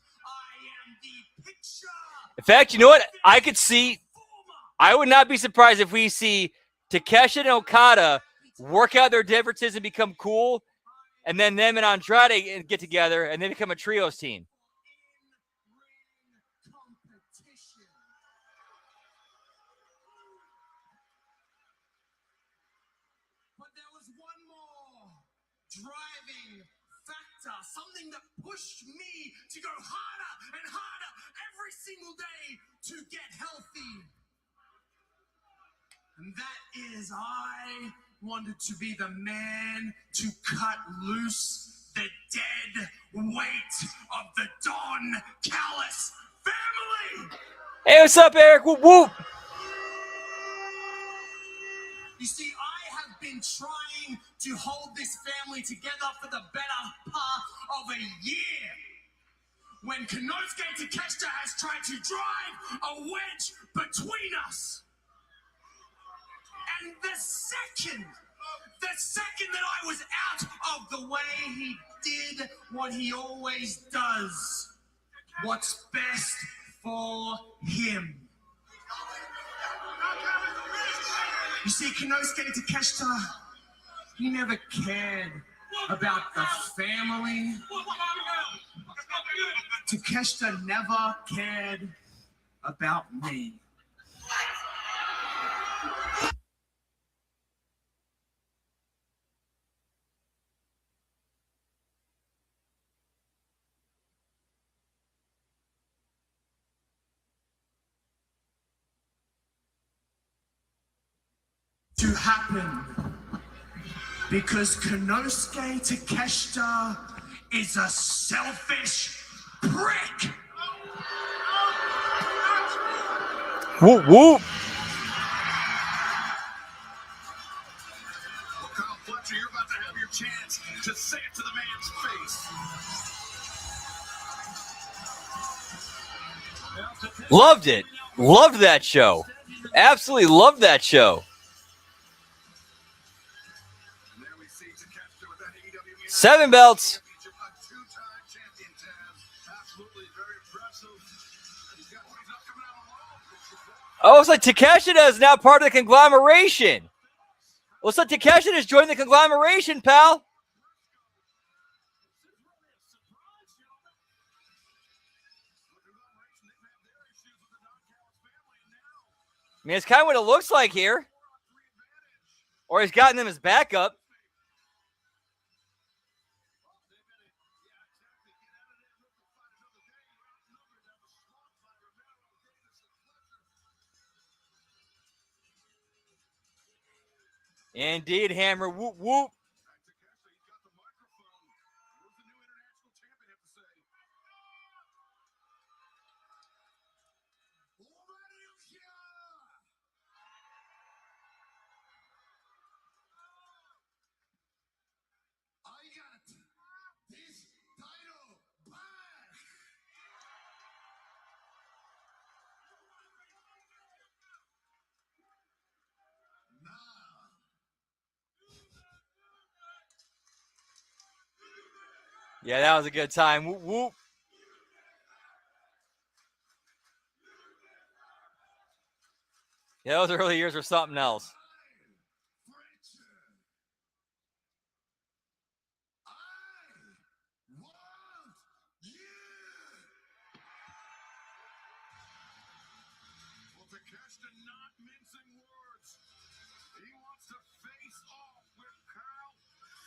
In fact, you know what? I would not be surprised if we see Takeshi and Okada work out their differences and become cool, and then them and Andrade get together and they become a trios team. But there was one more driving factor, something that pushed me to go harder and harder every single day to get healthy. And that is I wanted to be the man to cut loose the dead weight of the Don Callis family. Hey, what's up, Eric? Whoop, whoop. You see, I have been trying to hold this family together for the better part of a year. When Konosuke Takeshita has tried to drive a wedge between us. And the second that I was out of the way, he did what he always does. What's best for him. You see, Konosuke Takeshita, he never cared about the family. Takeshita never cared about me. To happen because Konosuke Takeshita is a selfish prick. Whoop, whoop. Kyle Fletcher, you're about to have your chance to say it to the man's face. Loved it. Loved that show. Absolutely loved that show. 7 belts. Oh, it's like Takeshita is now part of the conglomeration. Looks like Takeshita has joined the conglomeration, pal. I mean, it's kind of what it looks like here. Or he's gotten them as backup. Indeed, Hammer. Whoop, whoop. Yeah, that was a good time. Whoop, whoop. Yeah, those early years were something else. Well, Takeshita not mincing words. He wants to face off with Kyle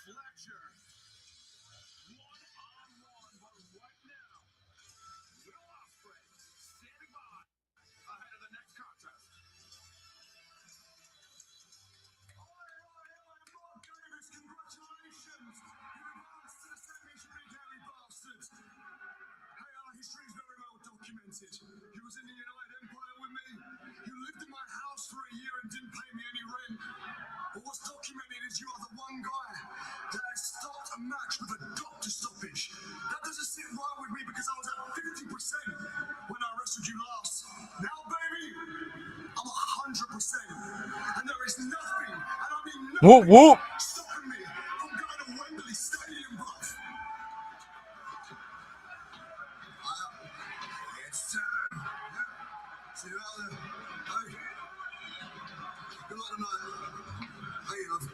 Fletcher. One-on-one, but right now, Will Ospreay standing by ahead of the next contest. Davis, congratulations! You advanced to the semis, you big hairy bastards. Hey, our history is very well documented. You was in the United Empire with me. You lived in my house for a year and didn't pay me any rent. But what's documented is you are the one guy that has stopped a match with a doctor stoppage. That doesn't sit right with me because I was at 50% when I wrestled you last. Now, baby, I'm 100%. And there is nothing, and I mean nothing, Whoop, whoop. stopping me from going to Wembley Stadium, bruv. It's time. See you out there. Hey. Good luck tonight. Hey, love.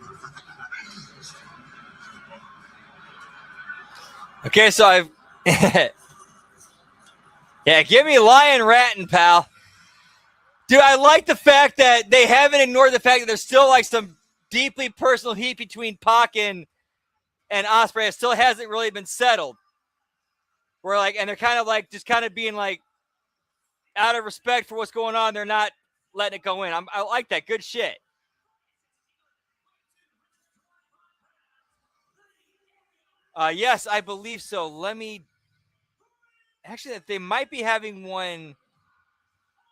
Okay, so I've yeah, give me Lion Rattin, pal. Dude, I like the fact that they haven't ignored the fact that there's still like some deeply personal heat between Pac and Ospreay. It still hasn't really been settled. We're like, and they're kind of like just kind of being like out of respect for what's going on. They're not letting it go in. I like that. Good shit. Yes, I believe so. Let me. Actually, they might be having one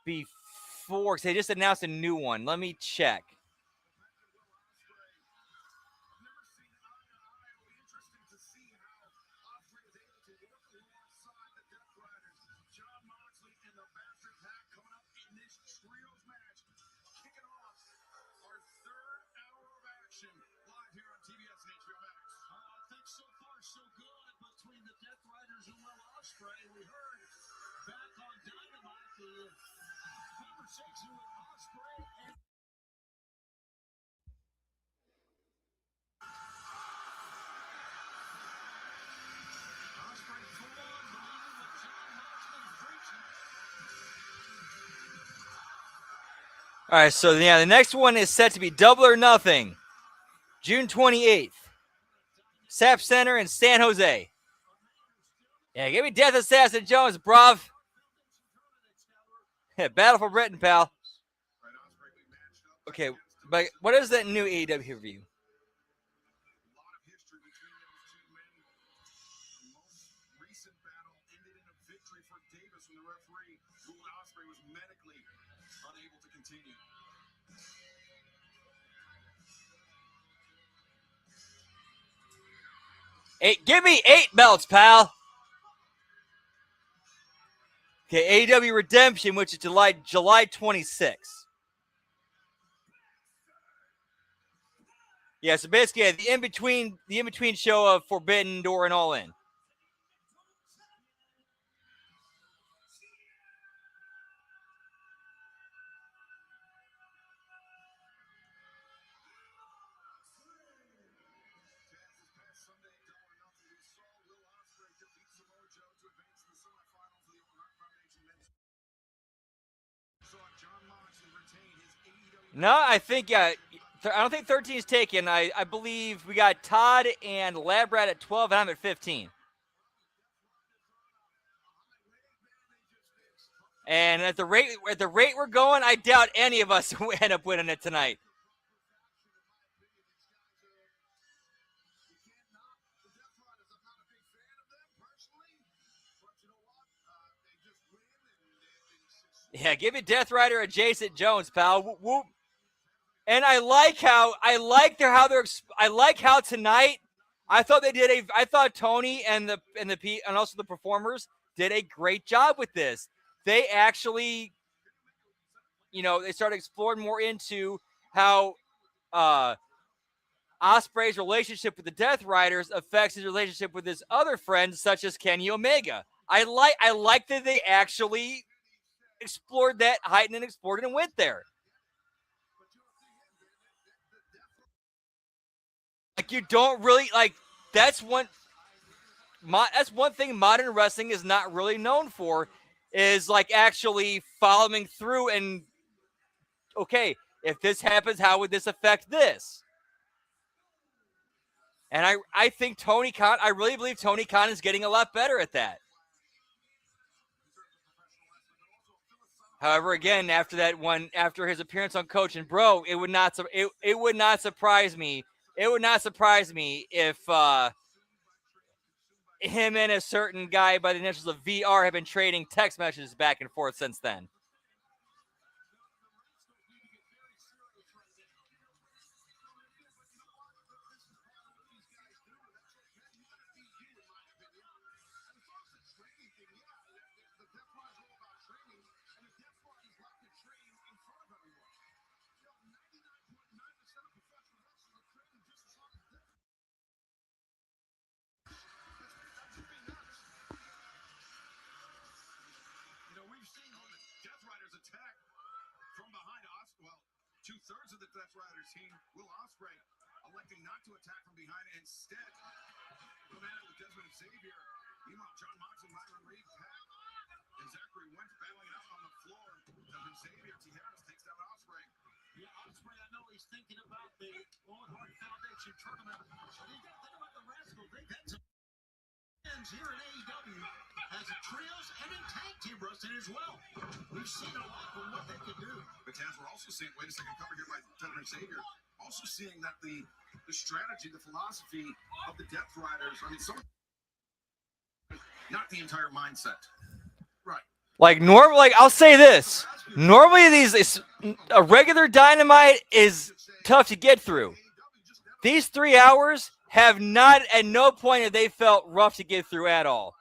before because they just announced a new one. Let me check. So good between the Death Riders and Will Ospreay. We heard back on Dynamite the conversation with Ospreay and Ospreay full on believing what John Moxley's preaching. All right, so yeah, the next one is set to be Double or Nothing, June 28th, SAP Center in San Jose. Yeah, give me Death Assassin Jones, bruv. Yeah, Battle for Britain, pal. Okay, but what is that new AEW review? Give me 8 belts, pal. Okay, AEW Redemption, which is July 26th. Yeah, so basically the in between show of Forbidden Door and All In. No, I think I don't think 13 is taken. I believe we got Todd and Labrat at 12, and I'm at 15. And at the rate we're going, I doubt any of us will end up winning it tonight. Yeah, give me Death Rider adjacent Jones, pal. Whoop, whoop. And I like how tonight I thought Tony and also the performers did a great job with this. They actually, they started exploring more into how Ospreay's relationship with the Death Riders affects his relationship with his other friends, such as Kenny Omega. I like that they actually explored that, heightened and explored it, and went there. Like, you don't really like. That's one thing modern wrestling is not really known for, is like actually following through and, okay, if this happens, how would this affect this? And I think Tony Khan, I really believe Tony Khan is getting a lot better at that. However, again, after his appearance on Coach and Bro, it would not surprise me. It would not surprise me if him and a certain guy by the initials of VR have been trading text messages back and forth since then. Two-thirds of the Death Riders team, Will Ospreay, electing not to attack from behind and instead go at it with Desmond and Xavier. Meanwhile, John Moxley, Myron Reed, Pat, and Zachary Wentz battling out on the floor. Desmond Xavier, Tijeras takes down Ospreay. Yeah, Ospreay, I know he's thinking about the Owen Hart Foundation tournament. You got to think about the Rascals. They've had some fans here in AEW as a trios and in tag team wrestling as well. We've seen a lot of what they can do. But Taz, we're also seeing, wait a second, cover here by Desmond Xavier. Also seeing that the strategy, the philosophy of the Death Riders, I mean, not the entire mindset. Right. Like I'll say this. Normally a regular Dynamite is tough to get through. These 3 hours have not, at no point have they felt rough to get through at all.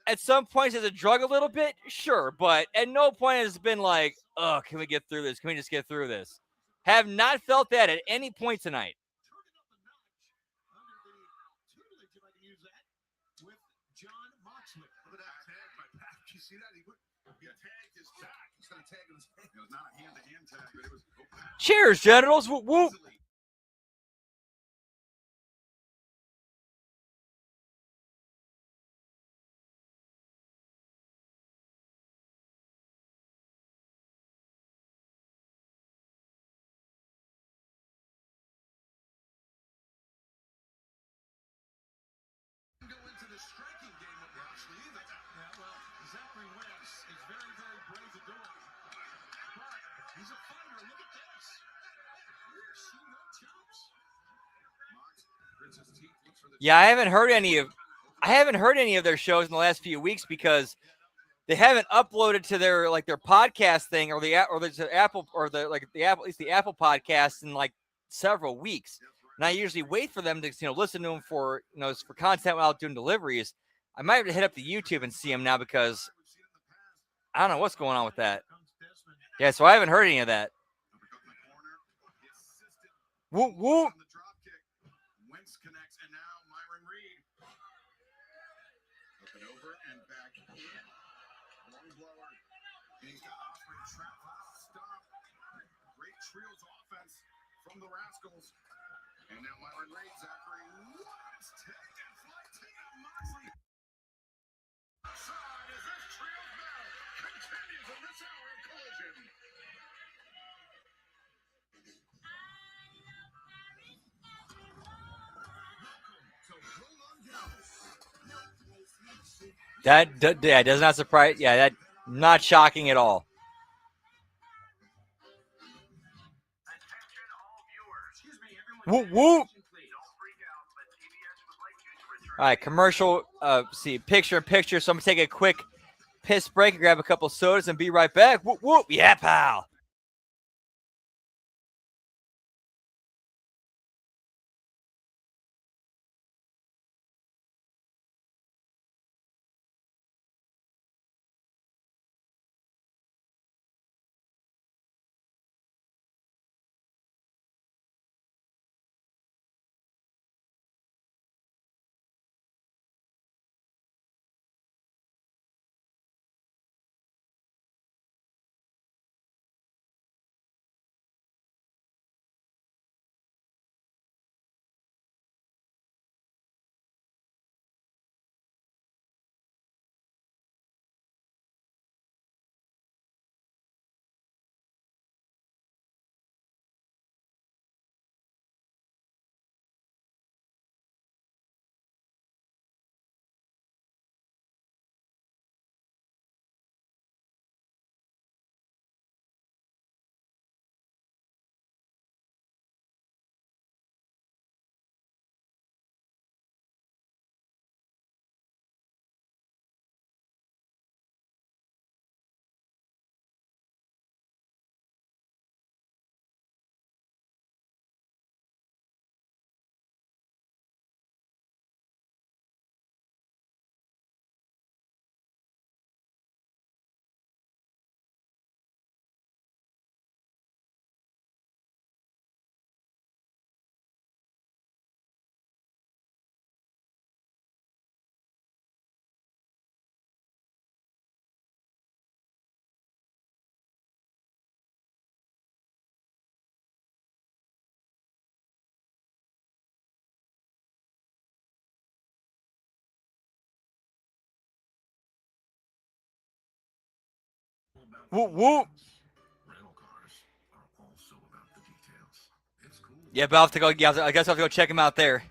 At some points, has it drug a little bit? Sure, but at no point has it been like, oh, can we get through this? Can we just get through this? Have not felt that at any point tonight. With John Moxley. Look at that tag by Pat. Did you see that? He tagged his back instead of tagging his head. It was not a hand-to-hand tag, but it was. Cheers, Generals. Whoop, whoop. Go into the striking game of Moxley either. Yeah, well, Zachary Wentz is very, very brave to do it. But he's a fighter. Look at this. See no chops. Yeah, I haven't heard any of their shows in the last few weeks because they haven't uploaded to their podcast thing or the Apple at least the Apple podcast in like several weeks. And I usually wait for them to listen to them for for content while doing deliveries. I might have to hit up the YouTube and see them now because I don't know what's going on with that. Yeah, so I haven't heard any of that. Whoop whoop. Wentz connects, and now Myron Reed. Up and over and back in. Long blower. And he's got Ospreay trapped. Stop. Great trios offense from the Rascals. And now Myron Reed, Zachary Wentz tagged and flight take out Moxley. Outside as this trios battle continues in this hour of Collision. That does not surprise. Yeah, that not shocking at all. Whoop whoop. All right, commercial. See, picture in picture. So I'm gonna take a quick piss break and grab a couple sodas and be right back. Whoop whoop. Yeah, pal. Whoop, whoop. Yeah, but I'll have to go. Yeah, I guess I'll have to go check him out there.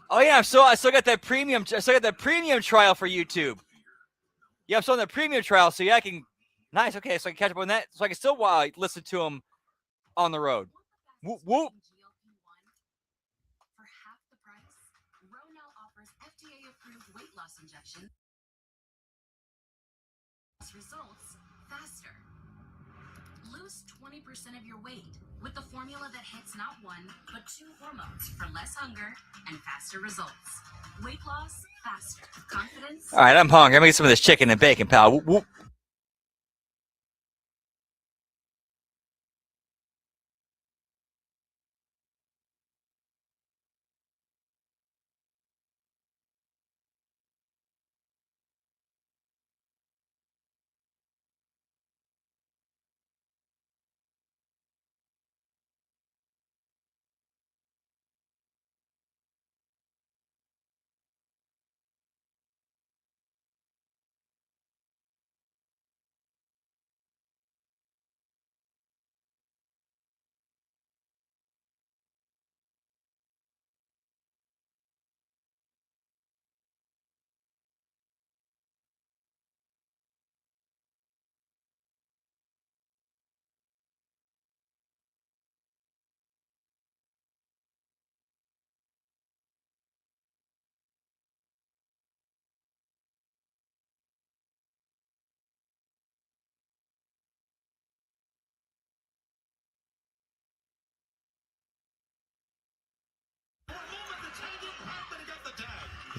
Oh yeah, I still got that premium. I still got that premium trial for YouTube. Yeah, I'm still on the premium trial, so yeah, I can. Nice. Okay, so I can catch up on that, so I can still listen to him on the road. Whoop whoop. For half the price, Ronel offers FDA-approved weight loss injection. Results faster. Lose 20% of your weight with the formula that hits not one, but 2 hormones for less hunger and faster results. Weight loss faster. Confidence. All right, I'm hungry. I'm gonna get some of this chicken and bacon, pal. Whoop whoop.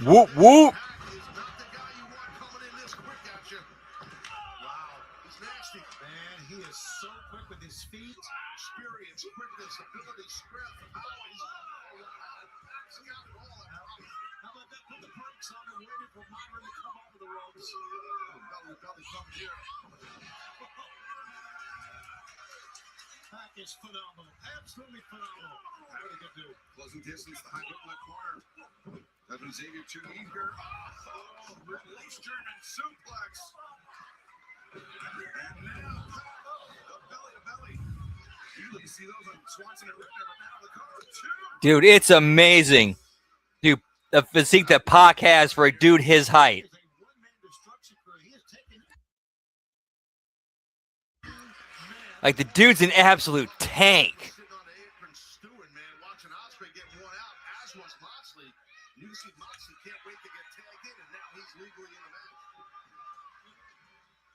Whoop whoop. Man, he is so quick with his feet. Experience, quickness, ability, strength, power. He's got it all. How about that? Put the brakes on and waited for Myron to come over the ropes. Belly to belly from here. That is phenomenal. Absolutely phenomenal. What a good dude. Closing distance, the high hook in the corner. Evan Xavier too eager. Oh, release German suplex. And now, the belly to belly. Usually you see those on Swanson and Ritter, but now the cover two. Dude, it's amazing. Dude, the physique that Pac has for a dude his height. Like, the dude's an absolute tank.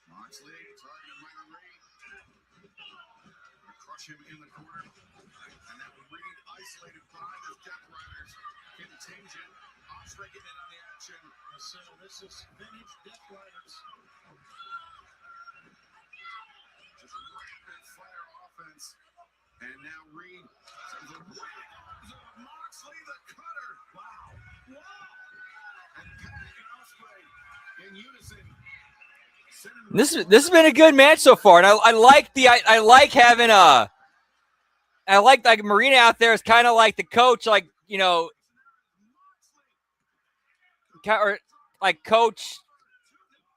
Moxley targeting Myron Reed. Crush him in the corner. And now Reed isolated by the Death Riders. Contingent. Ospreay getting in on the action. So this is vintage Death Riders. Just rapid fire offense. And now Reed sends a Moxley the cutter. Wow. And Pac and Ospreay in unison. This has been a good match so far, and I like having I like Marina out there is kind of like the coach, like, you know, or like coach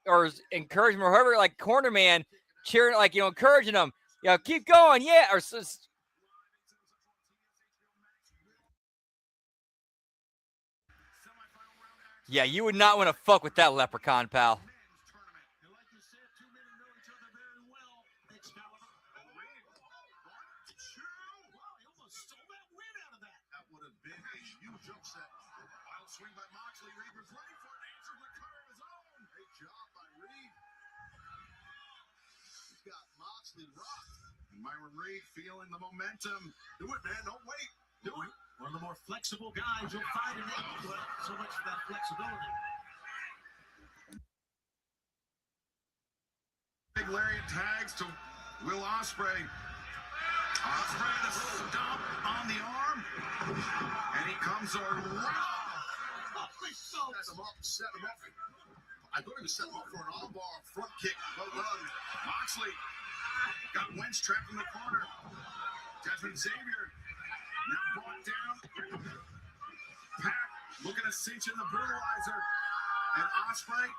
or encouragement or whoever, like corner man cheering, like, you know, encouraging them, you know, keep going, yeah, or yeah, you would not want to fuck with that leprechaun, pal. Swing by Moxley. Reed was ready for an answer. The cutter of his own. Great job by Reed. He's got Moxley rocked. And Myron Reed feeling the momentum. Do it, man. Don't wait. Do it. One of the more flexible guys you'll find in AEW. So much for that flexibility. Big lariat tags to Will Ospreay. Ospreay the stomp on the arm. And he comes around. Set him up. I thought he was setting him up for an armbar front kick. Well done. Moxley got Wentz trapped in the corner. Desmond Xavier now brought down. Pac looking to cinch in the brutalizer. And Ospreay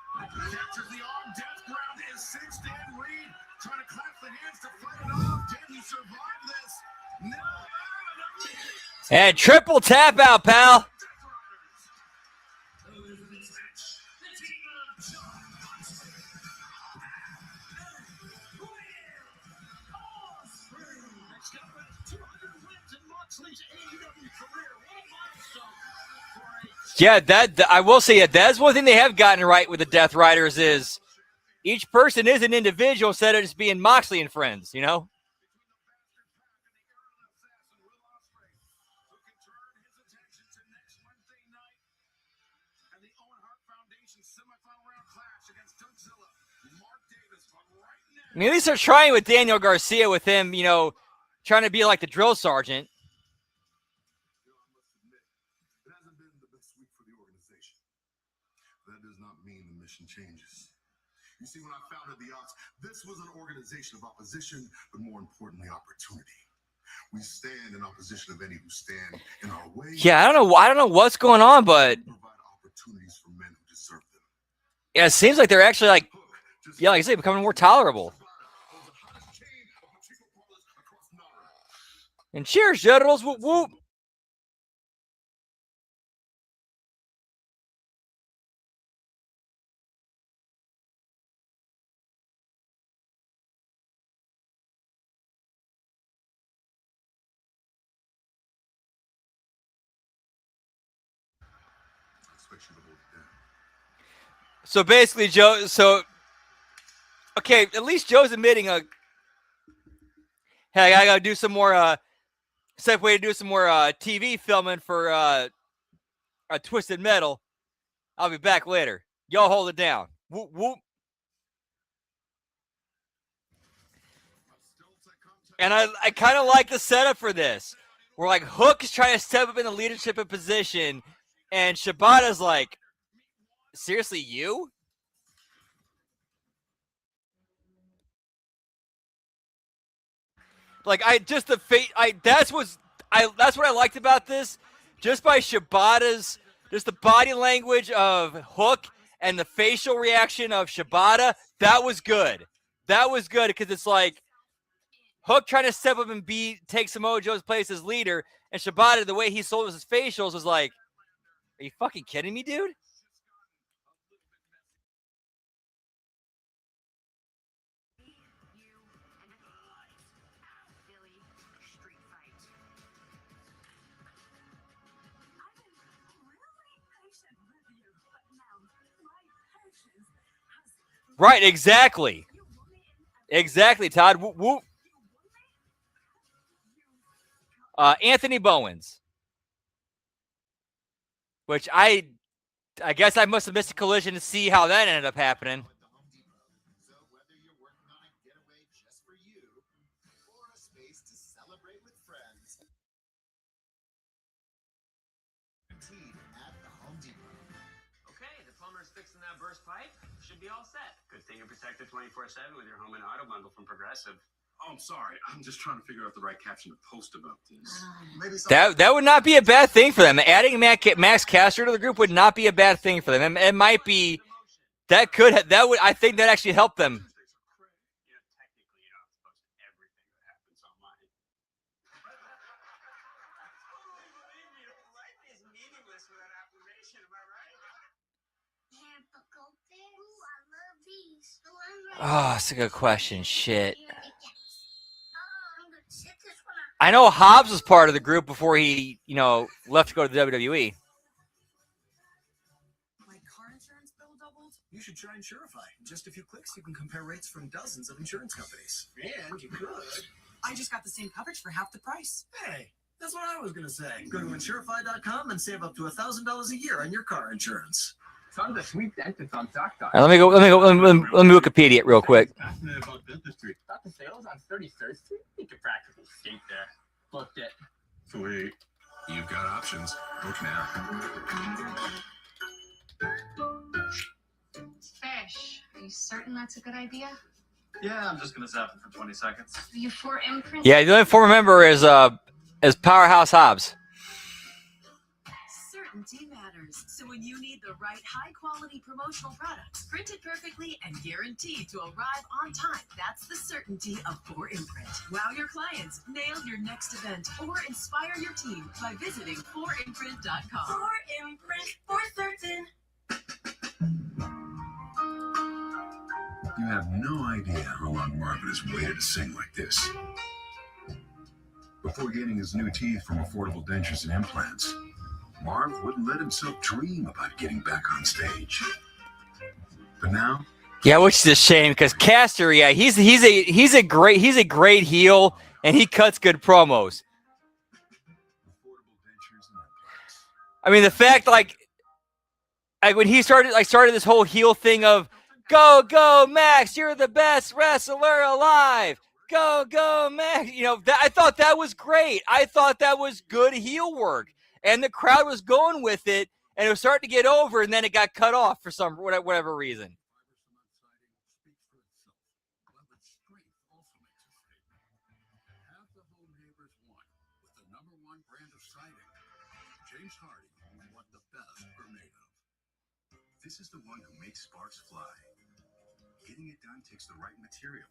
captures the arm. Death ground is 6. Dan Reed trying to clasp the hands to fight it off. Can he survive this? No. And triple tap out, pal. Yeah, that I will say that's one thing they have gotten right with the Death Riders is each person is an individual instead of just being Moxley and friends, you know? I mean, at least they're trying with Daniel Garcia with him, you know, trying to be like the drill sergeant. It hasn't been the best week for the organization. That does not mean the mission changes. You see, when I founded the Ops, this was an organization of opposition, but more importantly, opportunity. We stand in opposition of any who stand in our way. Yeah, I don't know what's going on, but provide opportunities for men who deserve them. yeah, it seems like they're actually like, yeah, like I say, becoming more tolerable. And cheers, Generals! Whoop whoop. So basically, Joe. So okay, at least Joe's admitting hey, I gotta do some more. Safe way to do some more TV filming for a Twisted Metal. I'll be back later. Y'all hold it down. Whoop whoop. And I kind of like the setup for this. Where like Hook is trying to step up in the leadership position, and Shibata's like, seriously, you? Like that's what I liked about this. Just by Shibata's, just the body language of Hook and the facial reaction of Shibata, that was good. That was good because it's like Hook trying to step up and take Samoa Joe's place as leader, and Shibata, the way he sold his facials was like, are you fucking kidding me, dude? Right, exactly. Exactly, Todd. Whoop, whoop. Anthony Bowens. Which I guess I must have missed a collision to see how that ended up happening. So whether you're working on a getaway just for you or a space to celebrate with friends, at the Home Depot. Okay, the plumber's fixing that burst pipe. Should be all set. Good thing you're protected 24/7 with your home and auto bundle from Progressive. Oh, I'm sorry. I'm just trying to figure out the right caption to post about this. Maybe That would not be a bad thing for them. Adding Max Caster to the group would not be a bad thing for them. It might be I think that actually help them. Technically, you're not supposed to everything that happens online. Life is meaningless without affirmation, am I right? Oh, that's a good question. Shit. I know Hobbs was part of the group before he, left to go to the WWE. My car insurance bill doubled? You should try Insurify. In just a few clicks, you can compare rates from dozens of insurance companies. And you could. I just got the same coverage for half the price. Hey, that's what I was going to say. Go to Insurify.com and save up to $1,000 a year on your car insurance. Tons of sweet dentists on Sock.com. All right, let me Wikipedia it real quick. Fascinated about dentistry. Thought the sales on 33rd Street? You could practically skate there. Booked it. Sweet. You've got options. Book now. Fish. Are you certain that's a good idea? Yeah, I'm just gonna zap it for 20 seconds. Are you for imprint? Yeah, the only former member is Powerhouse Hobbs. Certainty matters. printers. So when you need the right high-quality promotional products, printed perfectly and guaranteed to arrive on time, that's the certainty of 4imprint. Wow your clients, nail your next event, or inspire your team by visiting 4imprint.com. 4imprint, for certain. You have no idea how long Marvin has waited to sing like this. Before getting his new teeth from Affordable Dentures and Implants, Marv wouldn't let himself dream about getting back on stage. But now, Yeah, which is a shame because Caster, yeah, he's a great heel and he cuts good promos. I mean, the fact like when he started this whole heel thing of go Max, you're the best wrestler alive. Go Max. You know, I thought that was great. I thought that was good heel work. And the crowd was going with it and it was starting to get over and then it got cut off for whatever reason. James Hardy, what the best are made of. This is the one who makes sparks fly. Getting it done takes the right material.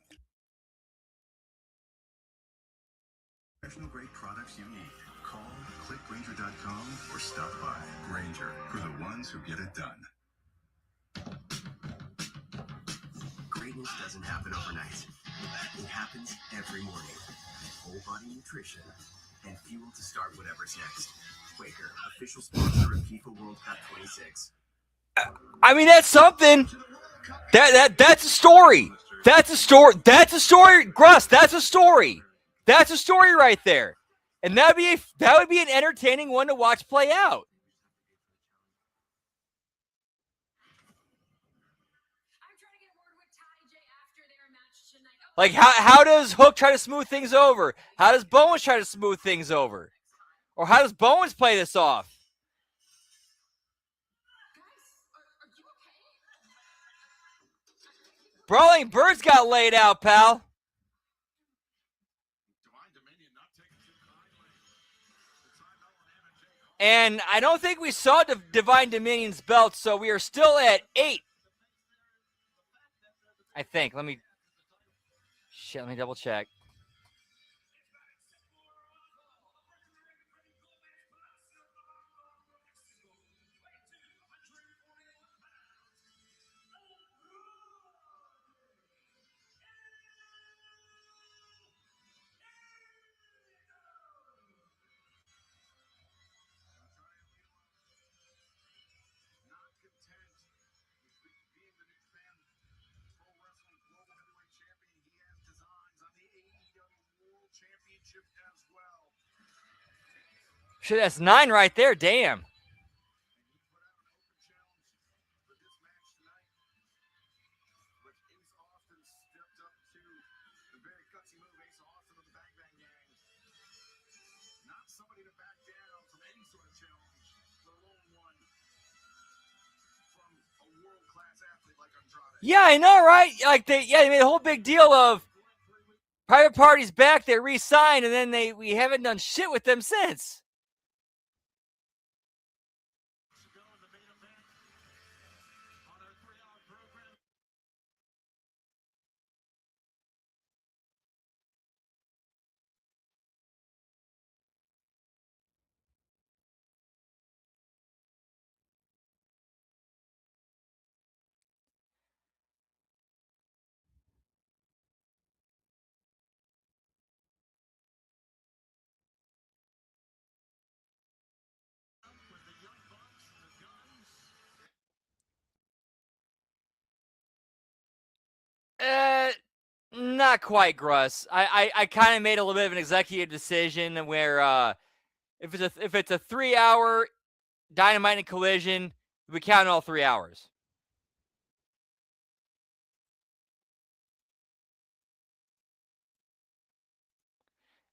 Professional grade products you need. Call, click Grainger.com, or stop by. Grainger, for the ones who get it done. Greatness doesn't happen overnight. It happens every morning. Whole body nutrition and fuel to start whatever's next. Quaker, official sponsor of FIFA World Cup 26. I mean, that's something. That's a story. That's a story. That's a story, Gruss. That's a story. That's a story right there. And that would be an entertaining one to watch play out. Like, how does Hook try to smooth things over? How does Bowens try to smooth things over? Or how does Bowens play this off? Brawling Birds got laid out, pal. And I don't think we saw Divine Dominion's belt, so we are still at 8. I think. Let me double check. Shit, that's 9 right there. Damn. Yeah, I know, right? Like they made a whole big deal of Private Party's back. They re-signed, and then we haven't done shit with them since. Not quite, Gruss. I kind of made a little bit of an executive decision where if it's a 3-hour Dynamite and Collision, we count all 3 hours.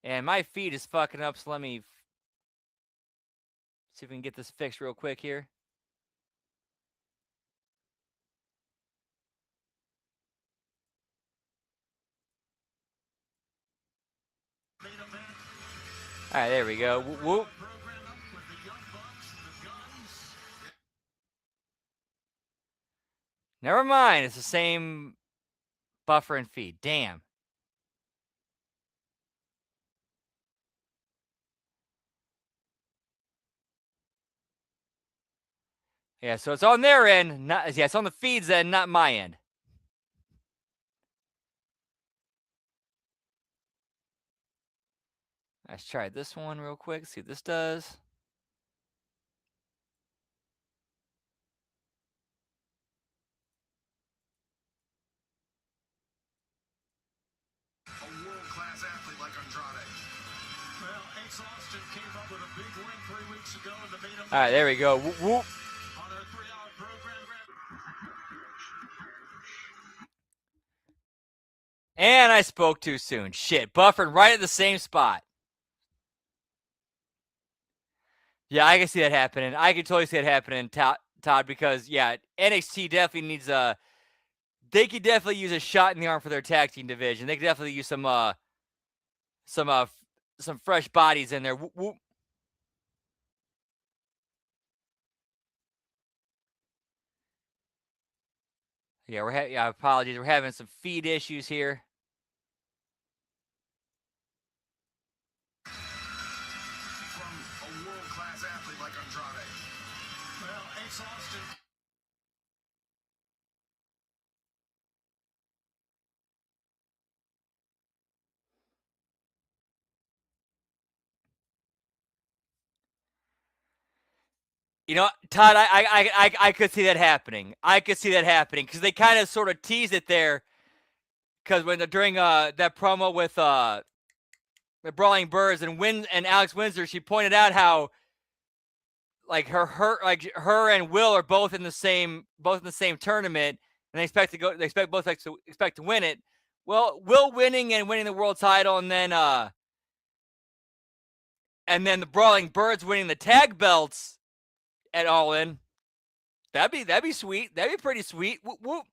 And my feed is fucking up, so let me see if we can get this fixed real quick here. All right, there we go. Whoop. Never mind. It's the same buffer and feed. Damn. Yeah, so it's on their end. It's on the feed's end, not my end. Let's try this one real quick. See what this does. A world-class athlete like Andrade. Well, Ace Austin came up with a big win 3 weeks ago in the main event. All right, there we go. Whoop, whoop. On our 3-hour program. And I spoke too soon. Shit, buffered right at the same spot. Yeah, I can see that happening. I can totally see that happening, Todd, because, yeah, NXT definitely needs a... They could definitely use a shot in the arm for their tag team division. They could definitely use some fresh bodies in there. Whoop, whoop. Yeah, apologies. We're having some feed issues here. From a world-class athlete like Andrade. Well, Ace Austin. You know, Todd, I could see that happening. I could see that happening because they kind of sort of teased it there. Because during that promo with the Brawling Birds and Alex Windsor, she pointed out how like her and Will are both in the same tournament, and they expect both to win it. Well, Will winning the world title, and then the Brawling Birds winning the tag belts at All In. That'd be sweet. That'd be pretty sweet. Whoop, whoop.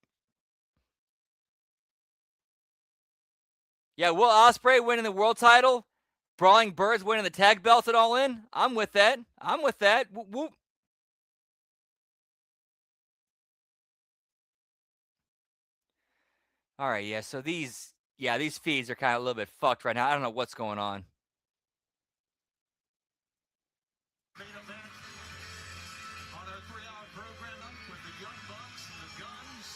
Yeah, Will Ospreay winning the world title, Brawling Birds winning the tag belts at All In. I'm with that. Whoop, whoop. All right, yeah. So these feeds are kind of a little bit fucked right now. I don't know what's going on. Main event on our 3-hour program with the Young Bucks and the Guns.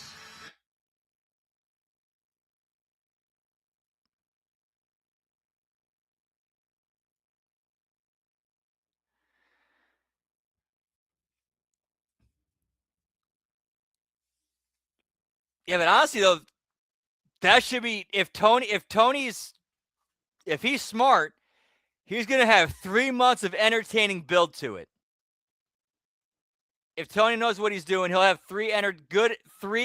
Yeah, but honestly though, that should be if he's smart, he's gonna have 3 months of entertaining build to it. If Tony knows what he's doing, he'll have 3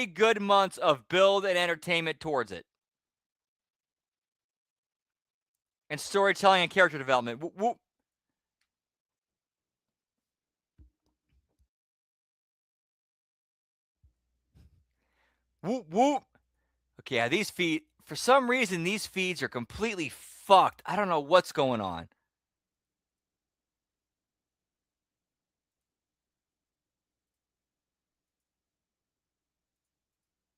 good months of build and entertainment towards it. And storytelling and character development. Whoop, whoop. Whoop, whoop. Okay, yeah, these feed, for some reason, these feeds are completely fucked. I don't know what's going on.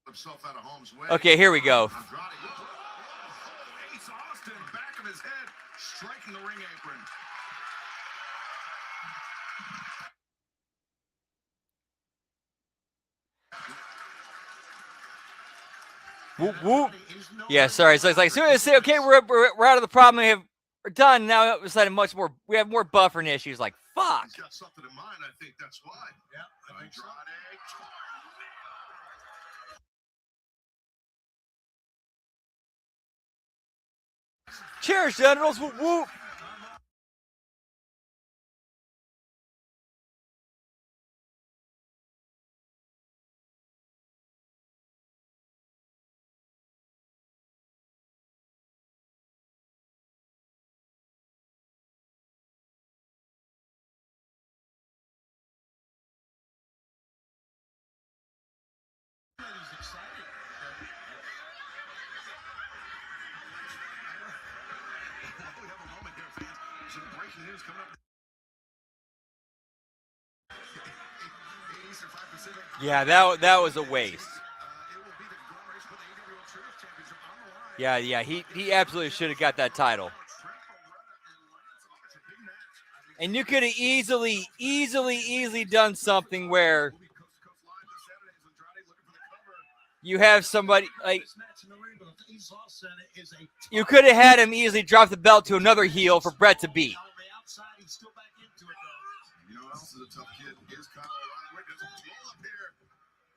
Himself out of harm's way. Okay, here we go. Ace Austin, back of his head, striking the ring apron. Whoop, whoop. Yeah, sorry. So it's like, as soon as I say, okay, we're out of the problem, we're done. Now we're deciding we have more buffering issues. Like, fuck. He's got something in mind. I think that's why. Yeah, I think so. Cheers, Generals. Whoop, whoop. He's excited. We have a moment here, fans. Some breaking news coming up. Yeah, that was a waste. Yeah. He absolutely should have got that title. And you could have easily done something where you have somebody like you could have had him easily drop the belt to another heel for Brett to beat. You know what else is a tough kid? Is Kyle O'Reilly. Wait, there's a duel up here.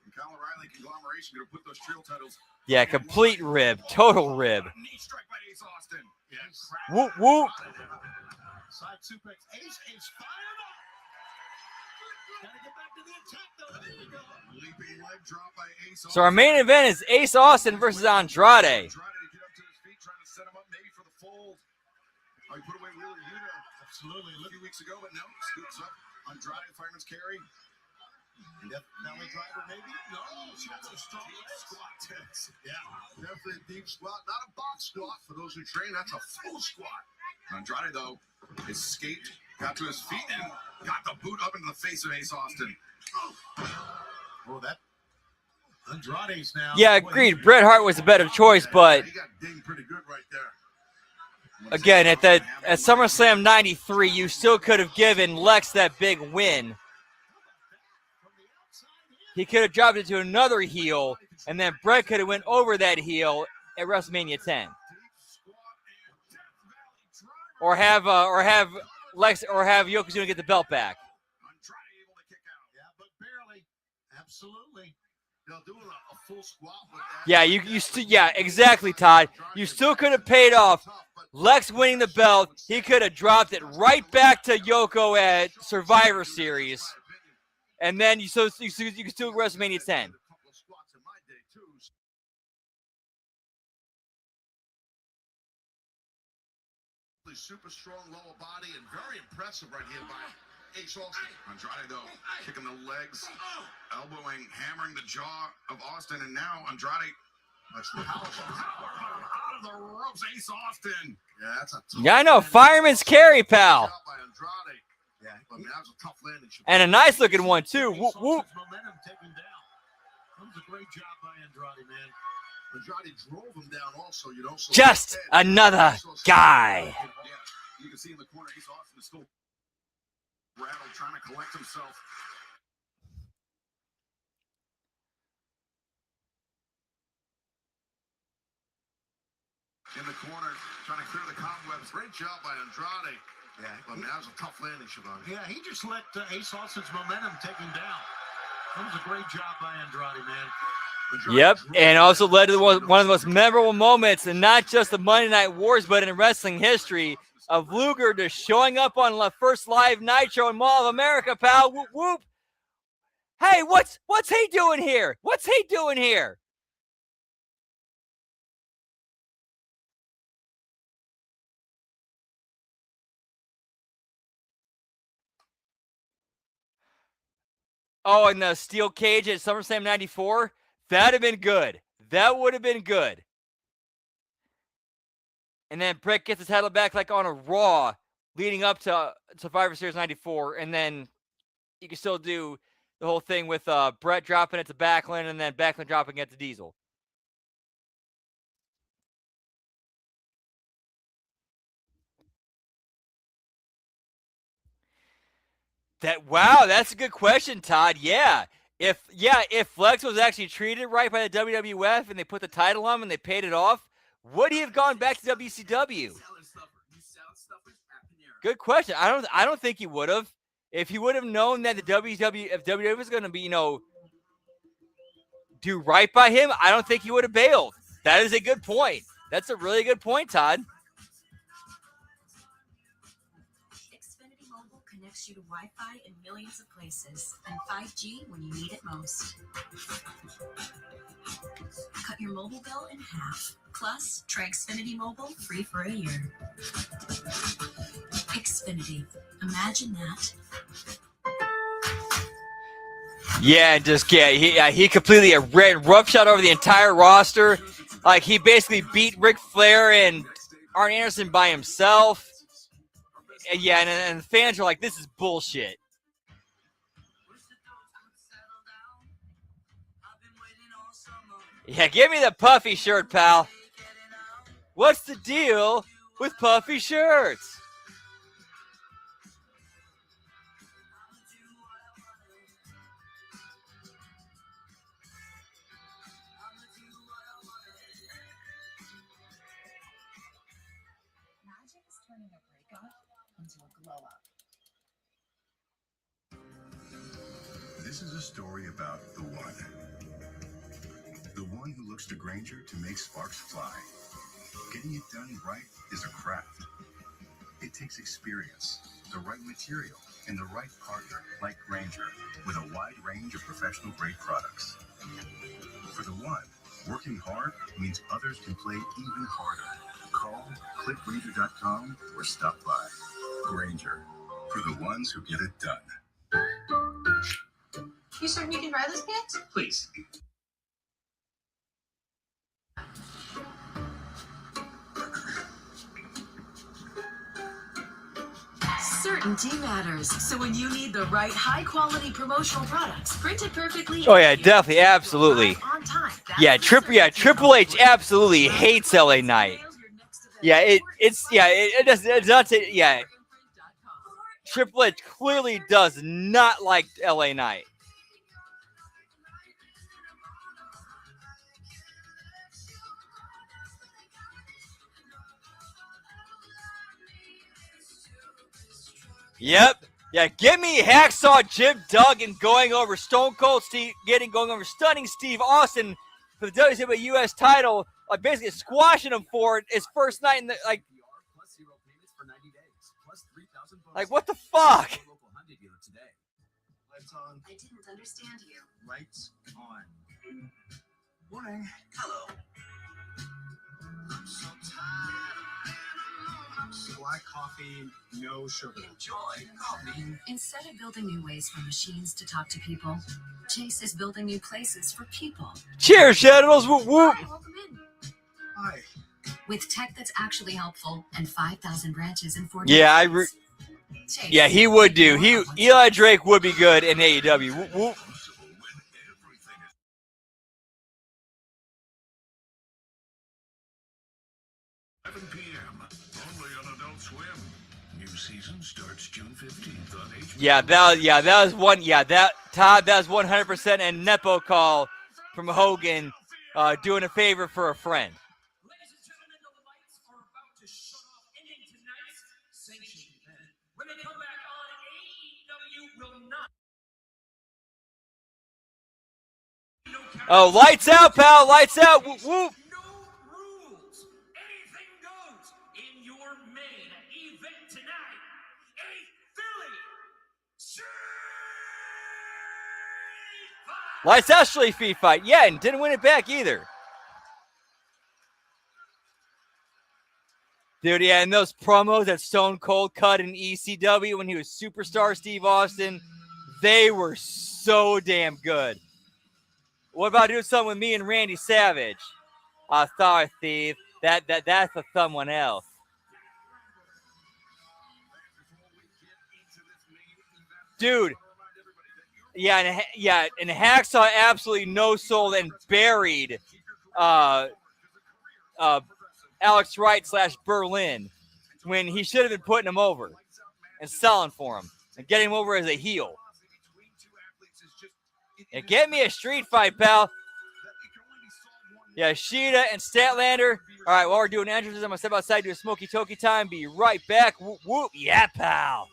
And Kyle O'Reilly conglomeration going to put those trail titles. Yeah, complete rib. Total rib. Knee strike by Ace Austin. Yes. Whoop, whoop. Side suplex. Ace is fired up. Gotta get back to the attack, though. There you go. Leaping leg drop by Ace Austin. So our main event is Ace Austin versus Andrade. Andrade to get up to his feet, trying to set him up maybe for the fold. Oh, he put away Wheeler Yuta. Absolutely. A few weeks ago, but no. Scoops up. Andrade, fireman's carry. Death Valley driver, maybe? No, she has a strong Squat test. Yeah, definitely a deep squat. Not a box squat. For those who train, that's a full squat. Andrade, though, escaped, got to his feet, and got the boot up into the face of Ace Austin. Oh, that Andrade's now. Yeah, agreed. Bret Hart was a better choice, but He got dinged pretty good right there. again, at SummerSlam 93, you still could have given Lex that big win. He could have dropped it to another heel, and then Bret could have went over that heel at WrestleMania 10. Or have Lex or have Yokozuna get the belt back. Yeah, but barely. Absolutely. They'll do a full squat with that. Yeah, yeah, exactly, Todd. You still could have paid off Lex winning the belt. He could have dropped it right back to Yoko at Survivor Series. And then you can still WrestleMania 10. Super strong lower body and very impressive right here by Ace Austin. Andrade, though, kicking the legs, elbowing, hammering the jaw of Austin, and now Andrade. That's the power out of the ropes, Ace Austin. Yeah, that's a tough. Yeah, I know. Fireman's carry, pal. By Andrade. Yeah, I mean, that was a tough landing. And a nice looking one, too. Whoop, whoop. Momentum taken down. That was a great job by Andrade, man. Andrade drove him down also, you know. So Just another guy. Yeah, you can see in the corner, Ace Austin is still rattled, trying to collect himself. In the corner, trying to clear the cobwebs. Great job by Andrade. Yeah, I mean, that was a tough landing, Siobhan. Yeah, he just let Ace Austin's momentum take him down. That was a great job by Andrade, man. Yep, and also led to one of the most memorable moments, and not just the Monday Night Wars, but in wrestling history, of Luger just showing up on the first live Nitro in Mall of America, pal. Whoop, whoop. Hey, what's he doing here? What's he doing here? Oh, and the steel cage at SummerSlam 94? That'd have been good. That would have been good. And then Bret gets his title back like on a Raw leading up to Survivor Series 94. And then you can still do the whole thing with Bret dropping it to Backlund and then Backlund dropping it to Diesel. Wow, that's a good question, Todd. Yeah. If Flex was actually treated right by the WWF and they put the title on him and they paid it off, would he have gone back to WCW? Good question. I don't think he would have. If he would have known that if WWE was going to be, do right by him, I don't think he would have bailed. That is a good point. That's a really good point, Todd. Xfinity Mobile connects you to Wi-Fi in millions of places and 5G when you need it most. Cut your mobile bill in half. Plus, try Xfinity Mobile free for a year. Xfinity. Imagine that. Yeah, he completely ran roughshod over the entire roster. Like, he basically beat Ric Flair and Arn Anderson by himself. And yeah, and the fans are like, this is bullshit. Yeah, give me the puffy shirt, pal. What's the deal with puffy shirts? Magic is turning a breakup into a glow up. This is a story about the one. The one who looks to Granger to make sparks fly. Getting it done right is a craft. It takes experience, the right material, and the right partner like Granger, with a wide range of professional-grade products. For the one, working hard means others can play even harder. Call, click Granger.com, or stop by. Granger, for the ones who get it done. You certain you can dry those pants? Please. Certainty matters. So when you need the right high-quality promotional products printed perfectly. Oh yeah, definitely, absolutely. On time. Yeah, Triple H absolutely hates LA Knight. Yeah, it does not say, yeah. Triple H clearly does not like LA Knight. Yep. Yeah, give me Hacksaw Jim Duggan going over Stone Cold Steve, going over Stunning Steve Austin for the WWE US title, like basically squashing him for it his first night in the like what the fuck? Lights on. I didn't understand you. Lights on. Morning. Hello. I'm so tired. Black coffee, no sugar. Enjoy coffee. Instead of building new ways for machines to talk to people, Chase is building new places for people. Cheers, Shadows! Whoop whoop! Welcome in. Hi. With tech that's actually helpful and 5,000 branches in 40 Yeah, days. yeah, he would do. Eli Drake would be good in AEW. Whoop, whoop. 7 p.m. Only on Adult Swim. New season starts June 15th on HBO. Yeah, that was one. Yeah, that was 100% a nepo call from Hogan, doing a favor for a friend. Ladies and gentlemen, the lights are about to shut off, ending tonight's sanctioned event. When they come back on, AEW will not. Oh, lights out, pal! Lights out! Whoop whoop! No rules. Anything goes in your main event tonight. A Philly Street Fight. Lights out, Street Feet fight. Yeah, and didn't win it back either. Dude, yeah, and those promos that Stone Cold cut in ECW when he was Superstar Steve Austin, they were so damn good. What about doing something with me and Randy Savage? Sorry, Steve. That's for someone else. Dude. Yeah, and Hacksaw absolutely no-sold and buried Alex Wright / Berlin when he should have been putting him over and selling for him and getting him over as a heel. Yeah, get me a street fight, pal. Yeah, Sheeta and Statlander. All right, while we're doing entrances, I'm going to step outside, do a smoky toki time. Be right back. Whoop, whoop. Yeah, pal.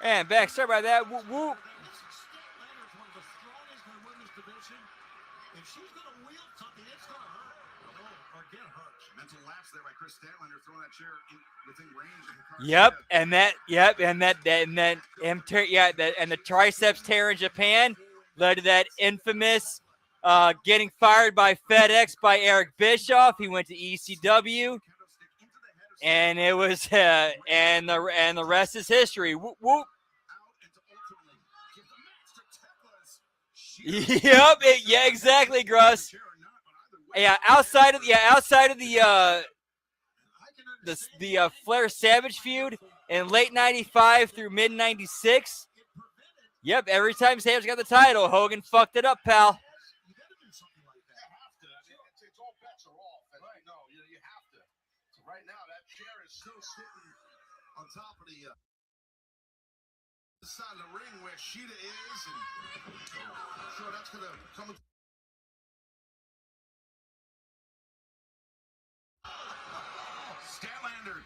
And back, sorry about that. Whoop, whoop. If she's going to wield something, it's going to hurt. Or get hurt. Mental lapse there by Chris Statlander throwing that chair within range of Hikaru Yep, Shida. and the triceps tear in Japan led to that infamous getting fired by FedEx by Eric Bischoff. He went to ECW, and it was and the rest is history. Whoop whoop. Yep, yeah, exactly, Gruss. Yeah, outside of the Flair Savage feud in late '95 through mid '96. Yep, every time Savage got the title, Hogan fucked it up, pal. It's all bets are off. Right. No, you have to. So right now, that chair is still sitting on top of the side of the ring where Shida is, and I'm sure that's gonna come. Statlander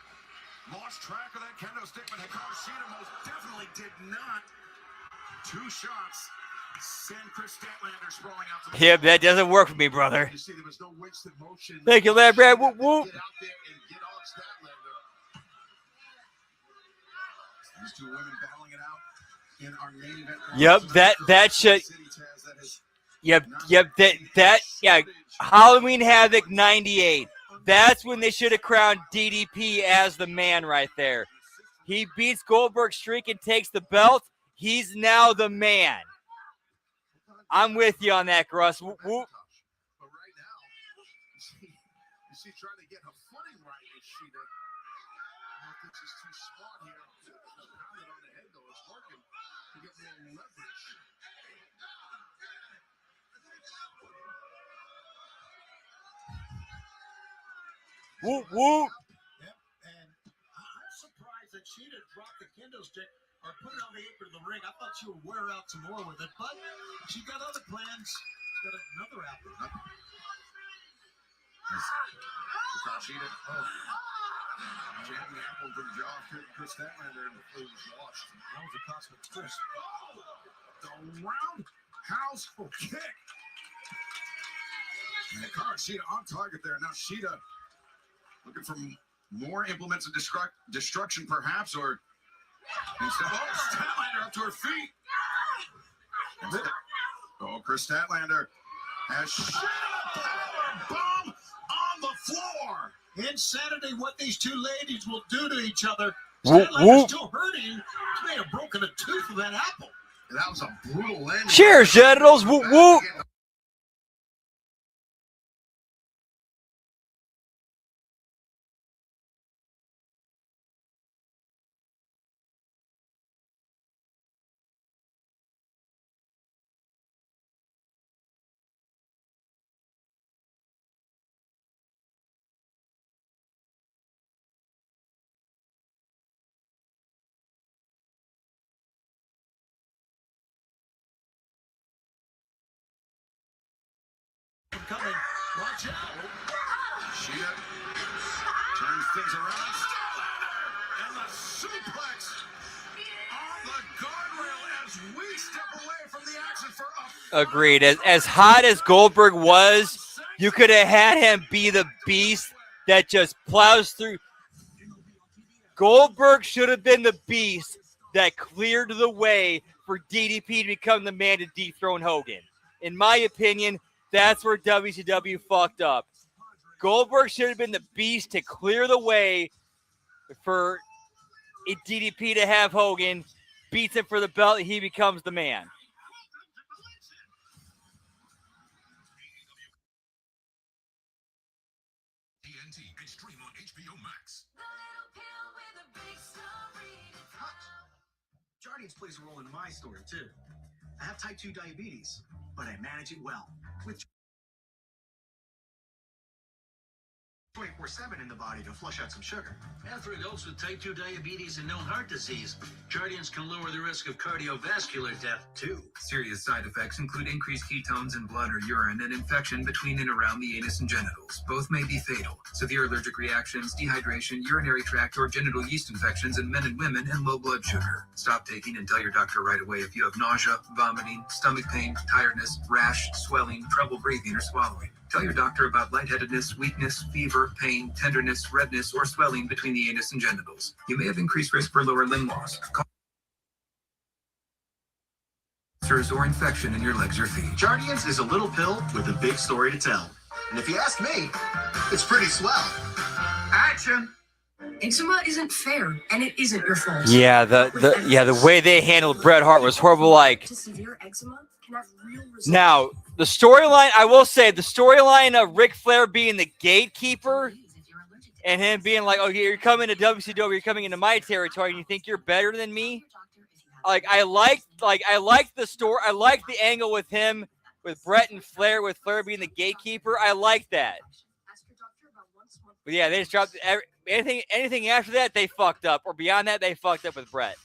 lost track of that kendo stick, but Hikaru Shida most definitely did not. 2 shots send Chris Statlander sprawling out to the Yep, that doesn't work for me, brother. You see, there was no wasted motion. Thank you, lad, Brad. Whoop whoop. Get out there and get on Statlander. These 2 women battling it out in our main event. Yep, that should. Yep, yeah. Halloween Havoc '98. That's when they should have crowned DDP as the man right there. He beats Goldberg's streak and takes the belt. He's now the man. I'm with you on that, Gruss. Whoop, whoop. But right now, you see trying to get her footing right with Shida. I think she's too smart here. Pounded on the head, though. It's working to get more leverage. Whoop, whoop. Yep, and I'm surprised that Shida dropped the kendo stick or put it on the apron of the ring. I thought she would wear out some more with it, but she got other plans. She's got another apple. Shida, jamming the apple to the jaw of Chris Statlander, and it was lost. That was a cosmic twist. The roundhouse kick. And Hikaru Shida on target there. Now Shida looking for more implements of destruction, perhaps, or instead. Oh, Statlander up to her feet. Oh, Chris Statlander has bomb on the floor. Insanity what these 2 ladies will do to each other. Whoop, Statlander's whoop. still hurting. She may have broken a tooth with that apple. That was a brutal landing. Cheers, genitals. Whoop, whoop. Coming. Watch out. Shida turns things around. Statlander and the suplex on the guardrail as we step away from the action for a Agreed. As hot as Goldberg was, you could have had him be the beast that just plows through. Goldberg should have been the beast that cleared the way for DDP to become the man to dethrone Hogan. In my opinion, that's where WCW fucked up. Goldberg should have been the beast to clear the way for DDP to have Hogan, beats him for the belt, and he becomes the man. TNT and stream on HBO Max. Jardiance plays a role in my story, too. I have type 2 diabetes, but I manage it well. With 24/7 in the body to flush out some sugar. And for adults with type 2 diabetes and known heart disease, Jardians can lower the risk of cardiovascular death, too. Serious side effects include increased ketones in blood or urine and infection between and around the anus and genitals. Both may be fatal. Severe allergic reactions, dehydration, urinary tract or genital yeast infections in men and women, and low blood sugar. Stop taking and tell your doctor right away if you have nausea, vomiting, stomach pain, tiredness, rash, swelling, trouble breathing or swallowing. Tell your doctor about lightheadedness, weakness, fever, pain, tenderness, redness, or swelling between the anus and genitals. You may have increased risk for lower limb loss, ulcers, or infection in your legs or feet. Jardians is a little pill with a big story to tell. And if you ask me, it's pretty swell. Action! Eczema isn't fair, and it isn't your fault. Yeah, the way they handled Bret Hart was horrible. Like, Severe eczema can have real results. now the storyline, I will say, the storyline of Ric Flair being the gatekeeper and him being like, "Oh, you're coming to WCW, you're coming into my territory, and you think you're better than me." Like, I like the story. I like the angle with him, with Bret and Flair, with Flair being the gatekeeper. I like that. But yeah, they just dropped anything after that, they fucked up, or beyond that, they fucked up with Bret.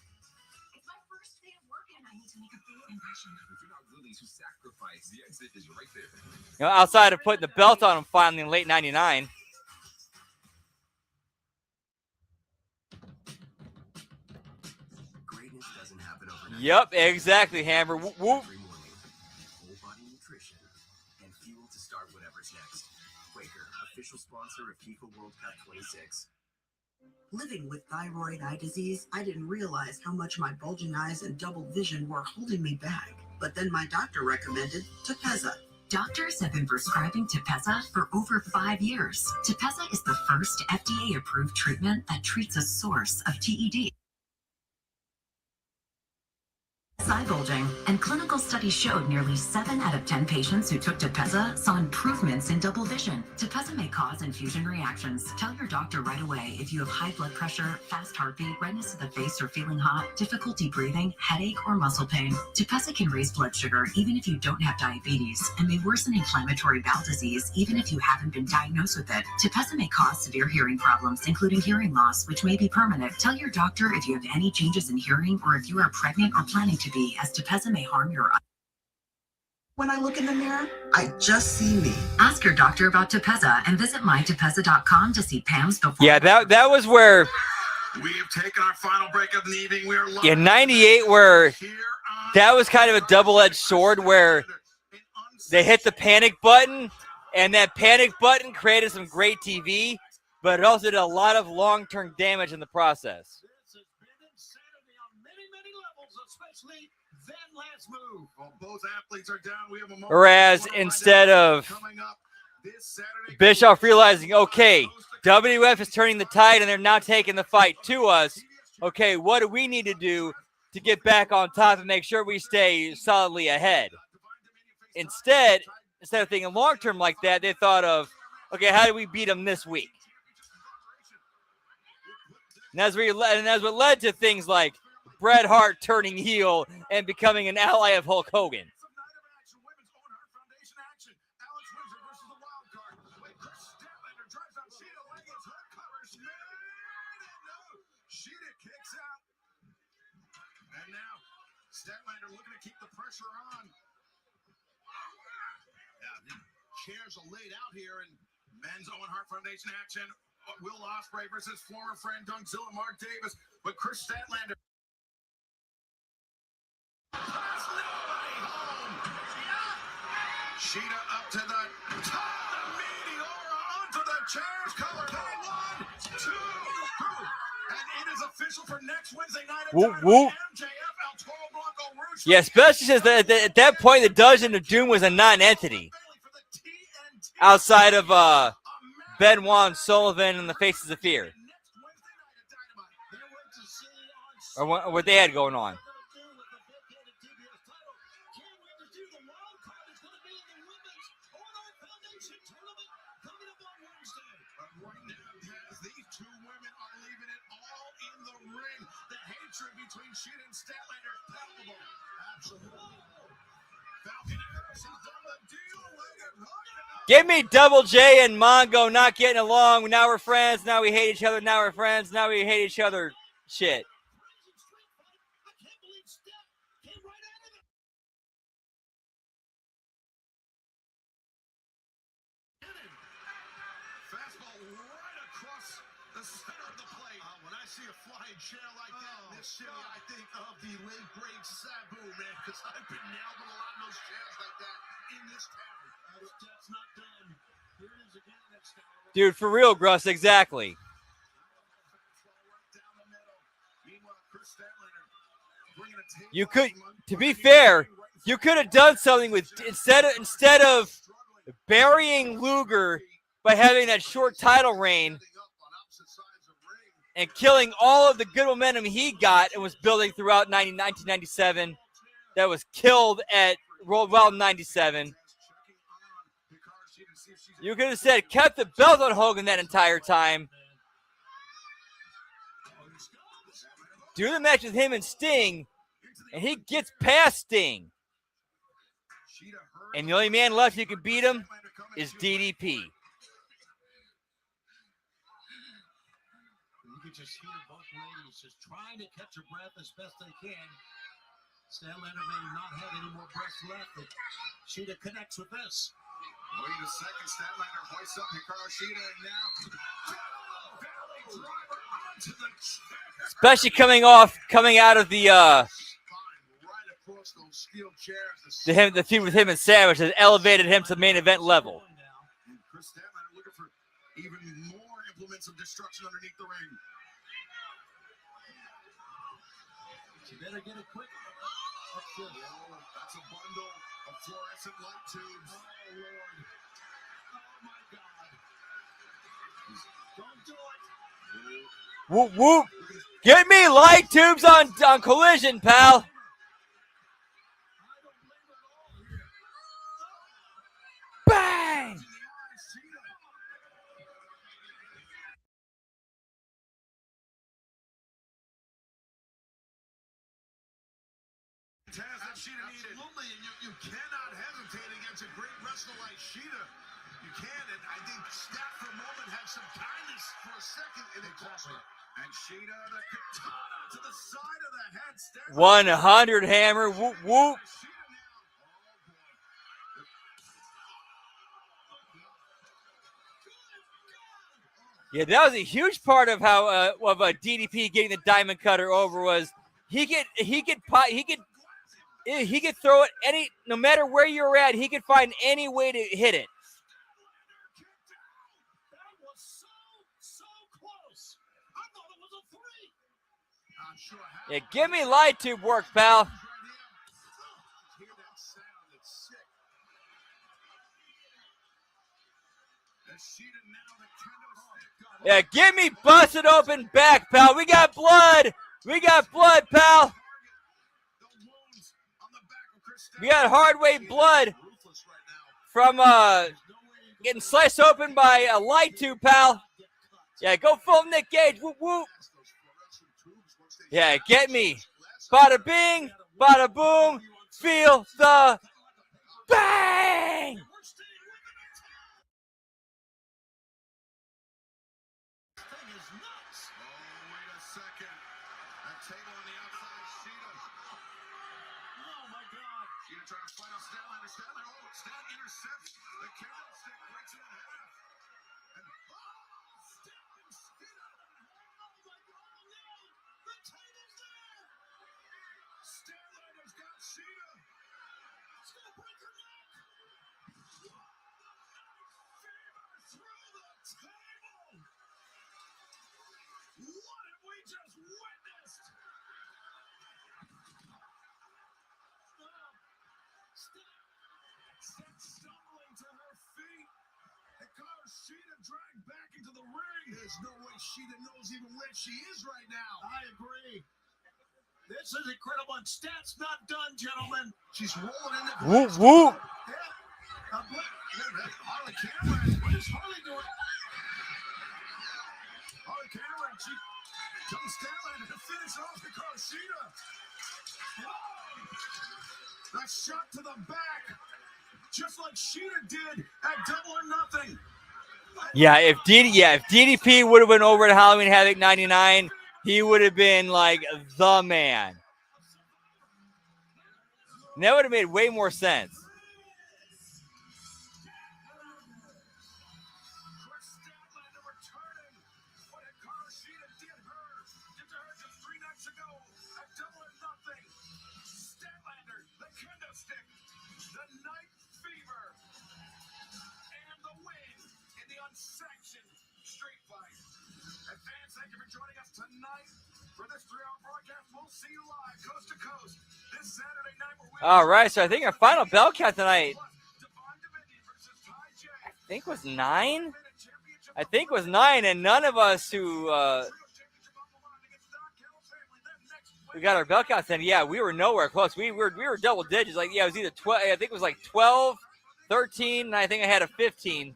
You know, outside of putting the belt on him finally in late '99. Greatness doesn't happen overnight. Yep, exactly, Hammer. Whoop, whoop. Every morning, whole body nutrition and fuel to start whatever's next. Quaker, official sponsor of FIFA World Cup 26. Living with thyroid eye disease, I didn't realize how much my bulging eyes and double vision were holding me back. But then my doctor recommended Tepezza. Doctors have been prescribing Tepezza for over 5 years. Tepezza is the first FDA-approved treatment that treats a source of TED. Eye bulging, and clinical studies showed nearly 7 out of 10 patients who took Tepezza saw improvements in double vision. Tepezza may cause infusion reactions. Tell your doctor right away if you have high blood pressure, fast heartbeat, redness of the face or feeling hot, difficulty breathing, headache, or muscle pain. Tepezza can raise blood sugar even if you don't have diabetes, and may worsen inflammatory bowel disease even if you haven't been diagnosed with it. Tepezza may cause severe hearing problems, including hearing loss, which may be permanent. Tell your doctor if you have any changes in hearing or if you are pregnant or planning to be, as Tepezza may harm your eyes. When I look in the mirror, I just see me. Ask your doctor about Tepezza and visit mytepezza.com to see Pam's before. Yeah, that was where. We have taken our final break of the evening. We are live. In '98, where that was kind of a double-edged sword, where they hit the panic button, and that panic button created some great TV, but it also did a lot of long-term damage in the process. Well, both athletes are down. We have a Whereas instead of Bischoff realizing, okay, WWF is turning the tide and they're now taking the fight to us. Okay, what do we need to do to get back on top and make sure we stay solidly ahead? Instead of thinking long term like that, they thought of, okay, how do we beat them this week? And that's what led to things like Bret Hart turning heel and becoming an ally of Hulk Hogan. And now Statlander looking to keep the pressure on. Yeah, the chairs are laid out here in men's Owen Hart Foundation action. Will Ospreay versus former friend Dougzilla Mark Davis, but Chris Statlander. Sheeta up to the top, the Meteora onto the chairs, color line 1, 2, and it is official for next Wednesday night. Whoop, whoop. Yeah, especially since at that point the Dungeon of Doom was a non-entity outside of Benoit and Sullivan and the Faces of Fear, or what they had going on. Between Sheeta and Statlander, palpable. Absolutely. Falcon Arrow Give me Double J and Mongo not getting along. Now we're friends. Now we hate each other. Now we're friends. Now we hate each other. Shit. Fastball right across the center of the plate. When I see a flying chair like that in this city, I think of the late great Sabu, man, because I've been nailed with a lot of those chairs like that in this town. That's not done. Here it is again. That's Dude, for real, Gruss, exactly. You could, to be fair, you could have done something with instead of burying Luger by having that short title reign and killing all of the good momentum he got and was building throughout 1997 that was killed at World Wild 97. You could have said, kept the belt on Hogan that entire time. Do the match with him and Sting, and he gets past Sting. And the only man left who can beat him is DDP. You can just hear both ladies just trying to catch your breath as best they can. Stanlander may not have any more breath left, but Shida connects with this. Wait a second, Statlander hoists up Hikaru Shida, and now Valley driver onto the chair. Especially coming out of the the feud with him and Savage has elevated him to main event level. And Chris Statlander looking for even more implements of destruction underneath the ring. She better get it quick. That's a bundle of fluorescent light tubes. Oh, Lord. Oh, my God. Don't do it. Whoop, whoop. Get me light tubes on Collision, pal. Bang! Absolutely, and you cannot hesitate against a great wrestler like Shida. You can, and I think Stat for a moment had some kindness for a second, and it cost her. And Shida, the katana to the side of the head. 100 hammer, whoop, whoop. Yeah, that was a huge part of how of DDP getting the diamond cutter over was he could throw it no matter where you're at, he could find any way to hit it. Yeah, give me light tube work, pal. Yeah, give me busted open back, pal. We got blood. We got blood, pal. We got hard-way blood from getting sliced open by a light tube, pal. Yeah, go full Nick Gage. Whoop, whoop. Yeah, get me. Bada bing, bada boom. Feel the bang. Dragged back into the ring. There's no way Shida knows even where she is right now. I agree. This is incredible, and Stat's not done, gentlemen. She's rolling in the whoop, whoop. Yeah. Harley Cameron. What is Harley doing? Harley Cameron, she comes Statlander to finish off Hikaru Shida. A shot to the back. just like Sheeta did at Double or Nothing. Yeah, if DDP would have been over at Halloween Havoc 99, he would have been like the man. And that would have made way more sense. All right, so I think our final bell count tonight, I think was 9. I think was 9, and none of us who we got our bell counts in. Yeah, we were nowhere close. We were double digits. Like, yeah, it was either 12. I think it was like 12, 13, and I think I had a 15.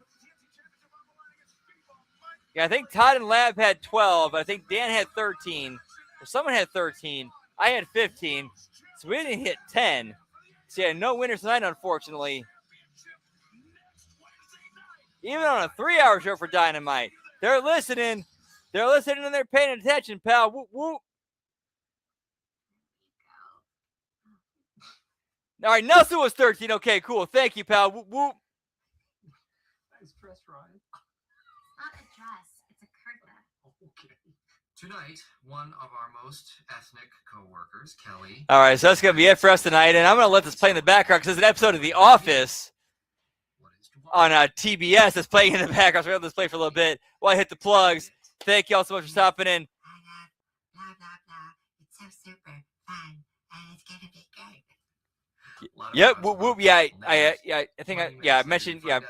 Yeah, I think Todd and Lab had 12. I think Dan had 13. Or someone had 13. I had 15. So we didn't hit 10. So yeah, no winners tonight, unfortunately. Even on a 3-hour show for Dynamite. They're listening. They're listening and they're paying attention, pal. Whoop, whoop. All right, Nelson was 13. Okay, cool. Thank you, pal. Whoop, whoop. Nice dress, Ryan. Not a dress, it's a kurta. Okay. Tonight, one of our most ethnic co-workers, Kelly. All right, so that's going to be it for us tonight. And I'm going to let this play in the background because there's an episode of The Office on TBS that's playing in the background. So we're going to let this play for a little bit while I hit the plugs. Thank you all so much for stopping in. Blah, blah, blah. It's so super fun, and it's going to be great. Yep, whoop, whoop. Yeah, I think I mentioned, yeah, I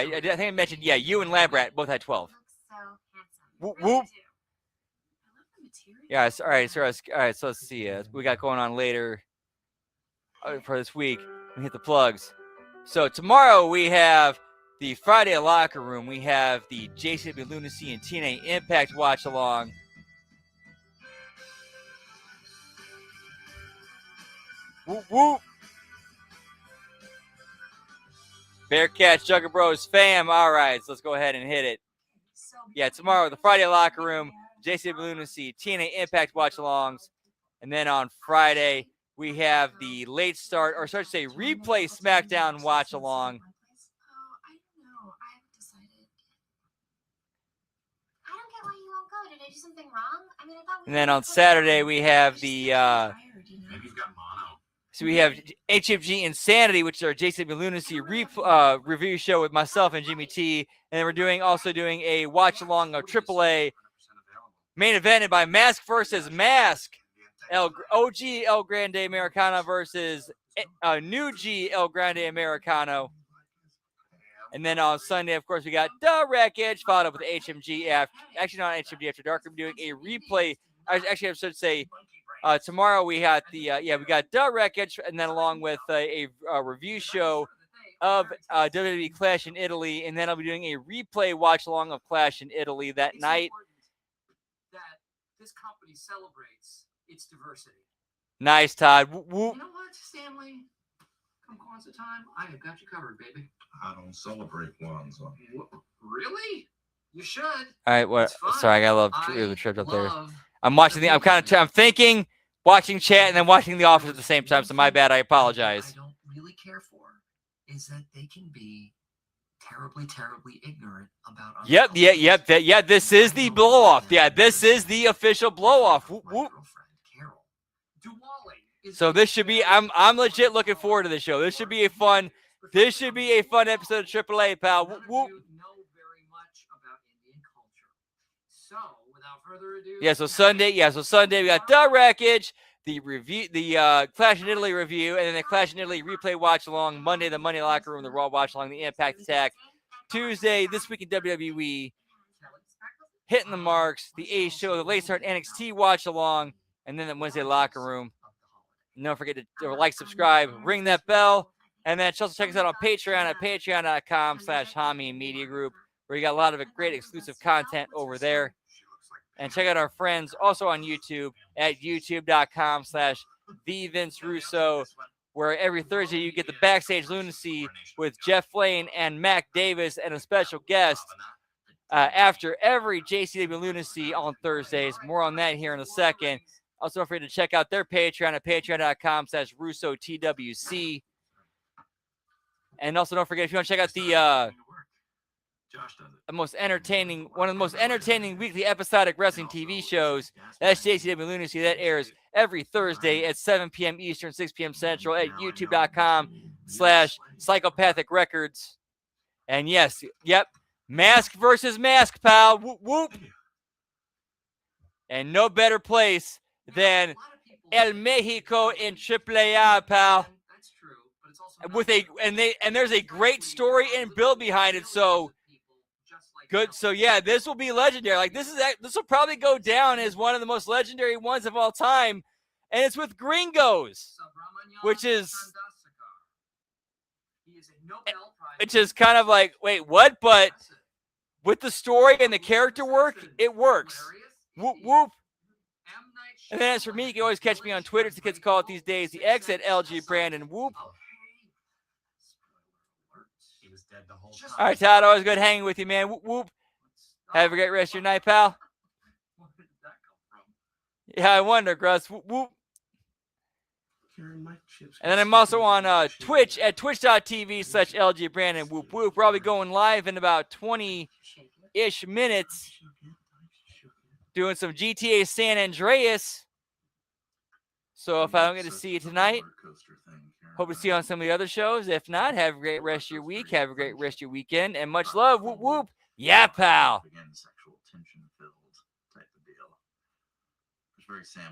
think I mentioned, yeah, you and Labrat both had 12. Whoop, whoop. Yeah, all right, so let's see. We got going on later for this week. We hit the plugs. So tomorrow we have the Friday Locker Room. We have the JCW Lunacy and TNA Impact watch along. Whoop, whoop. Bearcats, Jugger Bros, fam. All right, so let's go ahead and hit it. Yeah, tomorrow, the Friday Locker Room, JCW Lunacy, TNA Impact watch-alongs. And then on Friday, we have the late start, or sorry to say, replay SmackDown watch-along. I don't know. I haven't decided. I don't get why you won't go. Did I do something wrong? I mean, I thought we And then on Saturday, we have the... Maybe you've got mono. So we have HMG Insanity, which is our JCW Lunacy review show with myself and Jimmy T. And then we're also doing a watch-along of AAA main evented by Mask versus Mask. OG El Grande Americano versus New G El Grande Americano. And then on Sunday, of course, we got The Wreckage, followed up with HMG actually not HMG After Dark. I'm doing a replay. Actually, I should say tomorrow we got we got The Wreckage, and then along with a review show of WWE Clash in Italy, and then I'll be doing a replay watch along of Clash in Italy that night. That this company celebrates its diversity. Nice, Todd. Whoop, whoop. You know what, Stanley? Come Kwanzaa time, I have got you covered, baby. I don't celebrate Kwanzaa. Really? You should. All right, what? Sorry, I got a little tripped up there. I'm watching I'm thinking, watching chat, and then watching The Office at the same time. So my bad. I apologize. I don't really care for is that they can be terribly, terribly ignorant about. Yep. This is the blow off. Yeah, this is the official blow off. Whoop, whoop. So this should be. I'm legit looking forward to this show. This should be a fun. This should be a fun episode of AAA, pal. Whoop, whoop. So, without further ado, So Sunday we got The Wreckage, the review, the Clash in Italy review, and then the Clash in Italy replay watch along. Monday, the Monday Locker Room, the Raw watch along, the Impact Attack. Tuesday, This Week in WWE, Hitting the Marks, the A Show, the Late Start NXT watch along, and then the Wednesday Locker Room. And don't forget to like, subscribe, ring that bell, and then also check us out on Patreon at patreon.com/Hami Media Group, where you got a lot of great exclusive content over there. And check out our friends also on YouTube at youtube.com/The Vince Russo, where every Thursday you get the Backstage Lunacy with Jeff Lane and Mac Davis and a special guest after every JCW Lunacy on Thursdays. More on that here in a second. Also, don't forget to check out their Patreon at patreon.com/RussoTWC. And also, don't forget, if you want to check out the most entertaining, one of the most entertaining weekly episodic wrestling TV shows, that's JCW Lunacy. That airs every Thursday at 7 p.m. Eastern, 6 p.m. Central at youtube.com/Psychopathic Records. And yes, yep, mask versus mask, pal. Whoop, whoop. And no better place than El Mexico in AAA, pal. That's true, but it's also With there's a great story and build behind it. So good. So yeah, this will be legendary. Like this will probably go down as one of the most legendary ones of all time, and it's with Gringos, which is kind of like, wait, what? But with the story and the character work, it works. Whoop whoop. And then as for me, you can always catch me on Twitter, as the kids call it these days, the X at LG Brandon Whoop. All right, Todd, always good hanging with you, man. Whoop, whoop. Have a great rest of your night, pal. Yeah, I wonder, Gruss. Whoop, whoop. And then I'm also on Twitch at twitch.tv/LG Brandon Whoop, whoop. We're probably going live in about 20-ish minutes doing some GTA San Andreas. So if I don't get to see you tonight, hope to see you on some of the other shows. If not, have a great rest of your week. Have a great rest of your weekend. And much love. Whoop, whoop. Yeah, pal. Again, sexual tension filled type of deal. It's very Sam.